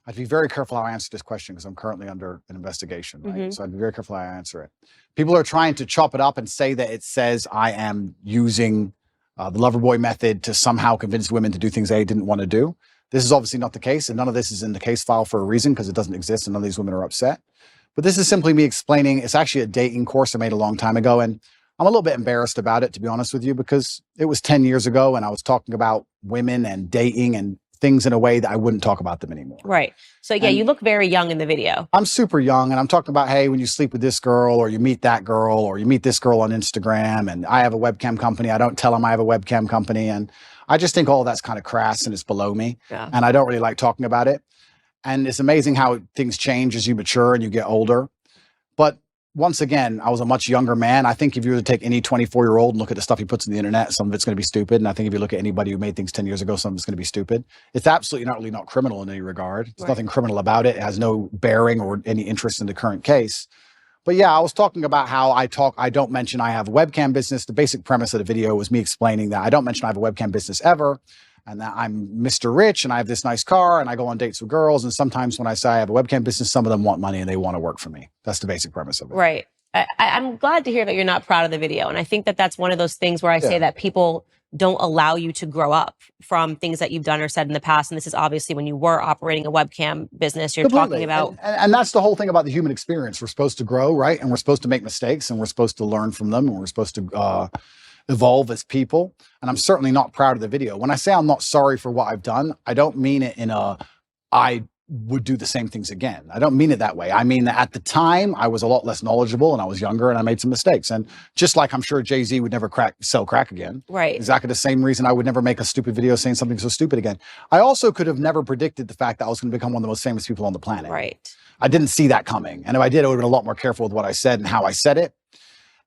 I have to be very careful how I answer this question because I'm currently under an investigation, right? So I'd be very careful how I answer it. People are trying to chop it up and say that it says I am using the Loverboy method to somehow convince women to do things they didn't want to do. This is obviously not the case, and none of this is in the case file for a reason because it doesn't exist and none of these women are upset. But this is simply me explaining, it's actually a dating course I made a long time ago, and I'm a little bit embarrassed about it, to be honest with you, because it was 10 years ago and I was talking about women and dating and things in a way that I wouldn't talk about them anymore.
Right. So yeah, you look very young in the video.
I'm super young, and I'm talking about, hey, when you sleep with this girl, or you meet that girl, or you meet this girl on Instagram, and I have a webcam company. I don't tell them I have a webcam company. And I just think all that's kind of crass and it's below me.
Yeah.
And I don't really like talking about it. And it's amazing how things change as you mature and you get older. But once again, I was a much younger man. I think if you were to take any 24-year-old and look at the stuff he puts on the internet, some of it's going to be stupid. And I think if you look at anybody who made things 10 years ago, some of it's going to be stupid. It's absolutely not criminal in any regard. There's nothing criminal about it. It has no bearing or any interest in the current case. But yeah, I was talking about how I don't mention I have a webcam business. The basic premise of the video was me explaining that I don't mention I have a webcam business ever, and that I'm Mr. Rich and I have this nice car and I go on dates with girls. And sometimes when I say I have a webcam business, some of them want money and they want to work for me. That's the basic premise of it.
Right. I'm glad to hear that you're not proud of the video. And I think that that's one of those things where I say that people don't allow you to grow up from things that you've done or said in the past. And this is obviously when you were operating a webcam business, you're talking about.
And that's the whole thing about the human experience. We're supposed to grow, right? And we're supposed to make mistakes and we're supposed to learn from them and we're supposed to evolve as people. And I'm certainly not proud of the video. When I say I'm not sorry for what I've done, I don't mean it in I would do the same things again. I don't mean it that way. I mean that at the time I was a lot less knowledgeable and I was younger and I made some mistakes. And just like I'm sure Jay-Z would never sell crack again.
Right.
Exactly the same reason I would never make a stupid video saying something so stupid again. I also could have never predicted the fact that I was going to become one of the most famous people on the planet.
Right.
I didn't see that coming. And if I did, I would have been a lot more careful with what I said and how I said it.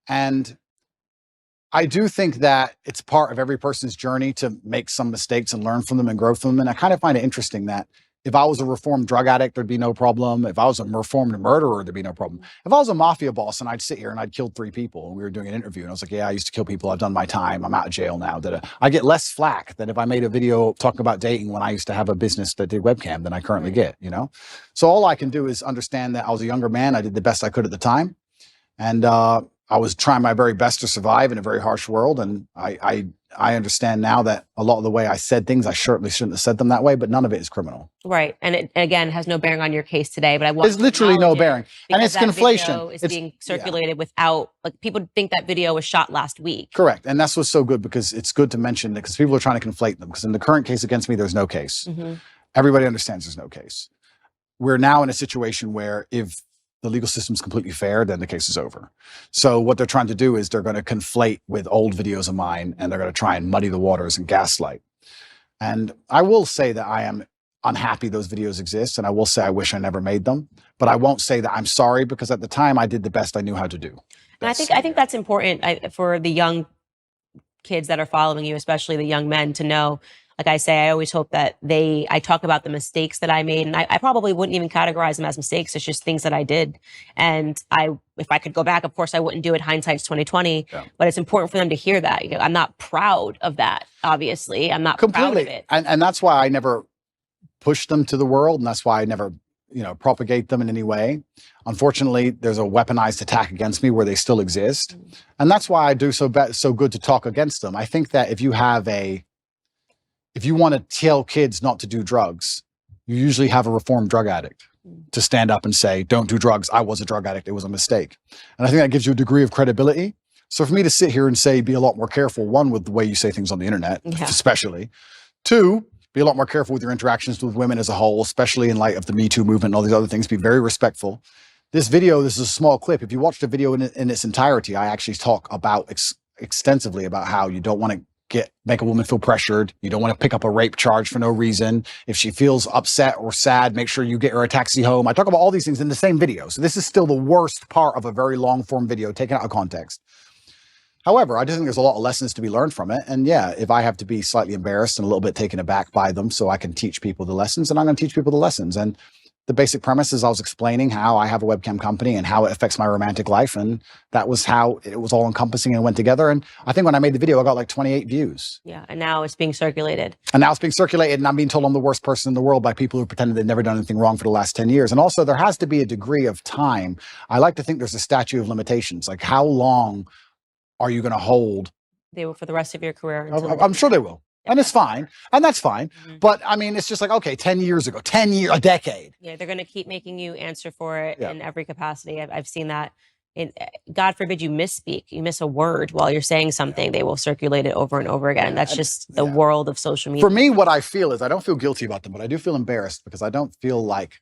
And I do think that it's part of every person's journey to make some mistakes and learn from them and grow from them. And I kind of find it interesting that if I was a reformed drug addict, there'd be no problem. If I was a reformed murderer, there'd be no problem. If I was a mafia boss and I'd sit here and I'd killed 3 people and we were doing an interview and I was like, yeah, I used to kill people. I've done my time. I'm out of jail now. I get less flack than if I made a video talking about dating when I used to have a business that did webcam than I currently get, you know? So all I can do is understand that I was a younger man. I did the best I could at the time. And I was trying my very best to survive in a very harsh world. And I understand now that a lot of the way I said things, I certainly shouldn't have said them that way, but none of it is criminal.
Right. And it, again, has no bearing on your case today, but I want
There's literally no bearing. And it's conflation.
It's being circulated without, like, people think that video was shot last week.
Correct. And that's what's so good, because it's good to mention that, because people are trying to conflate them. Because in the current case against me, there's no case.
Mm-hmm.
Everybody understands there's no case. We're now in a situation where if the legal system's completely fair, then the case is over. So what they're trying to do is they're going to conflate with old videos of mine, and they're going to try and muddy the waters and gaslight. And I will say that I am unhappy those videos exist, and I will say I wish I never made them, but I won't say that I'm sorry, because at the time I did the best I knew how to do.
And I think that's important for the young kids that are following you, especially the young men, to know. Like I say, I always hope that I talk about the mistakes that I made, and I probably wouldn't even categorize them as mistakes. It's just things that I did. And if I could go back, of course I wouldn't do it. Hindsight's 2020, but it's important for them to hear that. You know, I'm not proud of that. Obviously, I'm not proud of it.
And that's why I never push them to the world. And that's why I never, propagate them in any way. Unfortunately, there's a weaponized attack against me where they still exist. And that's why I do so good to talk against them. I think that if you want to tell kids not to do drugs, you usually have a reformed drug addict to stand up and say, don't do drugs. I was a drug addict. It was a mistake. And I think that gives you a degree of credibility. So for me to sit here and say, be a lot more careful, one, with the way you say things on the internet, especially. 2, be a lot more careful with your interactions with women as a whole, especially in light of the Me Too movement and all these other things. Be very respectful. This is a small clip. If you watch the video in its entirety, I actually talk about extensively about how you don't want to make a woman feel pressured. You don't want to pick up a rape charge for no reason. If she feels upset or sad, make sure you get her a taxi home. I talk about all these things in the same video. So this is still the worst part of a very long form video taken out of context. However, I just think there's a lot of lessons to be learned from it. And yeah, if I have to be slightly embarrassed and a little bit taken aback by them so I can teach people the lessons, then I'm going to teach people the lessons. And the basic premise is I was explaining how I have a webcam company and how it affects my romantic life. And that was how it was all encompassing and went together. And I think when I made the video, I got like 28 views.
Yeah. And now it's being circulated.
And I'm being told I'm the worst person in the world by people who pretended they'd never done anything wrong for the last 10 years. And also there has to be a degree of time. I like to think there's a statute of limitations. Like, how long are you going to hold?
They will for the rest of your career.
I'm sure they will. And it's fine. And that's fine. Mm-hmm. But I mean, it's just like, okay, 10 years ago, a decade.
Yeah, they're going to keep making you answer for it in every capacity. I've seen that God forbid you misspeak, you miss a word while you're saying something, they will circulate it over and over again. And that's just the world of social media.
For me, what I feel is I don't feel guilty about them, but I do feel embarrassed because I don't feel like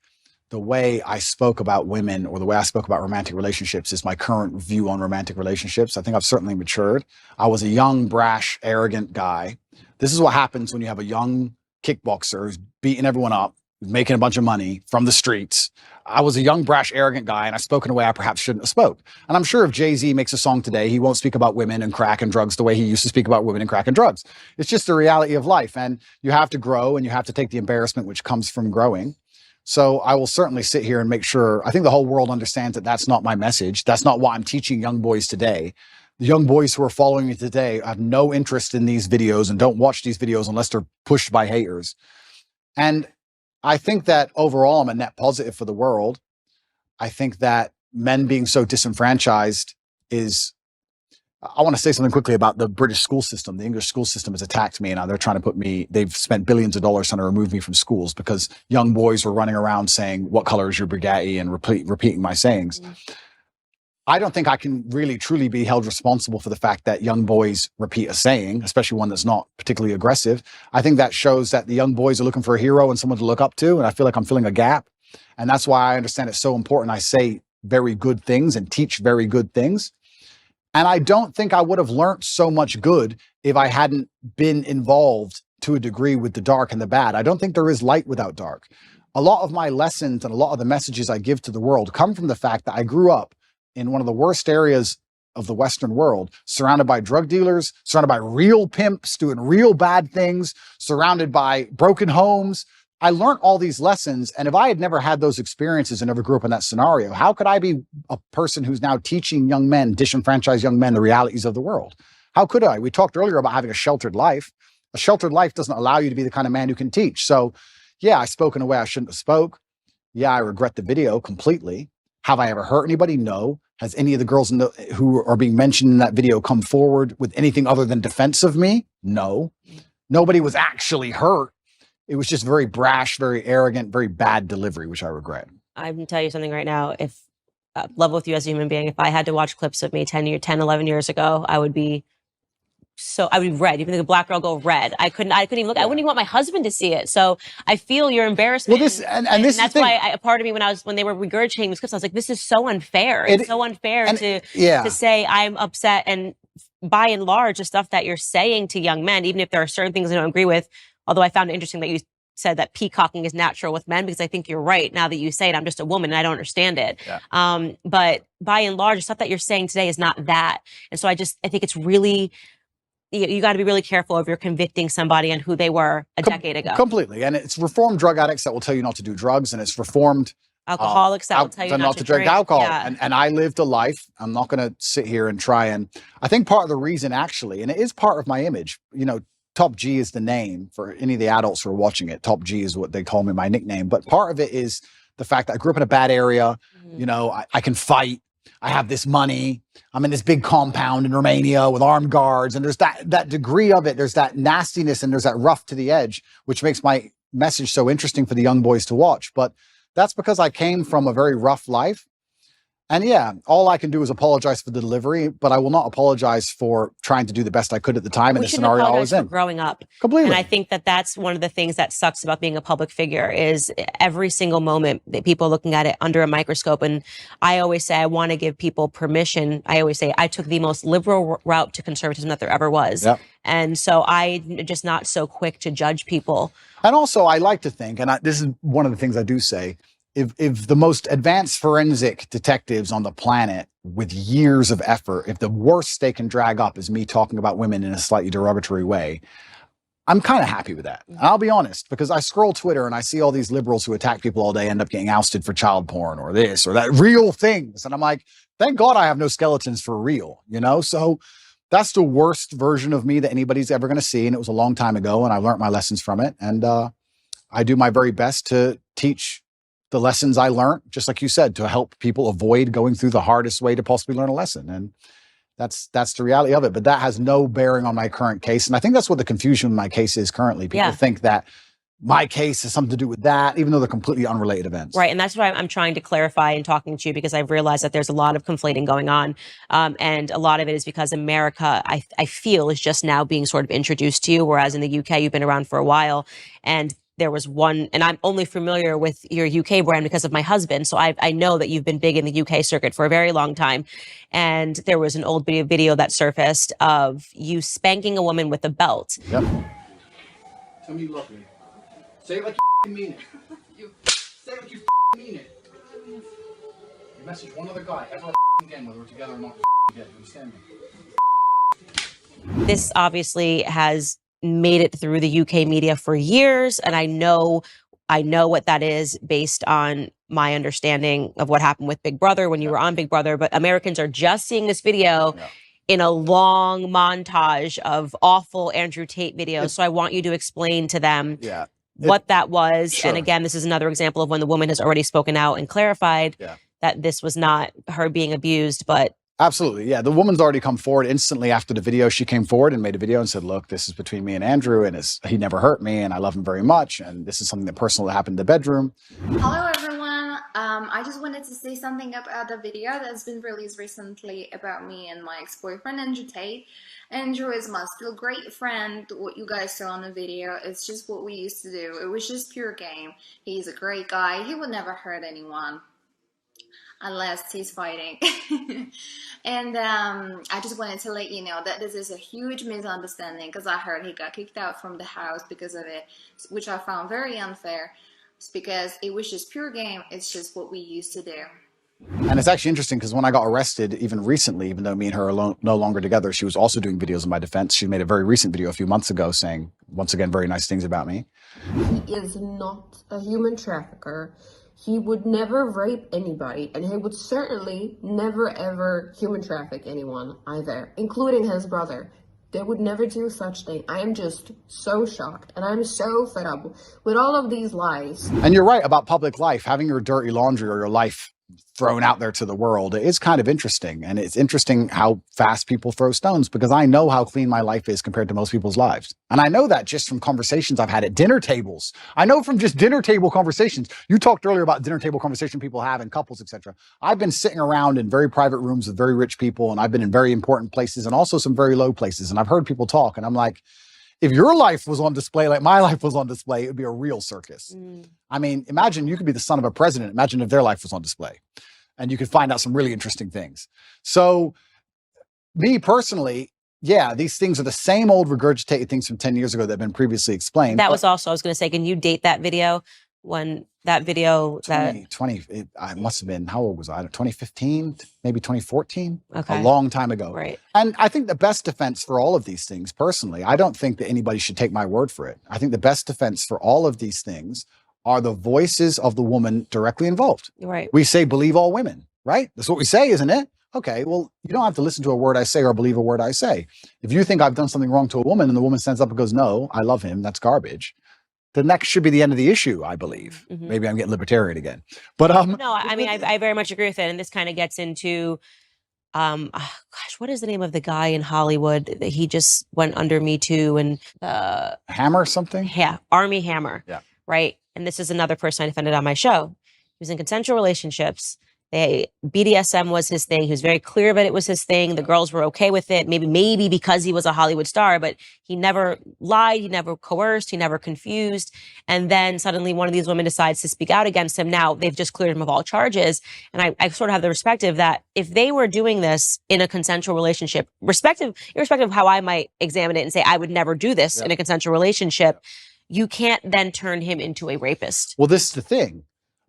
the way I spoke about women or the way I spoke about romantic relationships is my current view on romantic relationships. I think I've certainly matured. I was a young, brash, arrogant guy. This is what happens when you have a young kickboxer who's beating everyone up, who's making a bunch of money from the streets. I was a young, brash, arrogant guy, and I spoke in a way I perhaps shouldn't have spoke. And I'm sure if Jay-Z makes a song today, he won't speak about women and crack and drugs the way he used to speak about women and crack and drugs. It's just the reality of life. And you have to grow and you have to take the embarrassment which comes from growing. So I will certainly sit here and make sure, I think the whole world understands that that's not my message. That's not what I'm teaching young boys today. The young boys who are following me today have no interest in these videos and don't watch these videos unless they're pushed by haters. And I think that overall, I'm a net positive for the world. I think that men being so disenfranchised is, I want to say something quickly about the British school system. The English school system has attacked me, and they're trying to put me, they've spent billions of dollars trying to remove me from schools because young boys were running around saying, what color is your Bugatti, and repeating my sayings. I don't think I can really truly be held responsible for the fact that young boys repeat a saying, especially one that's not particularly aggressive. I think that shows that the young boys are looking for a hero and someone to look up to, and I feel like I'm filling a gap. And that's why I understand it's so important I say very good things and teach very good things. And I don't think I would have learned so much good if I hadn't been involved to a degree with the dark and the bad. I don't think there is light without dark. A lot of my lessons and a lot of the messages I give to the world come from the fact that I grew up in one of the worst areas of the Western world, surrounded by drug dealers, surrounded by real pimps doing real bad things, surrounded by broken homes. I learned all these lessons. And if I had never had those experiences and never grew up in that scenario, how could I be a person who's now teaching young men, disenfranchised young men, the realities of the world? How could I? We talked earlier about having a sheltered life. A sheltered life doesn't allow you to be the kind of man who can teach. So yeah, I spoke in a way I shouldn't have spoke. Yeah, I regret the video completely. Have I ever hurt anybody? No. Has any of the girls who are being mentioned in that video come forward with anything other than defense of me? No. Nobody was actually hurt. It was just very brash, very arrogant, very bad delivery, which I regret.
I'm going to tell you something right now. If level with you as a human being, if I had to watch clips of me 10, 11 years ago, I would be red. Even the black girl go red. I couldn't even look. I wouldn't even want my husband to see it. So I feel your embarrassment.
Well, this
that's why a part of me when they were regurgitating these clips, I was like, this is so unfair. It's so unfair to say I'm upset. And by and large, the stuff that you're saying to young men, even if there are certain things I don't agree with, although I found it interesting that you said that peacocking is natural with men, because I think you're right. Now that you say it, I'm just a woman and I don't understand it. Yeah. But by and large, the stuff that you're saying today is not that. And so I think it's really, you got to be really careful if you're convicting somebody on who they were a decade ago.
Completely. And it's reformed drug addicts that will tell you not to do drugs, and it's reformed
alcoholics that will tell you not to drink
alcohol.
Yeah.
And I lived a life. I'm not going to sit here and try and, I think part of the reason actually, and it is part of my image, Top G is the name for any of the adults who are watching it. Top G is what they call me, my nickname. But part of it is the fact that I grew up in a bad area. Mm-hmm. I can fight. I have this money. I'm in this big compound in Romania with armed guards. And there's that degree of it. There's that nastiness and there's that rough to the edge, which makes my message so interesting for the young boys to watch. But that's because I came from a very rough life. And yeah, all I can do is apologize for the delivery, but I will not apologize for trying to do the best I could at the time in the scenario I was in.
Growing up.
Completely.
And I think that that's one of the things that sucks about being a public figure is every single moment that people are looking at it under a microscope. And I always say, I want to give people permission. I always say I took the most liberal route to conservatism that there ever was. Yep. And so I'm just not so quick to judge people.
And also I like to think, and this is one of the things I do say, if the most advanced forensic detectives on the planet with years of effort, if the worst they can drag up is me talking about women in a slightly derogatory way, I'm kind of happy with that. And I'll be honest, because I scroll Twitter and I see all these liberals who attack people all day end up getting ousted for child porn or this or that, real things. And I'm like, thank God I have no skeletons for real, So that's the worst version of me that anybody's ever going to see. And it was a long time ago and I learned my lessons from it. And I do my very best to teach the lessons I learned, just like you said, to help people avoid going through the hardest way to possibly learn a lesson. And that's the reality of it. But that has no bearing on my current case. And I think that's what the confusion in my case is currently. People think that my case has something to do with that, even though they're completely unrelated events.
Right. And that's why I'm trying to clarify and talking to you, because I've realized that there's a lot of conflating going on. And a lot of it is because America, I feel, is just now being sort of introduced to you, whereas in the UK, you've been around for a while. And there was one, and I'm only familiar with your UK brand because of my husband. So I know that you've been big in the UK circuit for a very long time. And there was an old video that surfaced of you spanking a woman with a belt.
Yep.
Tell me you love me. Say it like you mean it. Say it like you mean it. You message one other guy ever again, whether we're together or not again. You understand me?
This obviously has made it through the UK media for years, and I know what that is based on my understanding of what happened with Big Brother when you were on Big Brother. But Americans are just seeing this video in a long montage of awful Andrew Tate videos. So I want you to explain to them what that was.
Sure.
And again, this is another example of when the woman has already spoken out and clarified that this was not her being abused, but
Absolutely. Yeah. The woman's already come forward instantly after the video. She came forward and made a video and said, look, this is between me and Andrew, and he never hurt me, and I love him very much. And this is something that personally happened in the bedroom.
Hello, everyone. I just wanted to say something about the video that's been released recently about me and my ex-boyfriend, Andrew Tate. Andrew is my still great friend. What you guys saw on the video, it's just what we used to do. It was just pure game. He's a great guy. He would never hurt anyone unless he's fighting. And I just wanted to let you know that this is a huge misunderstanding, because I heard he got kicked out from the house because of it, which I found very unfair. It's because it was just pure game. It's just what we used to do.
And it's actually interesting because when I got arrested, even recently, even though me and her are no longer together, she was also doing videos in my defense. She made a very recent video a few months ago saying, once again, very nice things about me.
He is not a human trafficker. He would never rape anybody, and he would certainly never ever human traffic anyone either, including his brother. They would never do such thing. I am just so shocked, and I'm so fed up with all of these lies.
And you're right about public life, having your dirty laundry or your life thrown out there to the world is kind of interesting. And it's interesting how fast people throw stones, because I know how clean my life is compared to most people's lives. And I know that just from conversations I've had at dinner tables. I know from just dinner table conversations. You talked earlier about dinner table conversation people have in couples, etc. I've been sitting around in very private rooms with very rich people, and I've been in very important places and also some very low places. And I've heard people talk, and I'm like, if your life was on display like my life was on display, it would be a real circus. I mean, imagine you could be the son of a president. Imagine if their life was on display, and you could find out some really interesting things. So me personally, yeah, these things are the same old regurgitated things from 10 years ago that have been previously explained.
that was also, I was going to say, can you date that video? When that video,
I must have been, how old was I? 2015, maybe 2014,
Okay.
A long time ago.
Right.
And I think the best defense for all of these things, personally, I don't think that anybody should take my word for it. I think the best defense for all of these things are the voices of the woman directly involved.
Right.
We say, believe all women, right? That's what we say, isn't it? Okay, well, you don't have to listen to a word I say or believe a word I say. If you think I've done something wrong to a woman and the woman stands up and goes, no, I love him, that's garbage, then that should be the end of the issue, I believe. Maybe I'm getting libertarian again. But
no, I mean, I very much agree with it. And this kind of gets into, gosh, what is the name of the guy in Hollywood that he just went under Me Too, and
Hammer something?
Yeah, Army Hammer.
Yeah.
Right. And this is another person I defended on my show. He was in consensual relationships. BDSM was his thing. He was very clear that it was his thing. The girls were okay with it. Maybe because he was a Hollywood star, but he never lied. He never coerced. He never confused. And then suddenly one of these women decides to speak out against him. Now they've just cleared him of all charges. And I sort of have the perspective that if they were doing this in a consensual relationship, irrespective of how I might examine it and say, I would never do this in a consensual relationship, you can't then turn him into a rapist.
Well, this is the thing.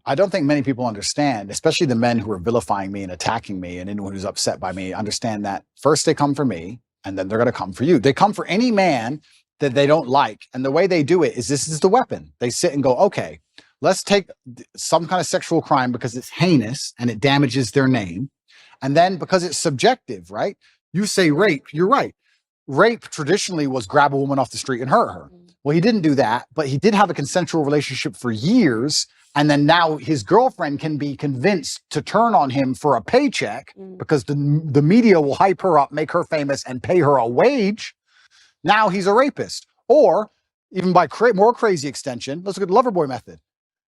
I don't think many people understand, especially the men who are vilifying me and attacking me, and anyone who's upset by me, understand that first they come for me, and then they're going to come for you. They come for any man that they don't like. And the way they do it is, this is the weapon. They sit and go, okay, let's take some kind of sexual crime because it's heinous and it damages their name. And then because it's subjective, right? You say rape, you're right. Rape traditionally was grab a woman off the street and hurt her. Well, he didn't do that, but he did have a consensual relationship for years. And then now his girlfriend can be convinced to turn on him for a paycheck because the media will hype her up, make her famous, and pay her a wage. Now he's a rapist. Or even by more crazy extension, let's look at the Loverboy method.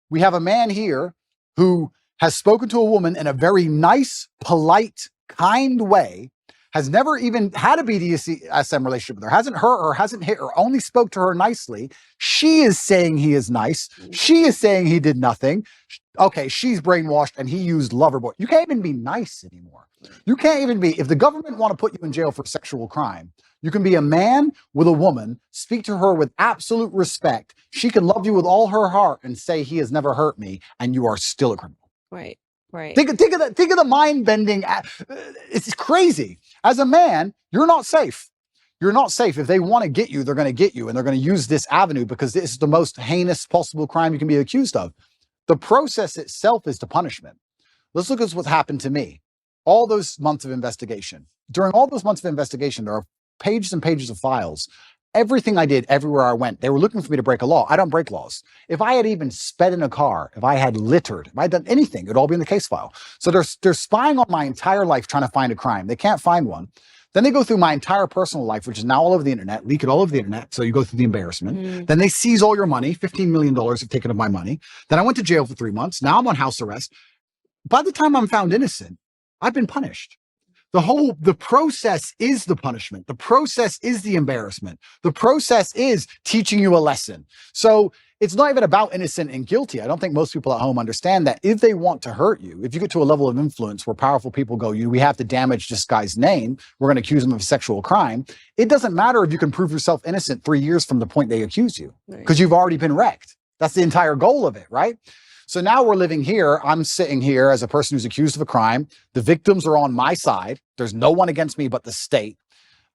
We have a man here who has spoken to a woman in a very nice, polite, kind way, has never even had a BDSM relationship with her, hasn't hurt her, hasn't hit her, only spoke to her nicely. She is saying he is nice. She is saying he did nothing. Okay, she's brainwashed and he used Loverboy. You can't even be nice anymore. You can't even be, if the government want to put you in jail for sexual crime, you can be a man with a woman, speak to her with absolute respect. She can love you with all her heart and say he has never hurt me, and you are still a criminal.
Right. Right.
Think of the mind bending. It's crazy. As a man, you're not safe. You're not safe. If they want to get you, they're going to get you, and they're going to use this avenue because this is the most heinous possible crime you can be accused of. The process itself is the punishment. Let's look at what's happened to me. All those months of investigation. During all those months of investigation, there are pages and pages of files. Everything I did, everywhere I went, they were looking for me to break a law. I don't break laws. If I had even sped in a car, if I had littered, if I had done anything, it would all be in the case file. So they're spying on my entire life trying to find a crime. They can't find one. Then they go through my entire personal life, which is now all over the internet, leak it all over the internet. So you go through the embarrassment. Then they seize all your money. $15 million have taken of my money. Then I went to jail for 3 months. Now I'm on house arrest. By the time I'm found innocent, I've been punished. The process is the punishment. The process is the embarrassment. The process is teaching you a lesson. So it's not even about innocent and guilty. I don't think most people at home understand that if they want to hurt you, if you get to a level of influence where powerful people go, we have to damage this guy's name, we're going to accuse him of a sexual crime. It doesn't matter if you can prove yourself innocent 3 years from the point they accuse you, because you've already been wrecked. That's the entire goal of it, right? So now we're living here. I'm sitting here as a person who's accused of a crime. The victims are on my side. There's no one against me but the state.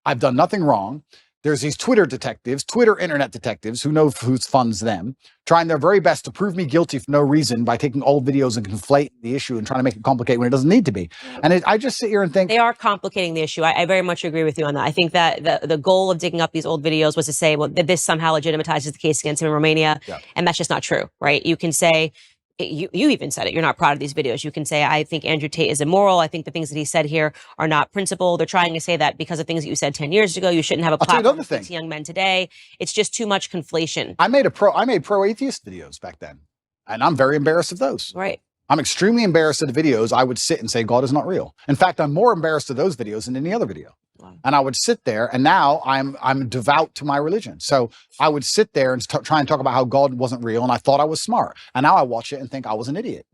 I've done nothing wrong. There's these Twitter detectives, Twitter internet detectives, who know who funds them, trying their very best to prove me guilty for no reason by taking old videos and conflating the issue and trying to make it complicated when it doesn't need to be. And I just sit here and think
they are complicating the issue. I very much agree with you on that. I think that the goal of digging up these old videos was to say, well, that this somehow legitimizes the case against him in Romania. Yeah. And that's just not true, right? You can say, you even said it, you're not proud of these videos. You can say, I think Andrew Tate is immoral. I think the things that he said here are not principled. They're trying to say that because of things that you said 10 years ago, you shouldn't have a platform to young men today. It's just too much conflation.
I made pro-atheist videos back then, and I'm very embarrassed of those.
Right.
I'm extremely embarrassed of the videos. I would sit and say, God is not real. In fact, I'm more embarrassed of those videos than any other video. Wow. And I would sit there, and now I'm devout to my religion. So I would sit there and try and talk about how God wasn't real, and I thought I was smart. And now I watch it and think I was an idiot.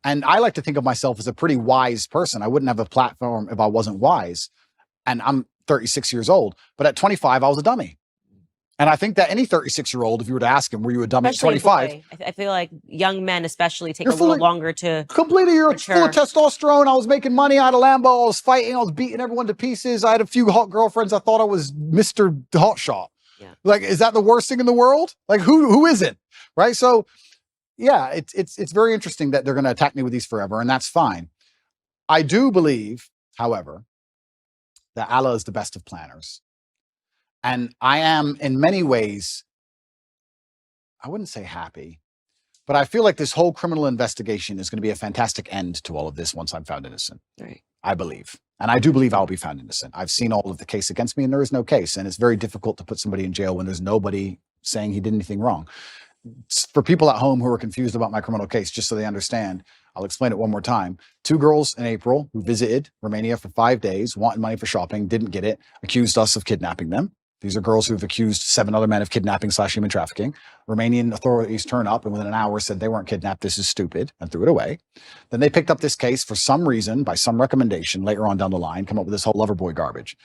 And I like to think of myself as a pretty wise person. I wouldn't have a platform if I wasn't wise. And I'm 36 years old. But at 25, I was a dummy. And I think that any 36-year-old, if you were to ask him, were you a dummy at 25?
I feel like young men especially take a little longer to
completely. You're full of testosterone. I was making money. I had a Lambo. I was fighting. I was beating everyone to pieces. I had a few hot girlfriends. I thought I was Mr. Hotshot. Yeah. Like, is that the worst thing in the world? Like, who isn't? Right? So, yeah, it's very interesting that they're going to attack me with these forever, and that's fine. I do believe, however, that Allah is the best of planners. And I am, in many ways, I wouldn't say happy, but I feel like this whole criminal investigation is going to be a fantastic end to all of this once I'm found innocent.
Right.
I believe. And I do believe I'll be found innocent. I've seen all of the case against me, and there is no case. And it's very difficult to put somebody in jail when there's nobody saying he did anything wrong. For people at home who are confused about my criminal case, just so they understand, I'll explain it one more time. 2 girls in April who visited Romania for 5 days, wanted money for shopping, didn't get it, accused us of kidnapping them. These are girls who have accused 7 other men of kidnapping/human trafficking. Romanian authorities turn up and within an hour said they weren't kidnapped, this is stupid, and threw it away. Then they picked up this case for some reason, by some recommendation, later on down the line, come up with this whole Loverboy garbage.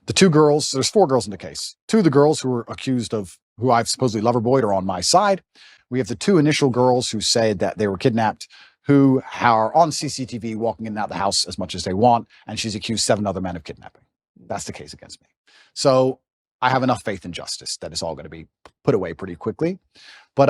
The 2 girls, there's 4 girls in the case. 2 of the girls who were accused of, who I've supposedly Loverboyed, are on my side. We have the 2 initial girls who said that they were kidnapped, who are on CCTV walking in and out the house as much as they want, and she's accused 7 other men of kidnapping. That's the case against me. So I have enough faith in justice that it's all going to be put away pretty quickly. But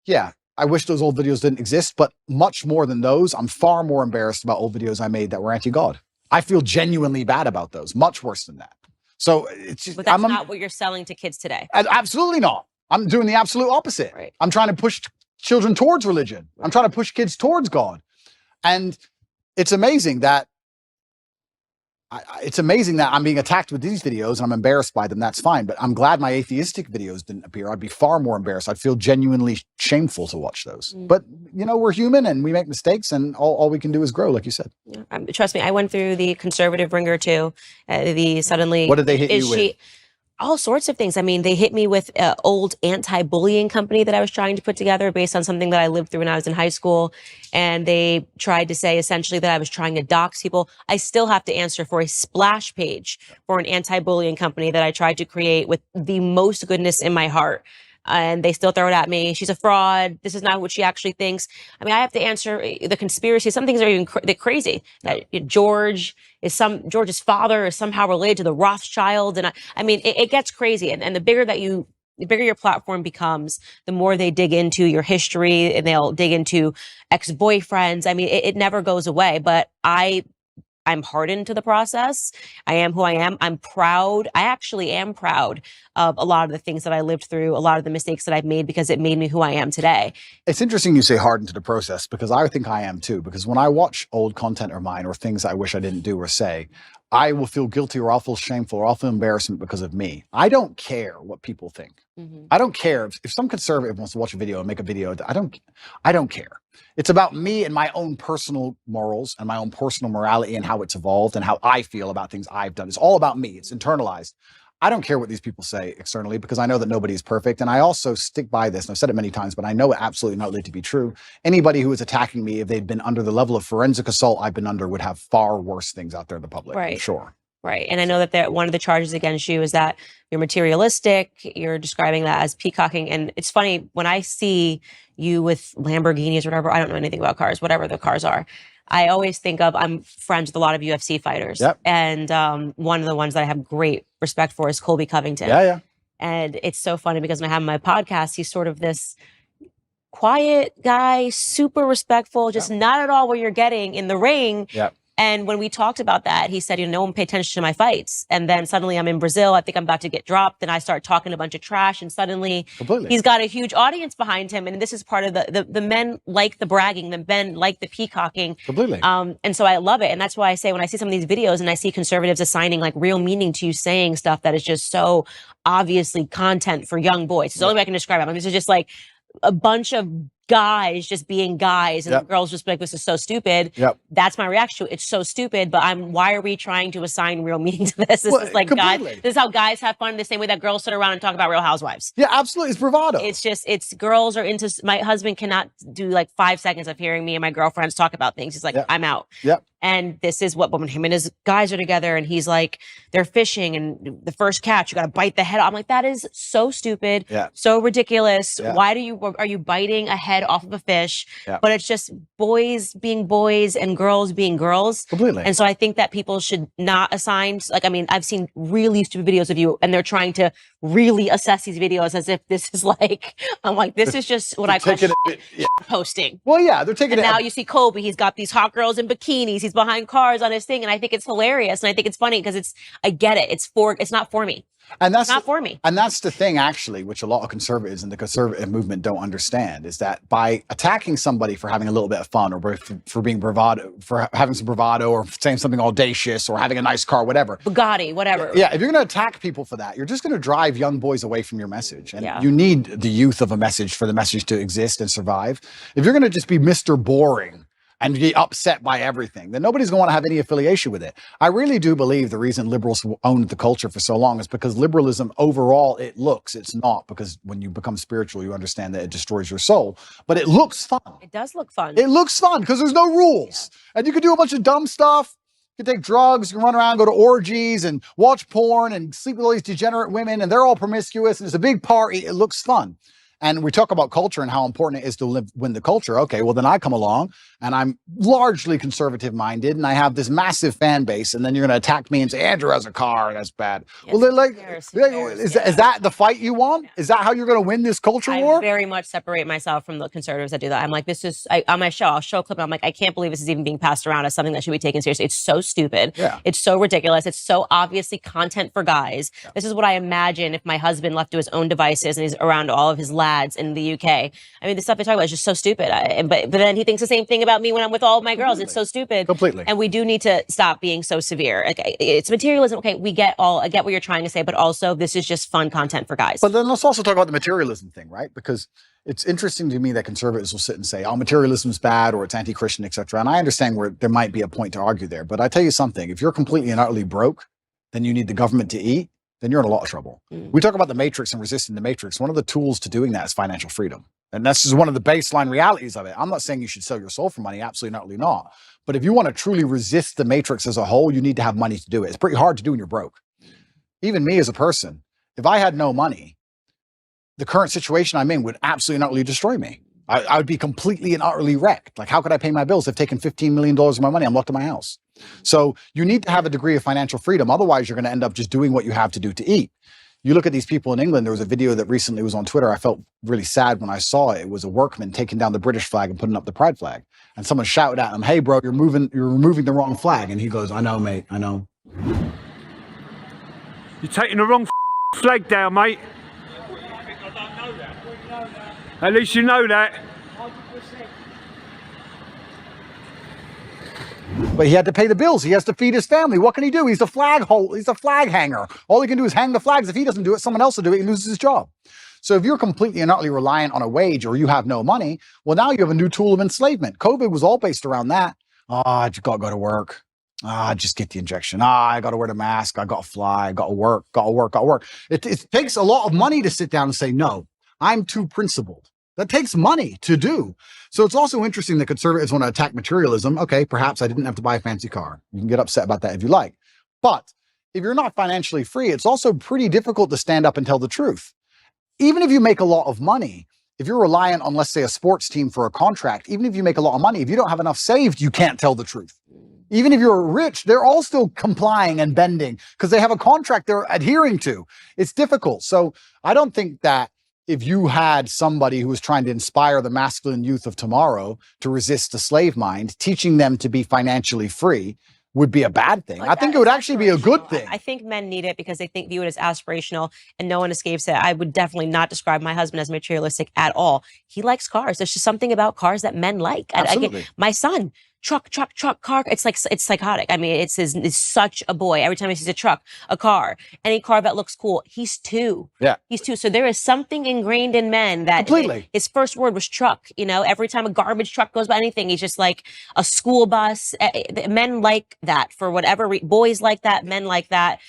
yeah, I wish those old videos didn't exist, but much more than those, I'm far more embarrassed about old videos I made that were anti-God. I feel genuinely bad about those, much worse than that. So it's just,
but that's not what you're selling to kids today.
Absolutely not. I'm doing the absolute opposite.
Right.
I'm trying to push children towards religion. Right. I'm trying to push kids towards God. And it's amazing that it's amazing that I'm being attacked with these videos and I'm embarrassed by them. That's fine. But I'm glad my atheistic videos didn't appear. I'd be far more embarrassed. I'd feel genuinely shameful to watch those. But, you know, we're human and we make mistakes and all we can do is grow, like you said.
Yeah, trust me, I went through the conservative ringer too. Suddenly.
What did they hit you with?
All sorts of things. I mean, they hit me with an old anti-bullying company that I was trying to put together based on something that I lived through when I was in high school. And they tried to say essentially that I was trying to dox people. I still have to answer for a splash page for an anti-bullying company that I tried to create with the most goodness in my heart. And they still throw it at me. She's a fraud. This is not what she actually thinks. I mean, I have to answer the conspiracy. Some things are even they're crazy. That George's father is somehow related to the Rothschilds. And I mean, it gets crazy. And the bigger your platform becomes, the more they dig into your history and they'll dig into ex-boyfriends. I mean, it never goes away, but I'm hardened to the process. I am who I am. I'm proud. I actually am proud of a lot of the things that I lived through, a lot of the mistakes that I've made because it made me who I am today.
It's interesting you say hardened to the process because I think I am too. Because when I watch old content of mine or things I wish I didn't do or say, I will feel guilty or I'll feel shameful or I'll feel embarrassment because of me. I don't care what people think. I don't care if some conservative wants to watch a video and make a video. I don't care. It's about me and my own personal morals and my own personal morality and how it's evolved and how I feel about things I've done. It's all about me. It's internalized. I don't care what these people say externally because I know that nobody is perfect. And I also stick by this, and I've said it many times, but I know it absolutely not to be true. Anybody who is attacking me, if they'd been under the level of forensic assault I've been under, would have far worse things out there in the public.
Right.
I'm sure.
Right. And I know that one of the charges against you is that you're materialistic. You're describing that as peacocking. And it's funny when I see you with Lamborghinis or whatever, I don't know anything about cars, whatever the cars are. I always think of, I'm friends with a lot of UFC fighters.
Yep.
And one of the ones that I have great respect for is Colby Covington.
Yeah.
And it's so funny because when I have my podcast, he's sort of this quiet guy, super respectful, just not at all what you're getting in the ring.
Yep.
And when we talked about that, he said, no one paid attention to my fights. And then suddenly I'm in Brazil. I think I'm about to get dropped. And I start talking a bunch of trash. And suddenly he's got a huge audience behind him. And this is part of the men like the bragging. The men like the peacocking.
Completely.
And so I love it. And that's why I say when I see some of these videos and I see conservatives assigning like real meaning to you saying stuff that is just so obviously content for young boys. It's the only way I can describe it. I mean, this is just like a bunch of guys just being guys and the girls just be like, this is so stupid. That's my reaction to it. It's so stupid, but why are we trying to assign real meaning to this? This is like guys, this is how guys have fun the same way that girls sit around and talk about Real Housewives.
Yeah, absolutely. It's bravado.
It's girls are into, my husband cannot do like 5 seconds of hearing me and my girlfriends talk about things. He's like, I'm out. And this is what when him and his guys are together and he's like, they're fishing and the first catch, you got to bite the head off. I'm like, that is so stupid. So ridiculous. Why are you biting a head off of a fish? But it's just boys being boys and girls being girls.
Completely.
And so I think that people should not assign, like, I mean, I've seen really stupid videos of you and they're trying to really assess these videos as if this is like, I'm like, this is just what I call posting.
Well, yeah, they're taking
and
it.
Now you see Kobe, he's got these hot girls in bikinis. He's behind cars on his thing. And I think it's hilarious. And I think it's funny because I get it. It's not for me.
And that's
not for me.
And that's the thing, actually, which a lot of conservatives and the conservative movement don't understand is that by attacking somebody for having a little bit of fun or for being bravado, for having some bravado or saying something audacious or having a nice car, whatever.
Bugatti, whatever.
Yeah. If you're going to attack people for that, you're just going to drive young boys away from your message. And you need the youth of a message for the message to exist and survive. If you're going to just be Mr. Boring and be upset by everything, then nobody's going to want to have any affiliation with it. I really do believe the reason liberals owned the culture for so long is because liberalism overall, it's not, because when you become spiritual, you understand that it destroys your soul, but it looks fun.
It does look fun.
It looks fun because there's no rules. And you can do a bunch of dumb stuff. You can take drugs, you can run around, go to orgies and watch porn and sleep with all these degenerate women and they're all promiscuous and it's a big party. It looks fun. And we talk about culture and how important it is to win the culture. Okay, well, then I come along and I'm largely conservative minded and I have this massive fan base. And then you're going to attack me and say, Andrew has a car. That's bad. Well, they're like, is that the fight you want? Is that how you're going to win this culture war?
I very much separate myself from the conservatives that do that. I'm like, on my show, I'll show a clip and I'm like, I can't believe this is even being passed around as something that should be taken seriously. It's so stupid. It's so ridiculous. It's so obviously content for guys. This is what I imagine if my husband left to his own devices and he's around all of his lads lads in the UK. I mean, the stuff they talk about is just so stupid. But then he thinks the same thing about me when I'm with all of my girls. It's so stupid.
Completely.
And we do need to stop being so severe. Like, it's materialism. Okay, I get what you're trying to say, but also this is just fun content for guys.
But then let's also talk about the materialism thing, right? Because it's interesting to me that conservatives will sit and say, oh, materialism is bad or it's anti-Christian, etc. And I understand where there might be a point to argue there. But I tell you something, if you're completely and utterly broke, then you need the government to eat, then you're in a lot of trouble. We talk about the matrix and resisting the matrix. One of the tools to doing that is financial freedom. And that's just one of the baseline realities of it. I'm not saying you should sell your soul for money. Absolutely not, utterly not. But if you want to truly resist the matrix as a whole, you need to have money to do it. It's pretty hard to do when you're broke. Even me as a person, if I had no money, the current situation I'm in would absolutely and utterly destroy me. I would be completely and utterly wrecked. Like, how could I pay my bills? They've taken $15 million of my money. I'm locked in my house. So you need to have a degree of financial freedom. Otherwise, you're going to end up just doing what you have to do to eat. You look at these people in England. There was a video that recently was on Twitter. I felt really sad when I saw it. It was a workman taking down the British flag and putting up the pride flag. And someone shouted at him, "Hey, bro, you're removing the wrong flag." And he goes, "I know, mate. I know."
You're taking the wrong flag down, mate. At least you know that.
But he had to pay the bills. He has to feed his family. What can he do? He's a flag hanger. All he can do is hang the flags. If he doesn't do it, someone else will do it. He loses his job. So if you're completely and utterly reliant on a wage or you have no money, well, now you have a new tool of enslavement. COVID was all based around that. I just got to go to work. Just get the injection. I got to wear the mask. I got to fly. I got to work. It takes a lot of money to sit down and say, no, I'm too principled. That takes money to do. So it's also interesting that conservatives want to attack materialism. Okay, perhaps I didn't have to buy a fancy car. You can get upset about that if you like. But if you're not financially free, it's also pretty difficult to stand up and tell the truth. Even if you make a lot of money, if you're reliant on, let's say, a sports team for a contract, even if you make a lot of money, if you don't have enough saved, you can't tell the truth. Even if you're rich, they're all still complying and bending because they have a contract they're adhering to. It's difficult. So I don't think that if you had somebody who was trying to inspire the masculine youth of tomorrow to resist the slave mind, teaching them to be financially free would be a bad thing. I think it would actually be a good thing.
I think men need it because they view it as aspirational and no one escapes it. I would definitely not describe my husband as materialistic at all. He likes cars. There's just something about cars that men like.
Absolutely.
My son, truck, car. It's psychotic. I mean, it's such a boy. Every time he sees a truck, a car, any car that looks cool, he's two.
Yeah.
He's two. So there is something ingrained in men that his first word was truck. You know, every time a garbage truck goes by anything, he's just like a school bus. Men like that for whatever boys like that, men like that.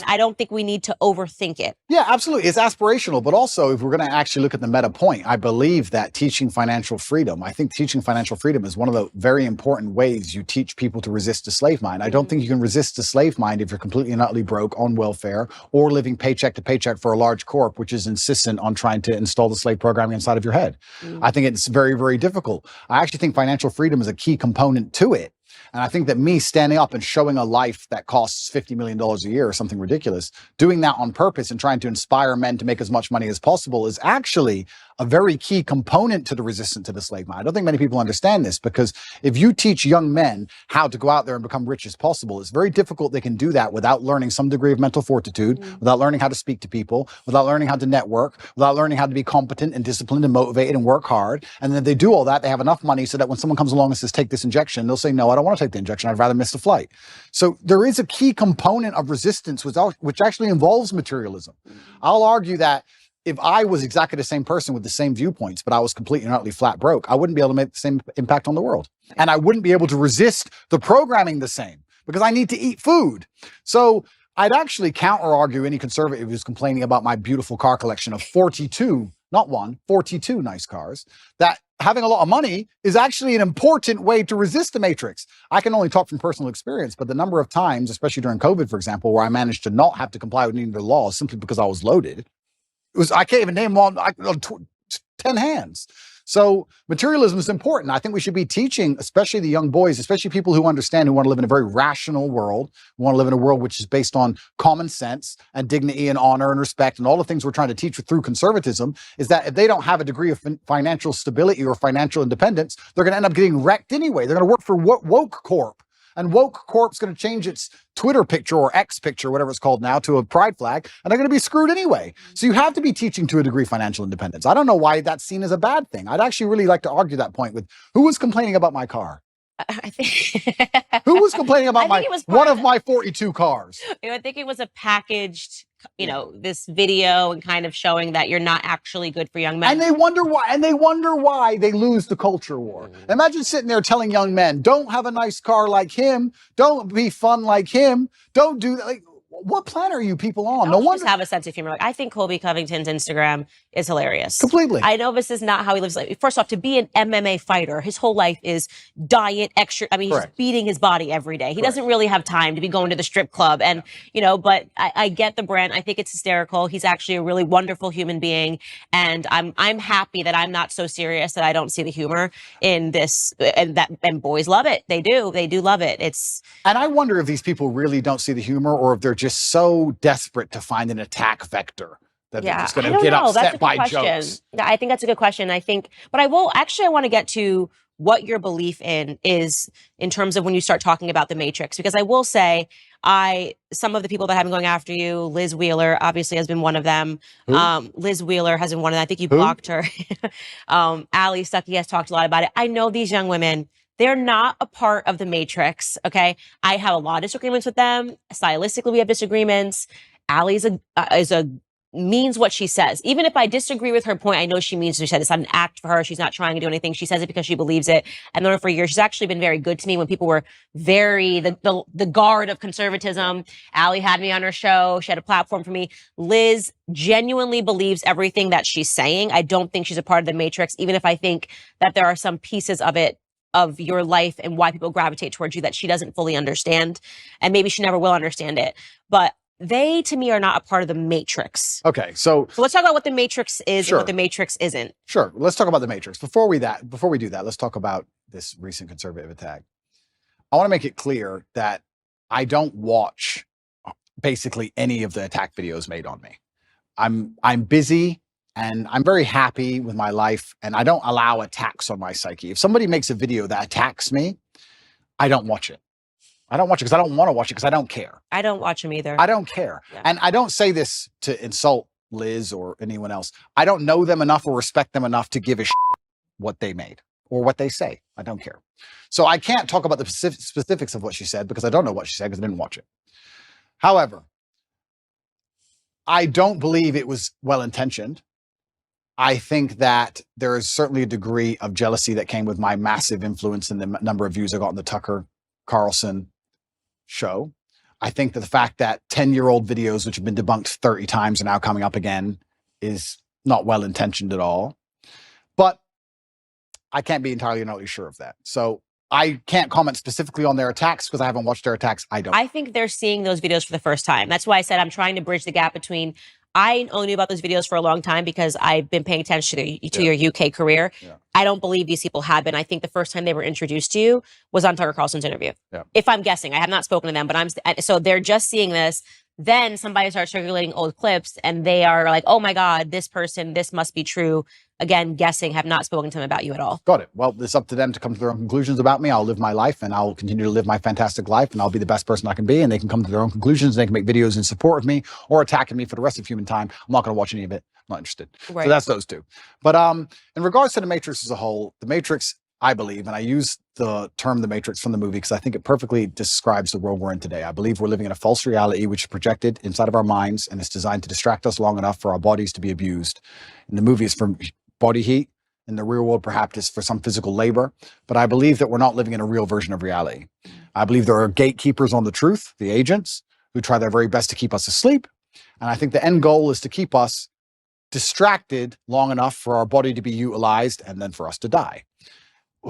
I don't think we need to overthink it.
Yeah, absolutely. It's aspirational, but also if we're going to actually look at the meta point, I believe that teaching financial freedom, I think teaching financial freedom is one of the very important ways you teach people to resist the slave mind. I don't think you can resist the slave mind if you're completely and utterly broke on welfare or living paycheck to paycheck for a large corp, which is insistent on trying to install the slave programming inside of your head. I think it's very, very difficult. I actually think financial freedom is a key component to it. And I think that me standing up and showing a life that costs $50 million a year or something ridiculous, doing that on purpose and trying to inspire men to make as much money as possible is actually a very key component to the resistance to the slave mind. I don't think many people understand this because if you teach young men how to go out there and become rich as possible, it's very difficult they can do that without learning some degree of mental fortitude, without learning how to speak to people, without learning how to network, without learning how to be competent and disciplined and motivated and work hard. And then they do all that, they have enough money so that when someone comes along and says, take this injection, they'll say, no, I don't want to take the injection. I'd rather miss the flight. So there is a key component of resistance which actually involves materialism. I'll argue that if I was exactly the same person with the same viewpoints, but I was completely and utterly flat broke, I wouldn't be able to make the same impact on the world. And I wouldn't be able to resist the programming the same because I need to eat food. So I'd actually counter argue any conservative who's complaining about my beautiful car collection of 42, not one, 42 nice cars, that having a lot of money is actually an important way to resist the matrix. I can only talk from personal experience, but the number of times, especially during COVID, for example, where I managed to not have to comply with any of the laws simply because I was loaded, I can't even name them on 10 hands. So materialism is important. I think we should be teaching, especially the young boys, especially people who understand, who want to live in a very rational world, who want to live in a world which is based on common sense and dignity and honor and respect and all the things we're trying to teach through conservatism, is that if they don't have a degree of financial stability or financial independence, they're going to end up getting wrecked anyway. They're going to work for woke corp. and Woke Corp's going to change its Twitter picture or X picture, whatever it's called now, to a pride flag, and they're going to be screwed anyway. So you have to be teaching to a degree financial independence. I don't know why that's seen as a bad thing. I'd actually really like to argue that point with who was complaining about my car.
I think
Who was complaining about one of my 42 cars?
I think it was a packaged, this video and kind of showing that you're not actually good for young men.
And they wonder why they lose the culture war. Imagine sitting there telling young men, don't have a nice car like him, don't be fun like him, don't do that. Like, what planet are you people on? No wonder.
Just have a sense of humor. Like, I think Colby Covington's Instagram is hilarious.
Completely.
I know this is not how he lives. First off, to be an MMA fighter, his whole life is diet, extra. I mean, he's beating his body every day. He doesn't really have time to be going to the strip club. And, but I get the brand. I think it's hysterical. He's actually a really wonderful human being. And I'm happy that I'm not so serious that I don't see the humor in this. And boys love it. They do. They do love it.
And I wonder if these people really don't see the humor, or if they're just so desperate to find an attack vector that they're just going to get upset by jokes.
I think that's a good question. But I want to get to what your belief is in terms of when you start talking about the Matrix, because I will say some of the people that have been going after you, Liz Wheeler obviously has been one of them. Liz Wheeler has been one of them. I think you blocked her. Ali Stuckey has talked a lot about it. I know these young women, they're not a part of the Matrix, okay? I have a lot of disagreements with them. Stylistically, we have disagreements. Ali means what she says. Even if I disagree with her point, I know she means what she said. It's not an act for her. She's not trying to do anything. She says it because she believes it. I've known her for years. She's actually been very good to me when people were the guard of conservatism. Ali had me on her show. She had a platform for me. Liz genuinely believes everything that she's saying. I don't think she's a part of the Matrix, even if I think that there are some pieces of it, of your life and why people gravitate towards you, that she doesn't fully understand. And maybe she never will understand it. But they, to me, are not a part of the Matrix.
Okay, so
let's talk about what the Matrix is and what the Matrix isn't.
Sure, let's talk about the Matrix. Before we do that, let's talk about this recent conservative attack. I want to make it clear that I don't watch basically any of the attack videos made on me. I'm busy. And I'm very happy with my life, and I don't allow attacks on my psyche. If somebody makes a video that attacks me, I don't watch it. I don't watch it because I don't want to watch it because I don't care.
I don't watch them either.
I don't care. Yeah. And I don't say this to insult Liz or anyone else. I don't know them enough or respect them enough to give a shit what they made or what they say. I don't care. So I can't talk about the specifics of what she said because I don't know what she said because I didn't watch it. However, I don't believe it was well-intentioned. I think that there is certainly a degree of jealousy that came with my massive influence in the number of views I got on the Tucker Carlson show. I think that the fact that 10-year-old videos, which have been debunked 30 times, are now coming up again is not well-intentioned at all. But I can't be entirely sure of that. So I can't comment specifically on their attacks because I haven't watched their attacks. I
think they're seeing those videos for the first time. That's why I said I'm trying to bridge the gap between I only knew about those videos for a long time because I've been paying attention to your UK career. Yeah. I don't believe these people have been. I think the first time they were introduced to you was on Tucker Carlson's interview. Yeah. If I'm guessing, I have not spoken to them, but so they're just seeing this. Then somebody starts circulating old clips and they are like, oh my God, this person, this must be true. Again, guessing, have not spoken to them about you at all.
Got it. Well, it's up to them to come to their own conclusions about me. I'll live my life and I'll continue to live my fantastic life and I'll be the best person I can be. And they can come to their own conclusions. And they can make videos in support of me or attacking me for the rest of human time. I'm not going to watch any of it. I'm not interested. Right. So that's those two. But in regards to the Matrix as a whole, the Matrix, I believe, and I use the term The Matrix from the movie because I think it perfectly describes the world we're in today. I believe we're living in a false reality which is projected inside of our minds and it's designed to distract us long enough for our bodies to be abused. In the movie, it's from body heat. In the real world, perhaps it's for some physical labor. But I believe that we're not living in a real version of reality. I believe there are gatekeepers on the truth, the agents, who try their very best to keep us asleep. And I think the end goal is to keep us distracted long enough for our body to be utilized and then for us to die.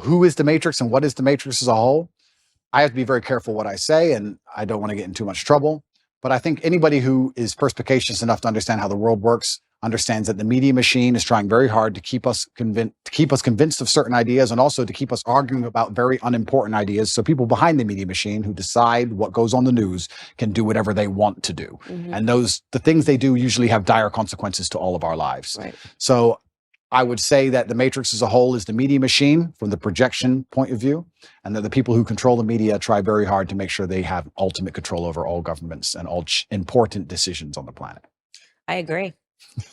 Who is the Matrix and what is the Matrix as a whole? I have to be very careful what I say, and I don't want to get in too much trouble. But I think anybody who is perspicacious enough to understand how the world works understands that the media machine is trying very hard to keep us convinced of certain ideas and also to keep us arguing about very unimportant ideas. So people behind the media machine who decide what goes on the news can do whatever they want to do. Mm-hmm. And the things they do usually have dire consequences to all of our lives. Right. So I would say that the Matrix as a whole is the media machine from the projection point of view, and that the people who control the media try very hard to make sure they have ultimate control over all governments and all important decisions on the planet.
I agree.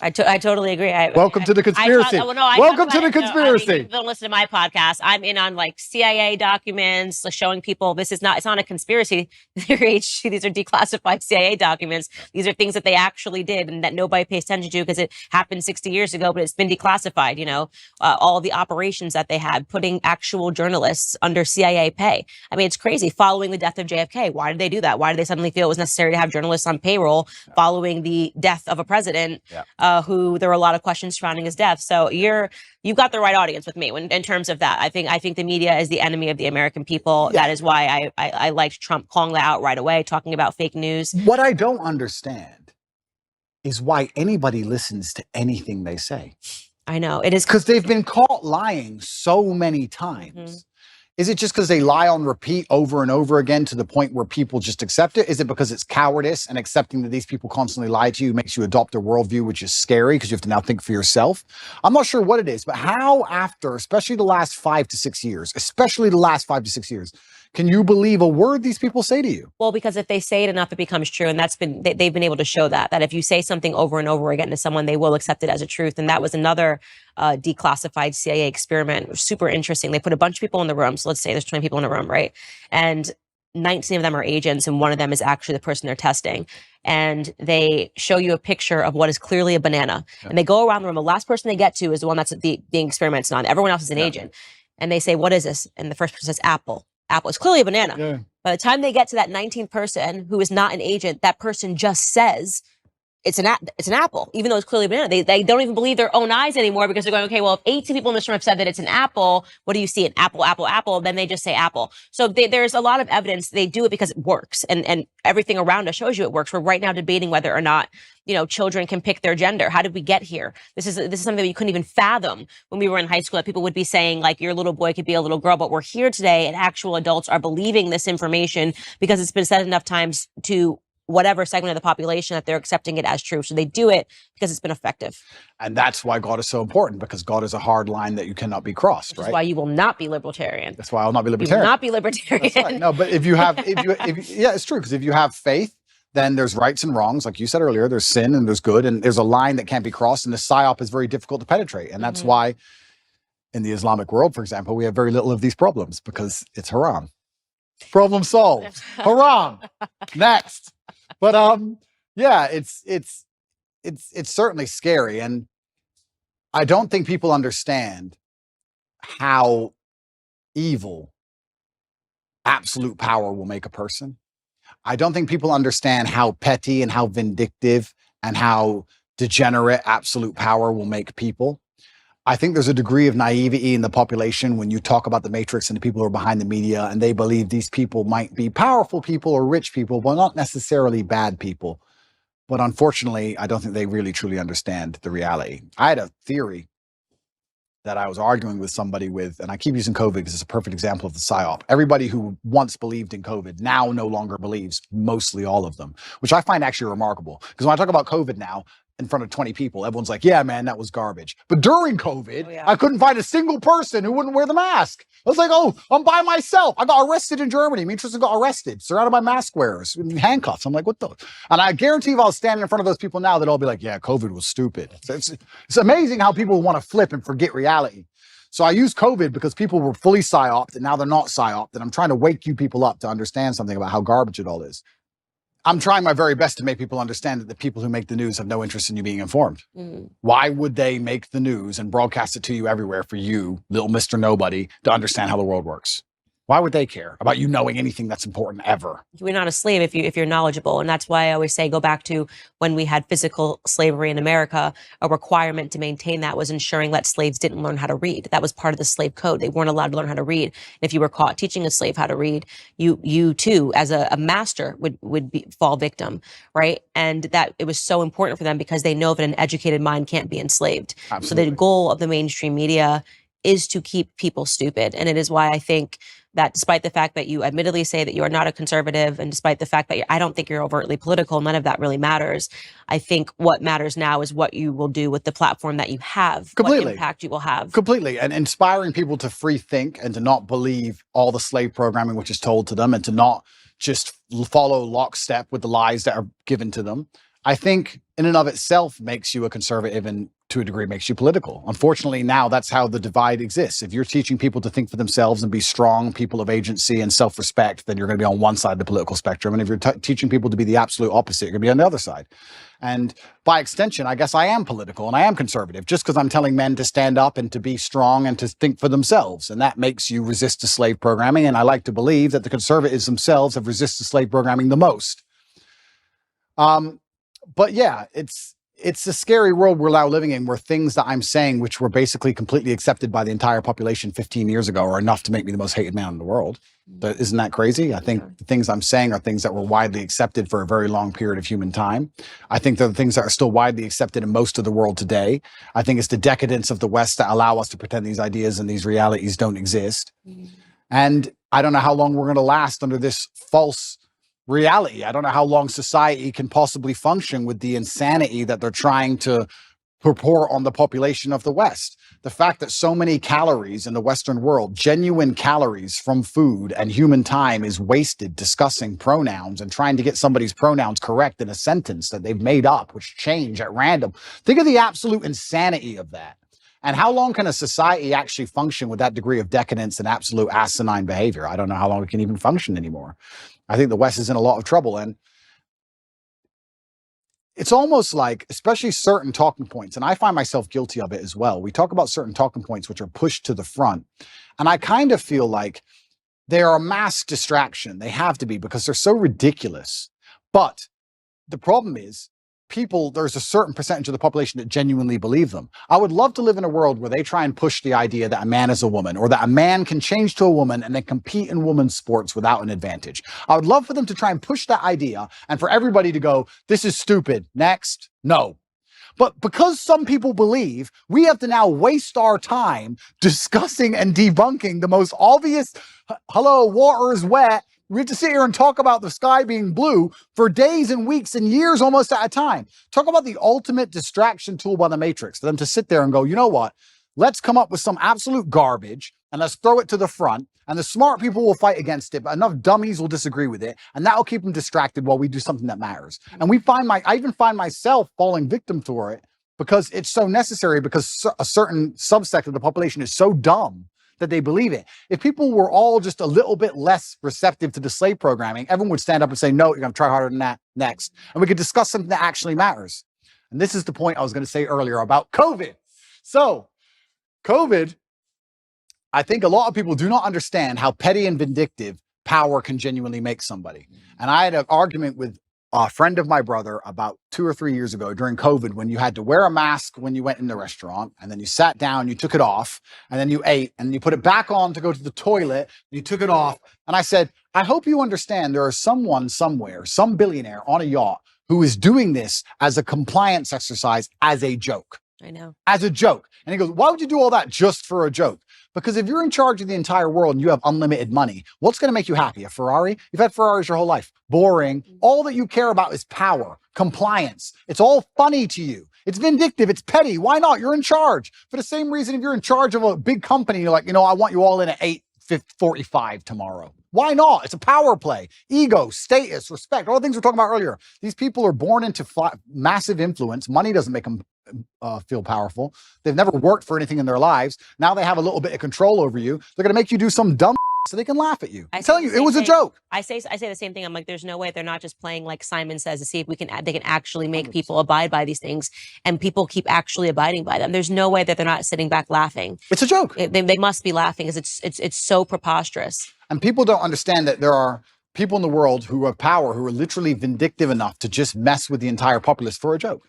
I totally agree.
Welcome to the conspiracy. Welcome to the conspiracy.
You don't listen to my podcast. I'm in on like CIA documents, like showing people it's not a conspiracy theory. These are declassified CIA documents. These are things that they actually did and that nobody pays attention to because it happened 60 years ago, but it's been declassified. You know, all the operations that they had, putting actual journalists under CIA pay. I mean, it's crazy. Following the death of JFK, why did they do that? Why did they suddenly feel it was necessary to have journalists on payroll following the death of a president? Who there were a lot of questions surrounding his death. So you've got the right audience with me in terms of that. I think the media is the enemy of the American people. That is why I liked Trump calling that out right away, talking about fake news.
What I don't understand is why anybody listens to anything they say.
I know it is
because they've been caught lying so many times. Mm-hmm. Is it just because they lie on repeat over and over again to the point where people just accept it? Is it because it's cowardice and accepting that these people constantly lie to you makes you adopt a worldview, which is scary because you have to now think for yourself? I'm not sure what it is, but how after, especially the last 5 to 6 years, can you believe a word these people say to you?
Well, because if they say it enough, it becomes true. And they've been able to show that if you say something over and over again to someone, they will accept it as a truth. And that was another declassified CIA experiment. It was super interesting. They put a bunch of people in the room. So let's say there's 20 people in a room, right? And 19 of them are agents, and one of them is actually the person they're testing. And they show you a picture of what is clearly a banana. Yeah. And they go around the room. The last person they get to is the one that's being experimented on. Everyone else is an agent. And they say, what is this? And the first person says, apple. Apple is clearly a banana. Yeah. By the time they get to that 19th person who is not an agent, that person just says it's an apple, even though it's clearly a banana. They don't even believe their own eyes anymore because they're going, okay, well, if 18 people in this room have said that it's an apple, what do you see? An apple, apple, apple. Then they just say apple. So there's a lot of evidence. They do it because it works, and everything around us shows you it works. We're right now debating whether or not children can pick their gender. How did we get here? This is something that you couldn't even fathom when we were in high school, that people would be saying like your little boy could be a little girl, but we're here today and actual adults are believing this information because it's been said enough times to whatever segment of the population that they're accepting it as true. So they do it because it's been effective.
And that's why God is so important, because God is a hard line that you cannot be crossed, right?
That's why you will not be libertarian.
That's why I'll not be libertarian.
You will not be libertarian.
That's right. No, but if you yeah, it's true. Because if you have faith, then there's rights and wrongs. Like you said earlier, there's sin and there's good, and there's a line that can't be crossed, and the psyop is very difficult to penetrate. And that's why in the Islamic world, for example, we have very little of these problems because it's haram. Problem solved. Haram. Next. But yeah, it's certainly scary, and I don't think people understand how evil absolute power will make a person. I don't think people understand how petty and how vindictive and how degenerate absolute power will make people. I think there's a degree of naivety in the population when you talk about the Matrix and the people who are behind the media, and they believe these people might be powerful people or rich people, but not necessarily bad people. But unfortunately, I don't think they really truly understand the reality. I had a theory that I was arguing with somebody with, and I keep using COVID because it's a perfect example of the psyop. Everybody who once believed in COVID now no longer believes, mostly all of them, which I find actually remarkable. Because when I talk about COVID now, in front of 20 people, everyone's like, yeah, man, that was garbage. But during COVID, I couldn't find a single person who wouldn't wear the mask. I was like, oh, I'm by myself. I got arrested in Germany. Me and Tristan got arrested, surrounded by mask wearers in handcuffs. I'm like, what the? And I guarantee if I was standing in front of those people now, they'd all be like, yeah, COVID was stupid. So it's amazing how people want to flip and forget reality. So I use COVID because people were fully psyoped, and now they're not psyoped. And I'm trying to wake you people up to understand something about how garbage it all is. I'm trying my very best to make people understand that the people who make the news have no interest in you being informed. Why would they make the news and broadcast it to you everywhere for you, little Mr. Nobody, to understand how the world works? Why would they care about you knowing anything that's important ever?
You're not a slave if you're knowledgeable. And that's why I always say, go back to when we had physical slavery in America. A requirement to maintain that was ensuring that slaves didn't learn how to read. That was part of the slave code. They weren't allowed to learn how to read. And if you were caught teaching a slave how to read, you too, as a master, would fall victim, right? And that it was so important for them because they know that an educated mind can't be enslaved.
Absolutely.
So the goal of the mainstream media is to keep people stupid. And it is why I think that despite the fact that you admittedly say that you are not a conservative, and despite the fact that I don't think you're overtly political, none of that really matters. I think what matters now is what you will do with the platform that you have,
Completely.
what impact you will have.
Completely. And inspiring people to free think and to not believe all the slave programming which is told to them and to not just follow lockstep with the lies that are given to them, I think in and of itself makes you a conservative and to a degree makes you political. Unfortunately, now that's how the divide exists. If you're teaching people to think for themselves and be strong people of agency and self-respect, then you're going to be on one side of the political spectrum. And if you're teaching people to be the absolute opposite, you're going to be on the other side. And by extension, I guess I am political and I am conservative just because I'm telling men to stand up and to be strong and to think for themselves. And that makes you resist the slave programming. And I like to believe that the conservatives themselves have resisted slave programming the most. But yeah, it's a scary world we're now living in where things that I'm saying, which were basically completely accepted by the entire population 15 years ago, are enough to make me the most hated man in the world. But isn't that crazy? I think the things I'm saying are things that were widely accepted for a very long period of human time. I think they're the things that are still widely accepted in most of the world today. I think it's the decadence of the West that allow us to pretend these ideas and these realities don't exist. And I don't know how long we're going to last under this false reality. I don't know how long society can possibly function with the insanity that they're trying to purport on the population of the West. The fact that so many calories in the Western world, genuine calories from food and human time, is wasted discussing pronouns and trying to get somebody's pronouns correct in a sentence that they've made up, which change at random. Think of the absolute insanity of that. And how long can a society actually function with that degree of decadence and absolute asinine behavior? I don't know how long it can even function anymore. I think the West is in a lot of trouble. And it's almost like, especially certain talking points, and I find myself guilty of it as well. We talk about certain talking points which are pushed to the front. And I kind of feel like they are a mass distraction. They have to be because they're so ridiculous. But the problem is, there's a certain percentage of the population that genuinely believe them. I would love to live in a world where they try and push the idea that a man is a woman, or that a man can change to a woman and then compete in women's sports without an advantage. I would love for them to try and push that idea and for everybody to go, this is stupid. Next. No. But because some people believe, we have to now waste our time discussing and debunking the most obvious, hello, water is wet. We have to sit here and talk about the sky being blue for days and weeks and years almost at a time. Talk about the ultimate distraction tool by the Matrix, for them to sit there and go, you know what? Let's come up with some absolute garbage and let's throw it to the front. And the smart people will fight against it, but enough dummies will disagree with it. And that will keep them distracted while we do something that matters. And I even find myself falling victim to it because it's so necessary, because a certain subsect of the population is so dumb that they believe it. If people were all just a little bit less receptive to the slave programming, everyone would stand up and say, no, you're going to try harder than that next. And we could discuss something that actually matters. And this is the point I was going to say earlier about COVID. So COVID, I think a lot of people do not understand how petty and vindictive power can genuinely make somebody. And I had an argument with a friend of my brother about 2 or 3 years ago during COVID, when you had to wear a mask when you went in the restaurant, and then you sat down, you took it off, and then you ate, and you put it back on to go to the toilet, and you took it off. And I said, I hope you understand there is someone somewhere, some billionaire on a yacht, who is doing this as a compliance exercise, as a joke.
I know.
As a joke. And he goes, why would you do all that just for a joke? Because if you're in charge of the entire world and you have unlimited money, what's going to make you happy? A Ferrari? You've had Ferraris your whole life. Boring. All that you care about is power, compliance. It's all funny to you. It's vindictive. It's petty. Why not? You're in charge. For the same reason, if you're in charge of a big company, you're like, I want you all in at 8:45 tomorrow. Why not? It's a power play. Ego, status, respect, all the things we were talking about earlier. These people are born into massive influence. Money doesn't make them feel powerful. They've never worked for anything in their lives. Now they have a little bit of control over you. They're going to make you do some dumb so they can laugh at you. I'm telling you, it was a joke.
I say the same thing. I'm like, there's no way they're not just playing like Simon Says to see if they can actually make people abide by these things, and people keep actually abiding by them. There's no way that they're not sitting back laughing.
It's a joke.
They must be laughing because it's so preposterous.
And people don't understand that there are people in the world who have power, who are literally vindictive enough to just mess with the entire populace for a joke.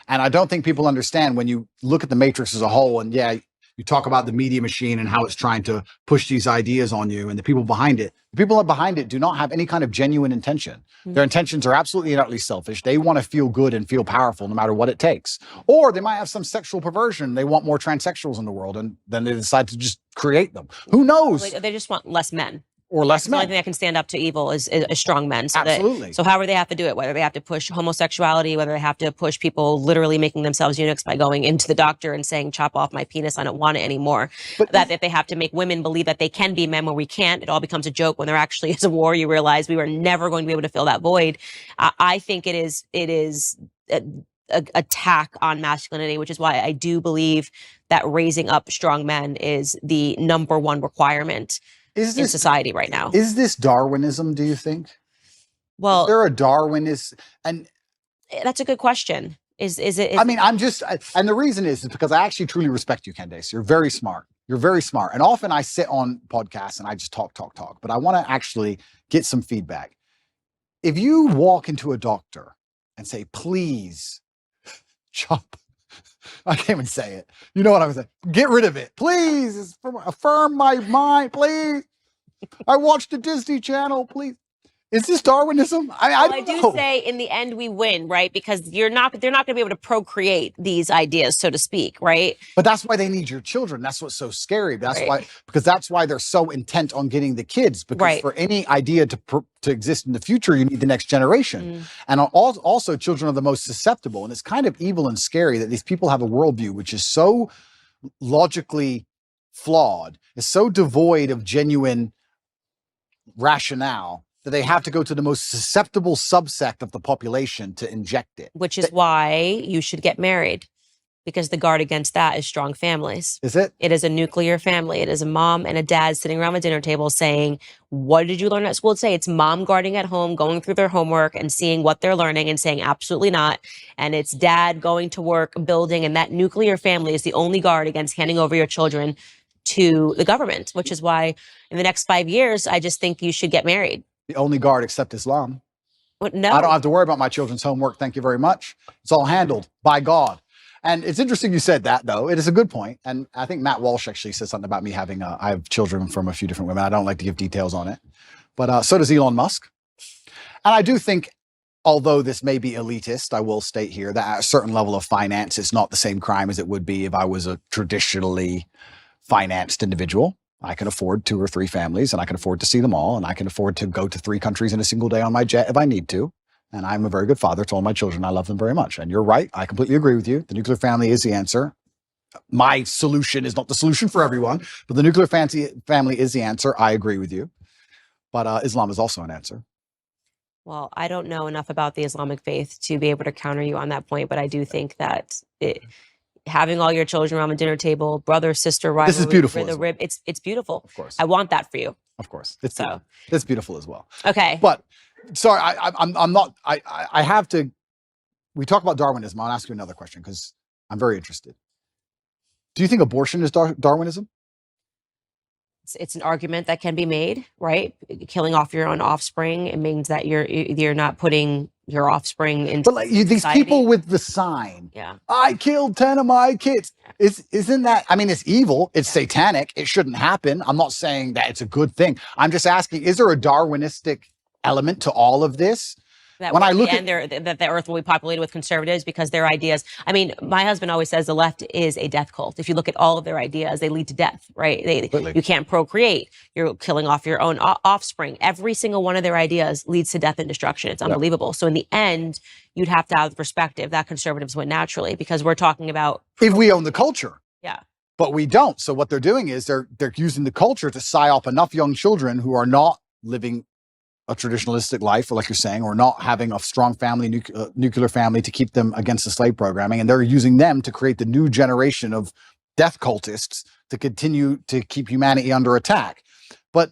And I don't think people understand when you look at the Matrix as a whole, and yeah, You talk about the media machine and how it's trying to push these ideas on you, and the people behind it. The people behind it do not have any kind of genuine intention. Their intentions are absolutely and utterly selfish. They want to feel good and feel powerful no matter what it takes. Or they might have some sexual perversion. They want more transsexuals in the world, and then they decide to just create them. Who knows?
Like, they just want less men.
Or less
The
men.
only thing that can stand up to evil is strong men. So
Absolutely.
So however they have to do it, whether they have to push homosexuality, whether they have to push people literally making themselves eunuchs by going into the doctor and saying, chop off my penis, I don't want it anymore. But that if they have to make women believe that they can be men when we can't, it all becomes a joke. When there actually is a war, you realize we were never going to be able to fill that void. I think it is a attack on masculinity, which is why I do believe that raising up strong men is the number one requirement in society right now.
Is this Darwinism, do you think?
Well,
is there a Darwinist? And
that's a good question. Is it?
I mean, and the reason is because I actually truly respect you, Candace. You're very smart. You're very smart. And often I sit on podcasts and I just talk, but I want to actually get some feedback. If you walk into a doctor and say, please, chop, I can't even say it. You know what I'm saying? Get rid of it. Please. Affirm my mind. Please. I watched the Disney Channel. Please. Is this Darwinism?
I do say in the end we win, right? Because they're not going to be able to procreate these ideas, so to speak, right?
But that's why they need your children. That's what's so scary. That's why they're so intent on getting the kids. Because for any idea to exist in the future, you need the next generation. And also, children are the most susceptible. And it's kind of evil and scary that these people have a worldview which is so logically flawed, is so devoid of genuine rationale, that they have to go to the most susceptible subsect of the population to inject it.
Which is why you should get married, because the guard against that is strong families.
Is it?
It is a nuclear family. It is a mom and a dad sitting around the dinner table saying, what did you learn at school today? It's mom guarding at home, going through their homework and seeing what they're learning and saying, absolutely not. And it's dad going to work, building, and that nuclear family is the only guard against handing over your children to the government, which is why in the next 5 years, I just think you should get married.
The only guard except Islam.
No.
I don't have to worry about my children's homework. Thank you very much. It's all handled by God. And it's interesting you said that, though. It is a good point. And I think Matt Walsh actually said something about me having, I have children from a few different women. I don't like to give details on it. But so does Elon Musk. And I do think, although this may be elitist, I will state here that at a certain level of finance, it's not the same crime as it would be if I was a traditionally financed individual. I can afford 2 or 3 families, and I can afford to see them all, and I can afford to go to 3 countries in a single day on my jet if I need to. And I'm a very good father to all my children. I love them very much. And you're right. I completely agree with you. The nuclear family is the answer. My solution is not the solution for everyone, but the nuclear family is the answer. I agree with you. But Islam is also an answer.
Well, I don't know enough about the Islamic faith to be able to counter you on that point, but I do think that having all your children around the dinner table, brother, sister, rivalry,
this is beautiful.
It's beautiful.
Of course.
I want that for you.
Of course. It's beautiful as well.
Okay.
But sorry, I'm not, I have to, we talk about Darwinism. I'll ask you another question because I'm very interested. Do you think abortion is Darwinism?
It's an argument that can be made, right? Killing off your own offspring, it means that you're not putting your offspring into. But
like these people with the sign, I killed 10 of my kids. Isn't that? I mean, it's evil. It's satanic. It shouldn't happen. I'm not saying that it's a good thing. I'm just asking: is there a Darwinistic element to all of this?
That when I look at that the earth will be populated with conservatives because their ideas. I mean, my husband always says the left is a death cult. If you look at all of their ideas, they lead to death, right? You can't procreate. You're killing off your own offspring. Every single one of their ideas leads to death and destruction. It's unbelievable. So in the end, you'd have to have the perspective that conservatives win naturally because we're talking about
if we own the culture.
Yeah.
But we don't. So what they're doing is they're using the culture to psyop enough young children who are not living a traditionalistic life, or like you're saying, or not having a strong family, nuclear family to keep them against the slave programming. And they're using them to create the new generation of death cultists to continue to keep humanity under attack. But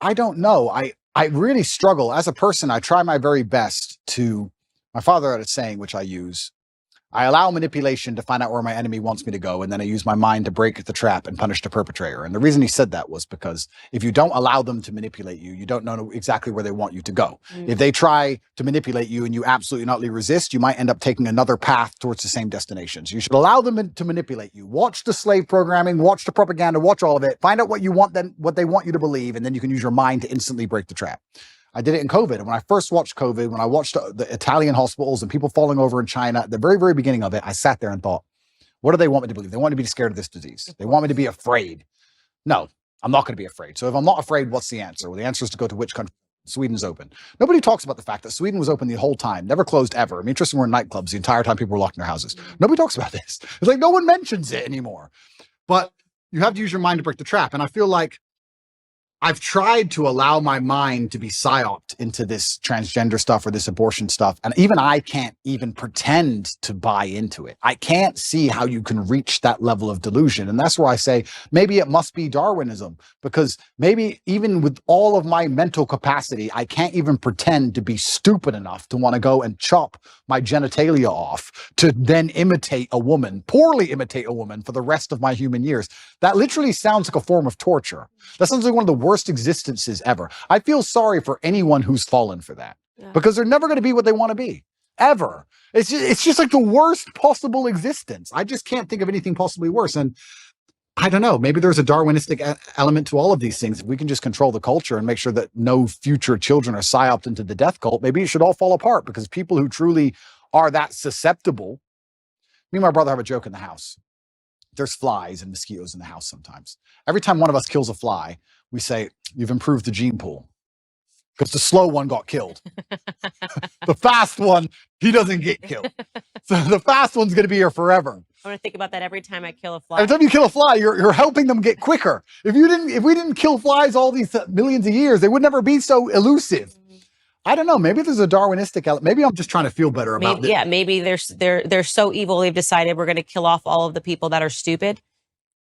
I don't know. I really struggle. As a person, I try my very best to, my father had a saying, which I use, I allow manipulation to find out where my enemy wants me to go, and then I use my mind to break the trap and punish the perpetrator. And the reason he said that was because if you don't allow them to manipulate you, you don't know exactly where they want you to go. If they try to manipulate you and you absolutely not resist, you might end up taking another path towards the same destinations. You should allow them to manipulate you. Watch the slave programming, watch the propaganda, watch all of it. Find out what you want, then what they want you to believe, and then you can use your mind to instantly break the trap. I did it in COVID. And when I first watched COVID, when I watched the Italian hospitals and people falling over in China, at the very, very beginning of it, I sat there and thought, what do they want me to believe? They want me to be scared of this disease. They want me to be afraid. No, I'm not going to be afraid. So if I'm not afraid, what's the answer? Well, the answer is to go to which country? Sweden's open. Nobody talks about the fact that Sweden was open the whole time, never closed ever. I mean, interesting, we're in nightclubs the entire time people were locked in their houses. Nobody talks about this. It's like no one mentions it anymore. But you have to use your mind to break the trap. And I feel like I've tried to allow my mind to be psyoped into this transgender stuff or this abortion stuff. And even I can't even pretend to buy into it. I can't see how you can reach that level of delusion. And that's where I say, maybe it must be Darwinism, because maybe even with all of my mental capacity, I can't even pretend to be stupid enough to want to go and chop my genitalia off to then imitate a woman, poorly imitate a woman for the rest of my human years. That literally sounds like a form of torture. That sounds like one of the worst existences ever. I feel sorry for anyone who's fallen for that, because they're never going to be what they want to be, ever. It's just like the worst possible existence. I just can't think of anything possibly worse. And I don't know, maybe there's a Darwinistic element to all of these things. If we can just control the culture and make sure that no future children are psyoped into the death cult, maybe it should all fall apart, because people who truly are that susceptible. Me and my brother have a joke in the house. There's flies and mosquitoes in the house sometimes. Every time one of us kills a fly, we say, you've improved the gene pool. Because the slow one got killed. The fast one, he doesn't get killed. So the fast one's going to be here forever.
I'm going to think about that every time I kill a fly.
Every time you kill a fly, you're helping them get quicker. If we didn't kill flies all these millions of years, they would never be so elusive. I don't know. Maybe there's a Darwinistic element. Maybe I'm just trying to feel better about it.
Yeah, maybe they're so evil they've decided we're going to kill off all of the people that are stupid.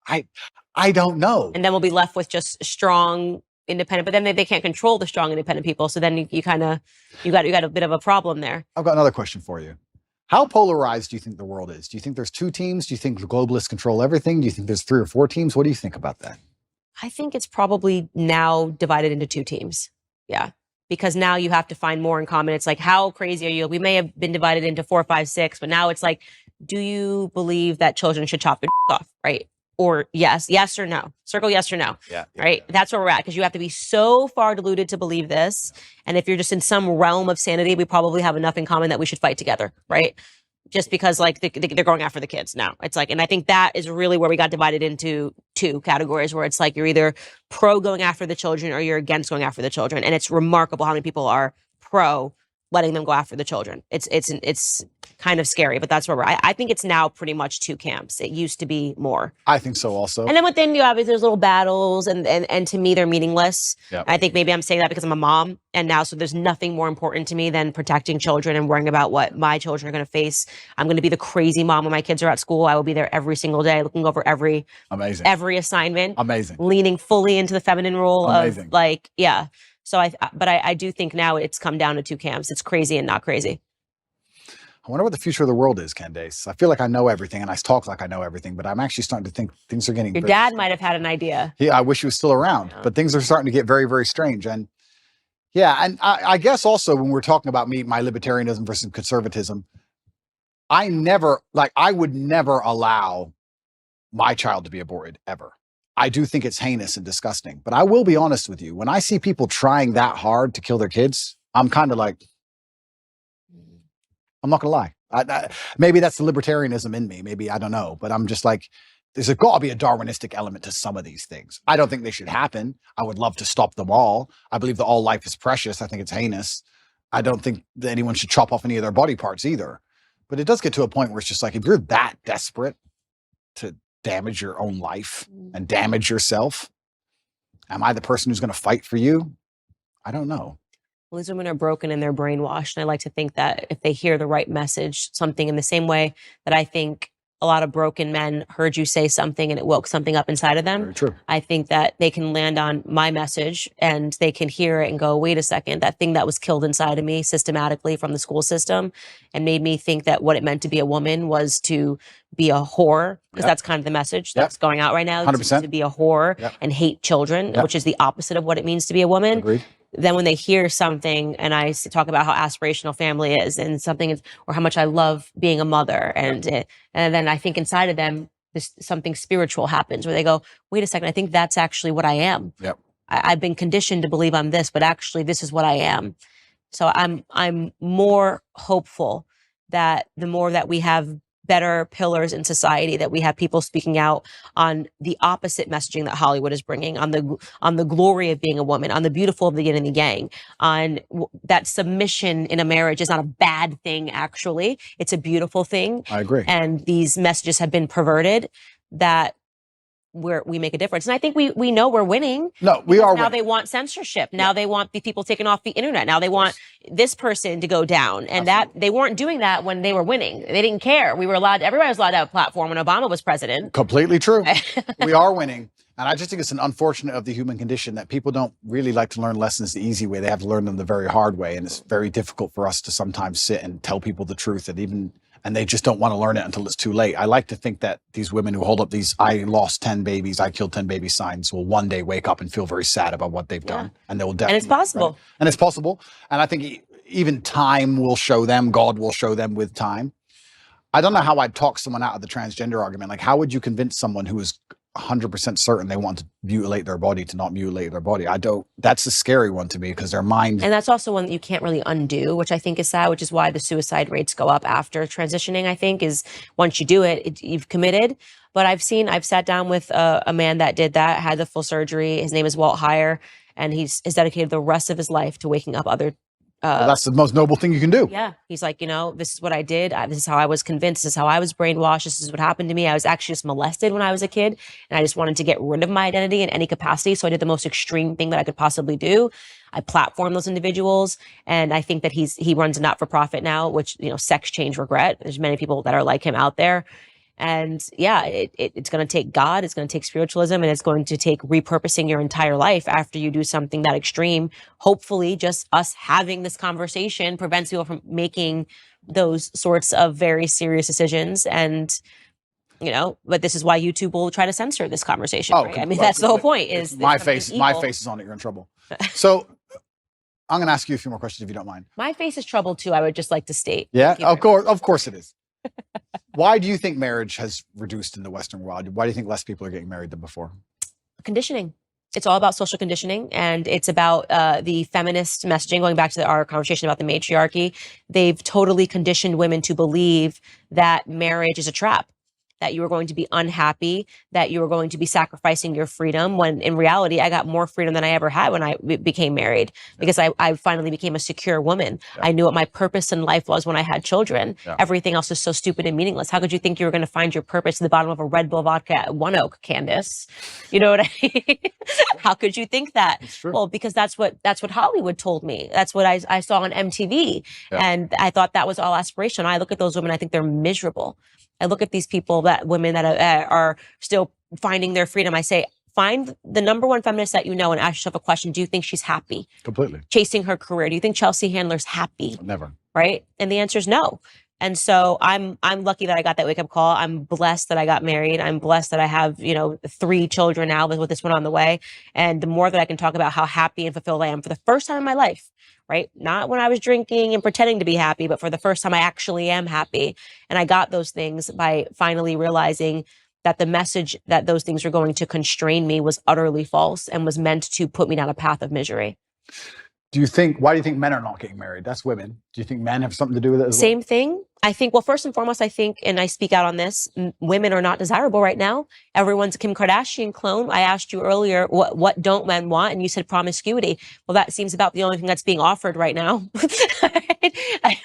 I don't know.
And then we'll be left with just strong, independent. But then they can't control the strong, independent people. So then you got a bit of a problem there.
I've got another question for you. How polarized do you think the world is? Do you think there's 2 teams? Do you think the globalists control everything? Do you think there's 3 or 4 teams? What do you think about that?
I think it's probably now divided into 2 teams. Yeah. Because now you have to find more in common. It's like, how crazy are you? We may have been divided into 4, 5, 6, but now it's like, do you believe that children should chop their off? Right. Or yes or no. Circle yes or no.
Yeah.
Right. That's where we're at. Because you have to be so far deluded to believe this. And if you're just in some realm of sanity, we probably have enough in common that we should fight together. Right. Just because like they're going after the kids now. It's like, and I think that is really where we got divided into 2 categories, where it's like you're either pro going after the children or you're against going after the children. And it's remarkable how many people are pro letting them go after the children. It's kind of scary, but that's where we're at. I think it's now pretty much 2 camps. It used to be more.
I think so also.
And then within you, obviously, there's little battles, and to me, they're meaningless.
Yep.
I think maybe I'm saying that because I'm a mom, and now so there's nothing more important to me than protecting children and worrying about what my children are going to face. I'm going to be the crazy mom when my kids are at school. I will be there every single day, looking over every assignment.
Amazing.
Leaning fully into the feminine role
Amazing.
of like, yeah. So I do think now it's come down to 2 camps. It's crazy and not crazy.
I wonder what the future of the world is, Candace. I feel like I know everything and I talk like I know everything, but I'm actually starting to think things are getting...
Your dad might have had an idea.
Yeah, I wish he was still around, but things are starting to get very, very strange. And yeah, and I guess also when we're talking about my libertarianism versus conservatism, I would never allow my child to be aborted ever. I do think it's heinous and disgusting, but I will be honest with you. When I see people trying that hard to kill their kids, I'm kind of like, I'm not gonna lie. Maybe that's the libertarianism in me. Maybe, I don't know, but I'm just like, there's got to be a Darwinistic element to some of these things. I don't think they should happen. I would love to stop them all. I believe that all life is precious. I think it's heinous. I don't think that anyone should chop off any of their body parts either. But it does get to a point where it's just like, if you're that desperate to damage your own life and damage yourself, am I the person who's going to fight for you? I don't know.
Well, these women are broken and they're brainwashed. And I like to think that if they hear the right message, something in the same way that I think a lot of broken men heard you say something and it woke something up inside of them.
Very true.
I think that they can land on my message and they can hear it and go, wait a second, that thing that was killed inside of me systematically from the school system and made me think that what it meant to be a woman was to be a whore, because that's kind of the message that's going out right now,
100%.
to be a whore and hate children, which is the opposite of what it means to be a woman.
Agreed.
Then when they hear something and I talk about how aspirational family is and something is, or how much I love being a mother, and then I think inside of them, something spiritual happens where they go, wait a second, I think that's actually what I am.
Yep.
I've been conditioned to believe I'm this, but actually this is what I am. So I'm more hopeful that the more that we have better pillars in society, that we have people speaking out on the opposite messaging that Hollywood is bringing, on the glory of being a woman, on the beautiful of the yin and the yang, on that submission in a marriage is not a bad thing, actually. It's a beautiful thing.
I agree.
And these messages have been perverted, that we make a difference. And I think we know we're winning.
No, we are
now
winning.
they want censorship. Now they want the people taken off the internet. Now they want this person to go down. And that they weren't doing that when they were winning. They didn't care. Everybody was allowed to have a platform when Obama was president.
Completely true. We are winning. And I just think it's an unfortunate of the human condition that people don't really like to learn lessons the easy way. They have to learn them the very hard way. And it's very difficult for us to sometimes sit and tell people the truth, and they just don't want to learn it until it's too late. I like to think that these women who hold up these I lost 10 babies, I killed 10 babies signs will one day wake up and feel very sad about what they've done. And they will definitely.
And it's possible.
Right? And it's possible. And I think even time will show them, God will show them with time. I don't know how I'd talk someone out of the transgender argument. Like, how would you convince someone who is 100% certain they want to mutilate their body to not mutilate their body? That's a scary one to me, because their mind.
And that's also one that you can't really undo, which I think is sad, which is why the suicide rates go up after transitioning, I think, is once you do it, you've committed. But I've sat down with a man that did that, had the full surgery. His name is Walt Heyer, and he's dedicated the rest of his life to waking up other.
Well, that's the most noble thing you can do.
Yeah. He's like, this is what I did. This is how I was convinced. This is how I was brainwashed. This is what happened to me. I was actually just molested when I was a kid, and I just wanted to get rid of my identity in any capacity. So I did the most extreme thing that I could possibly do. I platform those individuals. And I think that he runs a not-for-profit now, which, Sex Change Regret. There's many people that are like him out there. And yeah, it's going to take God, it's going to take spiritualism, and it's going to take repurposing your entire life after you do something that extreme. Hopefully just us having this conversation prevents people from making those sorts of very serious decisions. And, but this is why YouTube will try to censor this conversation. Right? I mean, that's the whole point, is
my face is on it. You're in trouble. So I'm going to ask you a few more questions if you don't mind.
My face is trouble too. I would just like to state.
Yeah, of course it is. Why do you think marriage has reduced in the Western world? Why do you think less people are getting married than before?
Conditioning. It's all about social conditioning, and it's about the feminist messaging, going back to our conversation about the matriarchy. They've totally conditioned women to believe that marriage is a trap, that you were going to be unhappy, that you were going to be sacrificing your freedom, when in reality, I got more freedom than I ever had when I became married, because I finally became a secure woman. I knew what my purpose in life was when I had children. Everything else is so stupid and meaningless. How could you think you were going to find your purpose at the bottom of a Red Bull vodka at One Oak, Candace? You know what I mean? How could you think that? Well, because that's what Hollywood told me. That's what I saw on MTV. And I thought that was all aspirational. I look at those women, I think they're miserable. I look at these women that are still finding their freedom. I say, find the number one feminist that you know and ask yourself a question. Do you think she's happy?
Completely.
Chasing her career. Do you think Chelsea Handler's happy?
Never.
Right? And the answer is no. And so I'm lucky that I got that wake up call. I'm blessed that I got married. I'm blessed that I have, 3 children now with this one on the way. And the more that I can talk about how happy and fulfilled I am for the first time in my life, right? Not when I was drinking and pretending to be happy, but for the first time I actually am happy. And I got those things by finally realizing that the message that those things were going to constrain me was utterly false and was meant to put me down a path of misery.
Why do you think men are not getting married? That's women. Do you think men have something to do with it as well?
Same thing. I think, well, first and foremost, and I speak out on this, women are not desirable right now. Everyone's a Kim Kardashian clone. I asked you earlier, what don't men want? And you said promiscuity. Well, that seems about the only thing that's being offered right now.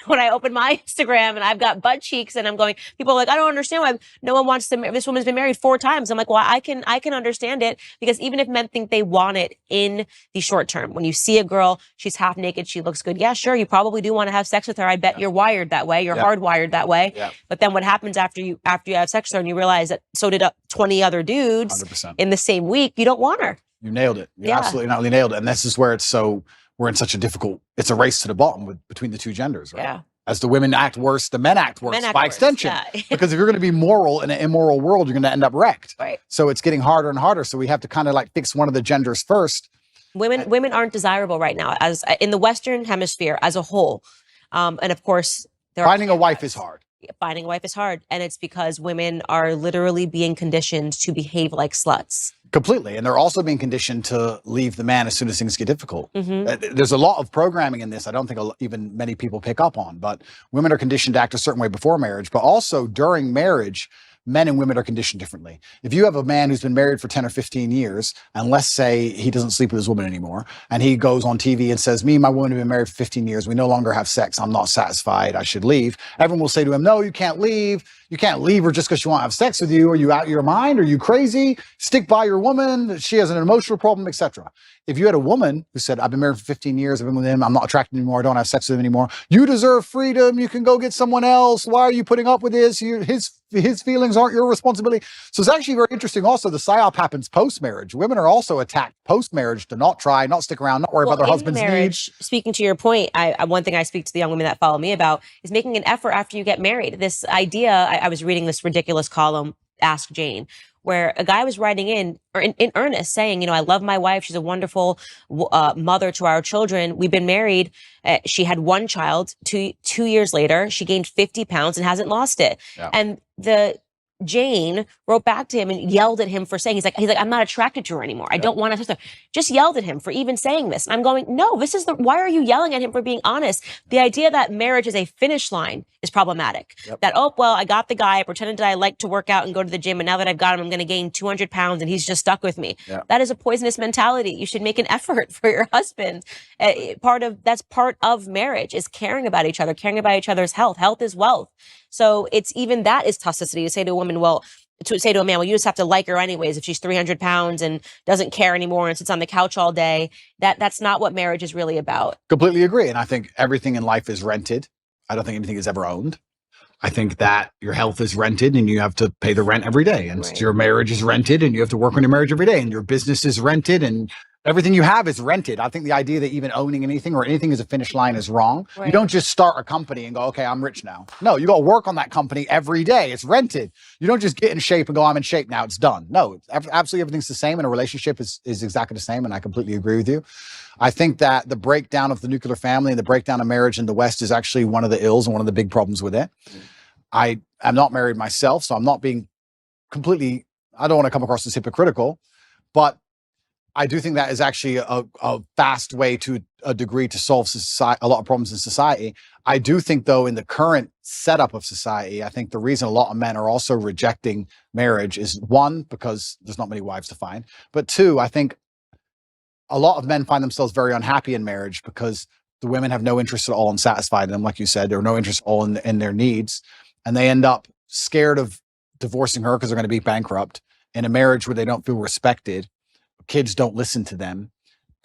When I open my Instagram and I've got butt cheeks and I'm going, people are like, I don't understand why no one wants to marry. This woman's been married 4 times. I'm like, well, I can understand it, because even if men think they want it in the short term, when you see a girl, she's half naked, she looks good. Yeah, sure. You probably do want to have sex with her. I bet you're wired that way. You're hardwired wired that way.
Yeah.
But then what happens after you have sex with her and you realize that so did 20 other dudes
100%.
in the same week, you don't want her.
You nailed it. You
Yeah.
absolutely not only nailed it. And this is where we're in such a difficult, it's a race to the bottom between the two genders, right?
Yeah.
As the women act worse, the men act worse by extension.
Yeah.
Because if you're going to be moral in an immoral world, you're going to end up wrecked.
Right.
So it's getting harder and harder. So we have to kind of like fix one of the genders first.
Women aren't desirable right now as in the Western hemisphere as a whole. And of course,
Finding a wife is hard.
Finding a wife is hard. And it's because women are literally being conditioned to behave like sluts.
Completely. And they're also being conditioned to leave the man as soon as things get difficult. There's a lot of programming in this I don't think even many people pick up on, but women are conditioned to act a certain way before marriage, but also during marriage, men and women are conditioned differently. If you have a man who's been married for 10 or 15 years, and let's say he doesn't sleep with his woman anymore, and he goes on TV and says, me and my woman have been married for 15 years, we no longer have sex, I'm not satisfied, I should leave. Everyone will say to him, no, you can't leave. You can't leave her just because she won't have sex with you. Are you out of your mind? Are you crazy? Stick by your woman. She has an emotional problem, etc. If you had a woman who said, I've been married for 15 years, I've been with him, I'm not attracted anymore, I don't have sex with him anymore. You deserve freedom. You can go get someone else. Why are you putting up with this? His feelings aren't your responsibility. So it's actually very interesting. Also, the psyop happens post-marriage. Women are also attacked post-marriage to not try, not stick around, not worry about their husband's needs.
Speaking to your point, one thing I speak to the young women that follow me about is making an effort after you get married. This idea, I was reading this ridiculous column, Ask Jane, where a guy was writing in earnest saying, I love my wife. She's a wonderful mother to our children. We've been married. She had one child. Two years later, she gained 50 pounds and hasn't lost it.
Yeah.
And Jane wrote back to him and yelled at him for saying, he's like, I'm not attracted to her anymore. I don't want to. Just yelled at him for even saying this. And I'm going, no, why are you yelling at him for being honest? The idea that marriage is a finish line is problematic.
Yep.
That, oh, well, I got the guy, I pretended that I like to work out and go to the gym. And now that I've got him, I'm going to gain 200 pounds and he's just stuck with me.
Yeah.
That is a poisonous mentality. You should make an effort for your husband. That's part of marriage is caring about each other, caring about each other's health. Health is wealth. So it's even that is toxicity to say to a woman, to say to a man, well, you just have to like her anyways. If she's 300 pounds and doesn't care anymore and sits on the couch all day, that's not what marriage is really about.
Completely agree. And I think everything in life is rented. I don't think anything is ever owned. I think that your health is rented and you have to pay the rent every day. And your marriage is rented and you have to work on your marriage every day. And your business is rented and everything you have is rented. I think the idea that even owning anything or anything as a finish line is wrong.
Right.
You don't just start a company and go, okay, I'm rich now. No, you got to work on that company every day. It's rented. You don't just get in shape and go, I'm in shape now. It's done. No, absolutely everything's the same. And a relationship is exactly the same. And I completely agree with you. I think that the breakdown of the nuclear family and the breakdown of marriage in the West is actually one of the ills and one of the big problems with it. I am not married myself, so I'm not being completely, I don't want to come across as hypocritical, but I do think that is actually a fast way to a degree to solve a lot of problems in society. I do think, though, in the current setup of society, I think the reason a lot of men are also rejecting marriage is, one, because there's not many wives to find, but two, I think a lot of men find themselves very unhappy in marriage because the women have no interest at all in satisfying them, like you said, or no interest at all in their needs, and they end up scared of divorcing her because they're going to be bankrupt in a marriage where they don't feel respected. Kids don't listen to them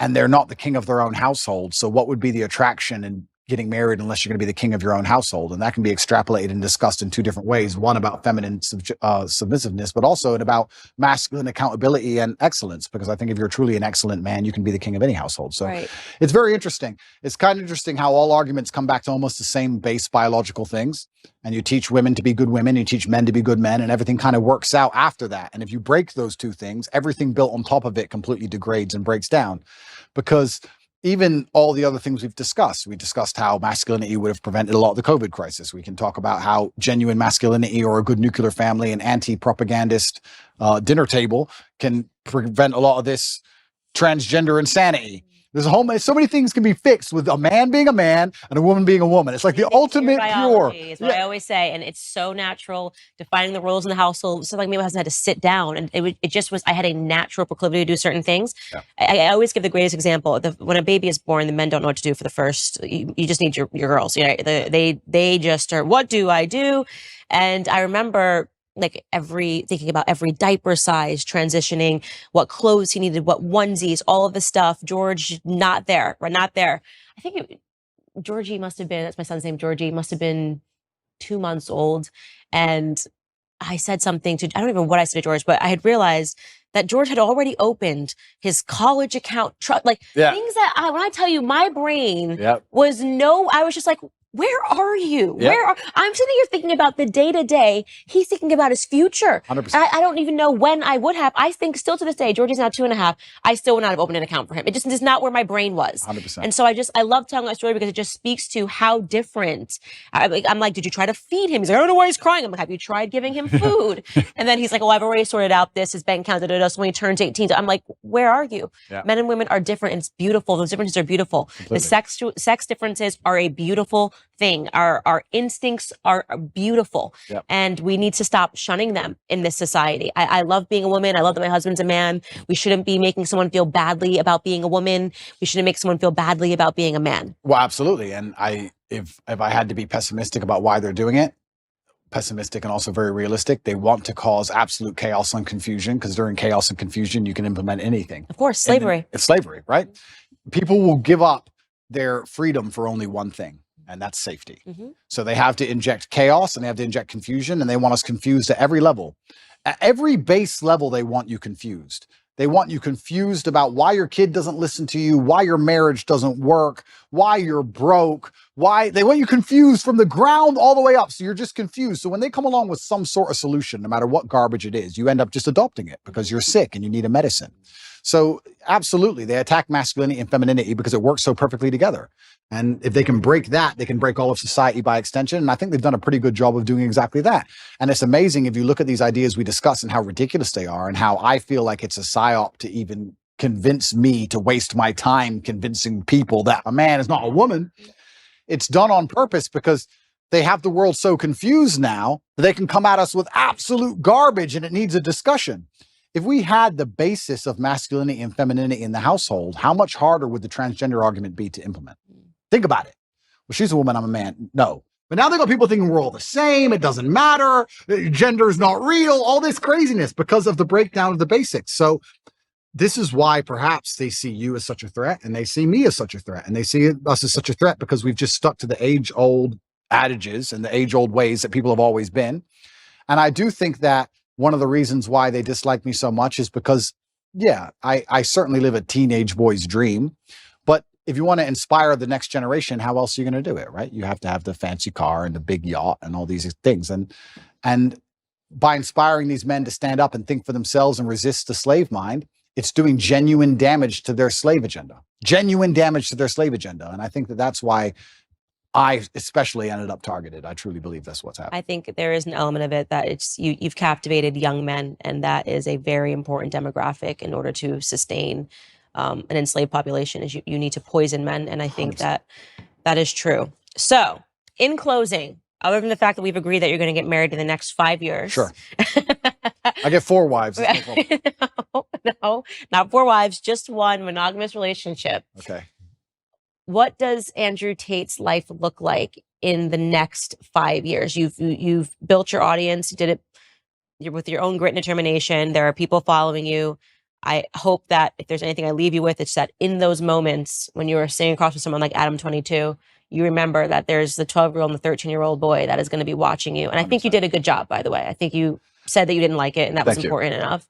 and they're not the king of their own household. So what would be the attraction in getting married unless you're going to be the king of your own household? And that can be extrapolated and discussed in two different ways. One about feminine submissiveness, but also about masculine accountability and excellence. Because I think if you're truly an excellent man, you can be the king of any household. So It's very interesting. It's kind of interesting how all arguments come back to almost the same base biological things. And you teach women to be good women, you teach men to be good men, and everything kind of works out after that. And if you break those two things, everything built on top of it completely degrades and breaks down. Because even all the other things we discussed how masculinity would have prevented a lot of the COVID crisis. We can talk about how genuine masculinity or a good nuclear family and anti-propagandist dinner table can prevent a lot of this transgender insanity. There's so many things can be fixed with a man being a man and a woman being a woman. It's like the ultimate cure.
Is what I always say, and it's so natural defining the roles in the household. So like me, my husband had to sit down, and it just was. I had a natural proclivity to do certain things. Yeah. I always give the greatest example. When a baby is born, the men don't know what to do for the first. You just need your girls. They just are. What do I do? And I remember thinking about every diaper size, transitioning, what clothes he needed, what onesies, all of the stuff. George, not there. We're not there. I think Georgie must have been, that's my son's name, Georgie, must have been 2 months old. And I said something to, I don't even know what I said to George, but I had realized that George had already opened his college account, things that when I tell you my brain was I was just like, where are you? I'm sitting here thinking about the day to day. He's thinking about his future.
100%.
I don't even know when I would have. I think still to this day, Georgie's now 2.5. I still would not have opened an account for him. It just is not where my brain was.
100%.
And so I love telling that story because it just speaks to how different. I'm like, did you try to feed him? He's like, I don't know why he's crying. I'm like, have you tried giving him food? And then he's like, oh, I've already sorted out his bank account. So when he turns 18, I'm like, where are you? Men and women are different. And it's beautiful. Those differences are beautiful. Completely. The sex differences are a beautiful thing. Our instincts are beautiful, and we need to stop shunning them in this society. I love being a woman. I love that my husband's a man. We shouldn't be making someone feel badly about being a woman. We shouldn't make someone feel badly about being a man.
Well, absolutely. And if I had to be pessimistic about why they're doing it, pessimistic and also very realistic, they want to cause absolute chaos and confusion, because during chaos and confusion, you can implement anything.
Of course, slavery.
It's slavery, right? People will give up their freedom for only one thing, and that's safety. So they have to inject chaos and they have to inject confusion, and they want us confused at every level. At every base level, they want you confused. They want you confused about why your kid doesn't listen to you, why your marriage doesn't work, why you're broke, why they want you confused from the ground all the way up. So you're just confused. So when they come along with some sort of solution, no matter what garbage it is, you end up just adopting it because you're sick and you need a medicine. So absolutely, they attack masculinity and femininity because it works so perfectly together. And if they can break that, they can break all of society by extension. And I think they've done a pretty good job of doing exactly that. And it's amazing if you look at these ideas we discuss and how ridiculous they are, and how I feel like it's a psyop to even convince me to waste my time convincing people that a man is not a woman. It's done on purpose because they have the world so confused now that they can come at us with absolute garbage, and it needs a discussion. If we had the basis of masculinity and femininity in the household, how much harder would the transgender argument be to implement? Think about it. Well, she's a woman, I'm a man. No. But now they got people thinking we're all the same. It doesn't matter. Gender is not real. All this craziness because of the breakdown of the basics. So this is why perhaps they see you as such a threat, and they see me as such a threat, and they see us as such a threat because we've just stuck to the age-old adages and the age-old ways that people have always been. And I do think that one of the reasons why they dislike me so much is because, I certainly live a teenage boy's dream. But if you want to inspire the next generation, how else are you going to do it, right? You have to have the fancy car and the big yacht and all these things. And by inspiring these men to stand up and think for themselves and resist the slave mind, it's doing genuine damage to their slave agenda. Genuine damage to their slave agenda. And I think that that's why I especially ended up targeted. I truly believe that's what's happening.
I think there is an element of it that it's you've captivated young men, and that is a very important demographic in order to sustain an enslaved population. Is you need to poison men, and I think
100%.
that is true. So, in closing, other than the fact that we've agreed that you're going to get married in the next 5 years,
Sure. I get 4 wives.
no, not 4 wives, just one monogamous relationship.
Okay.
What does Andrew Tate's life look like in the next 5 years? You've built your audience, you did it with your own grit and determination. There are people following you. I hope that if there's anything I leave you with, it's that in those moments when you are sitting across with someone like Adam 22, you remember that there's the 12-year-old and the 13-year-old boy that is going to be watching you. And I think you did a good job, by the way. I think you said that you didn't like it, and that was important enough.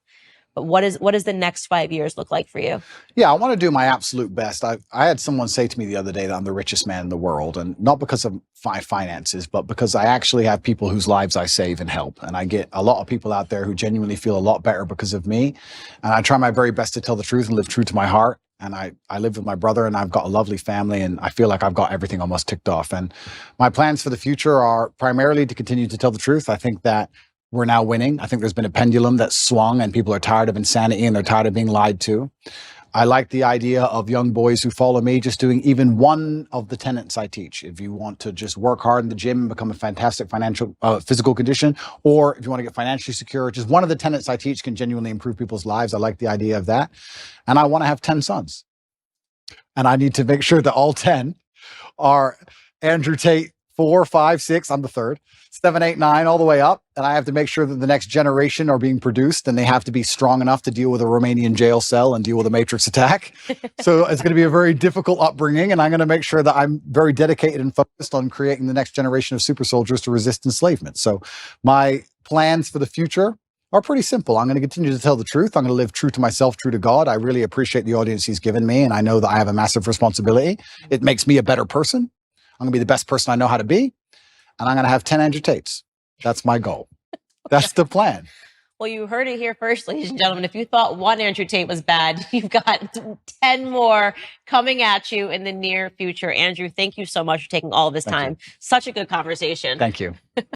But what does the next 5 years look like for you?
Yeah, I want to do my absolute best. I had someone say to me the other day that I'm the richest man in the world, and not because of my finances, but because I actually have people whose lives I save and help. And I get a lot of people out there who genuinely feel a lot better because of me. And I try my very best to tell the truth and live true to my heart. And I live with my brother, and I've got a lovely family, and I feel like I've got everything almost ticked off. And my plans for the future are primarily to continue to tell the truth. I think that we're now winning. I think there's been a pendulum that's swung, and people are tired of insanity and they're tired of being lied to. I like the idea of young boys who follow me just doing even one of the tenets I teach. If you want to just work hard in the gym and become a fantastic physical condition, or if you want to get financially secure, just one of the tenets I teach can genuinely improve people's lives. I like the idea of that. And I want to have 10 sons. And I need to make sure that all 10 are Andrew Tate 4, 5, 6, I'm the third, 7, 8, 9, all the way up. And I have to make sure that the next generation are being produced, and they have to be strong enough to deal with a Romanian jail cell and deal with a Matrix attack. So it's going to be a very difficult upbringing, and I'm going to make sure that I'm very dedicated and focused on creating the next generation of super soldiers to resist enslavement. So my plans for the future are pretty simple. I'm going to continue to tell the truth. I'm going to live true to myself, true to God. I really appreciate the audience he's given me, and I know that I have a massive responsibility. It makes me a better person. I'm going to be the best person I know how to be, and I'm going to have 10 Andrew Tates. That's my goal. That's the plan.
Well, you heard it here first, ladies and gentlemen. If you thought one Andrew Tate was bad, you've got 10 more coming at you in the near future. Andrew, thank you so much for taking all of this time. Such a good conversation.
Thank you.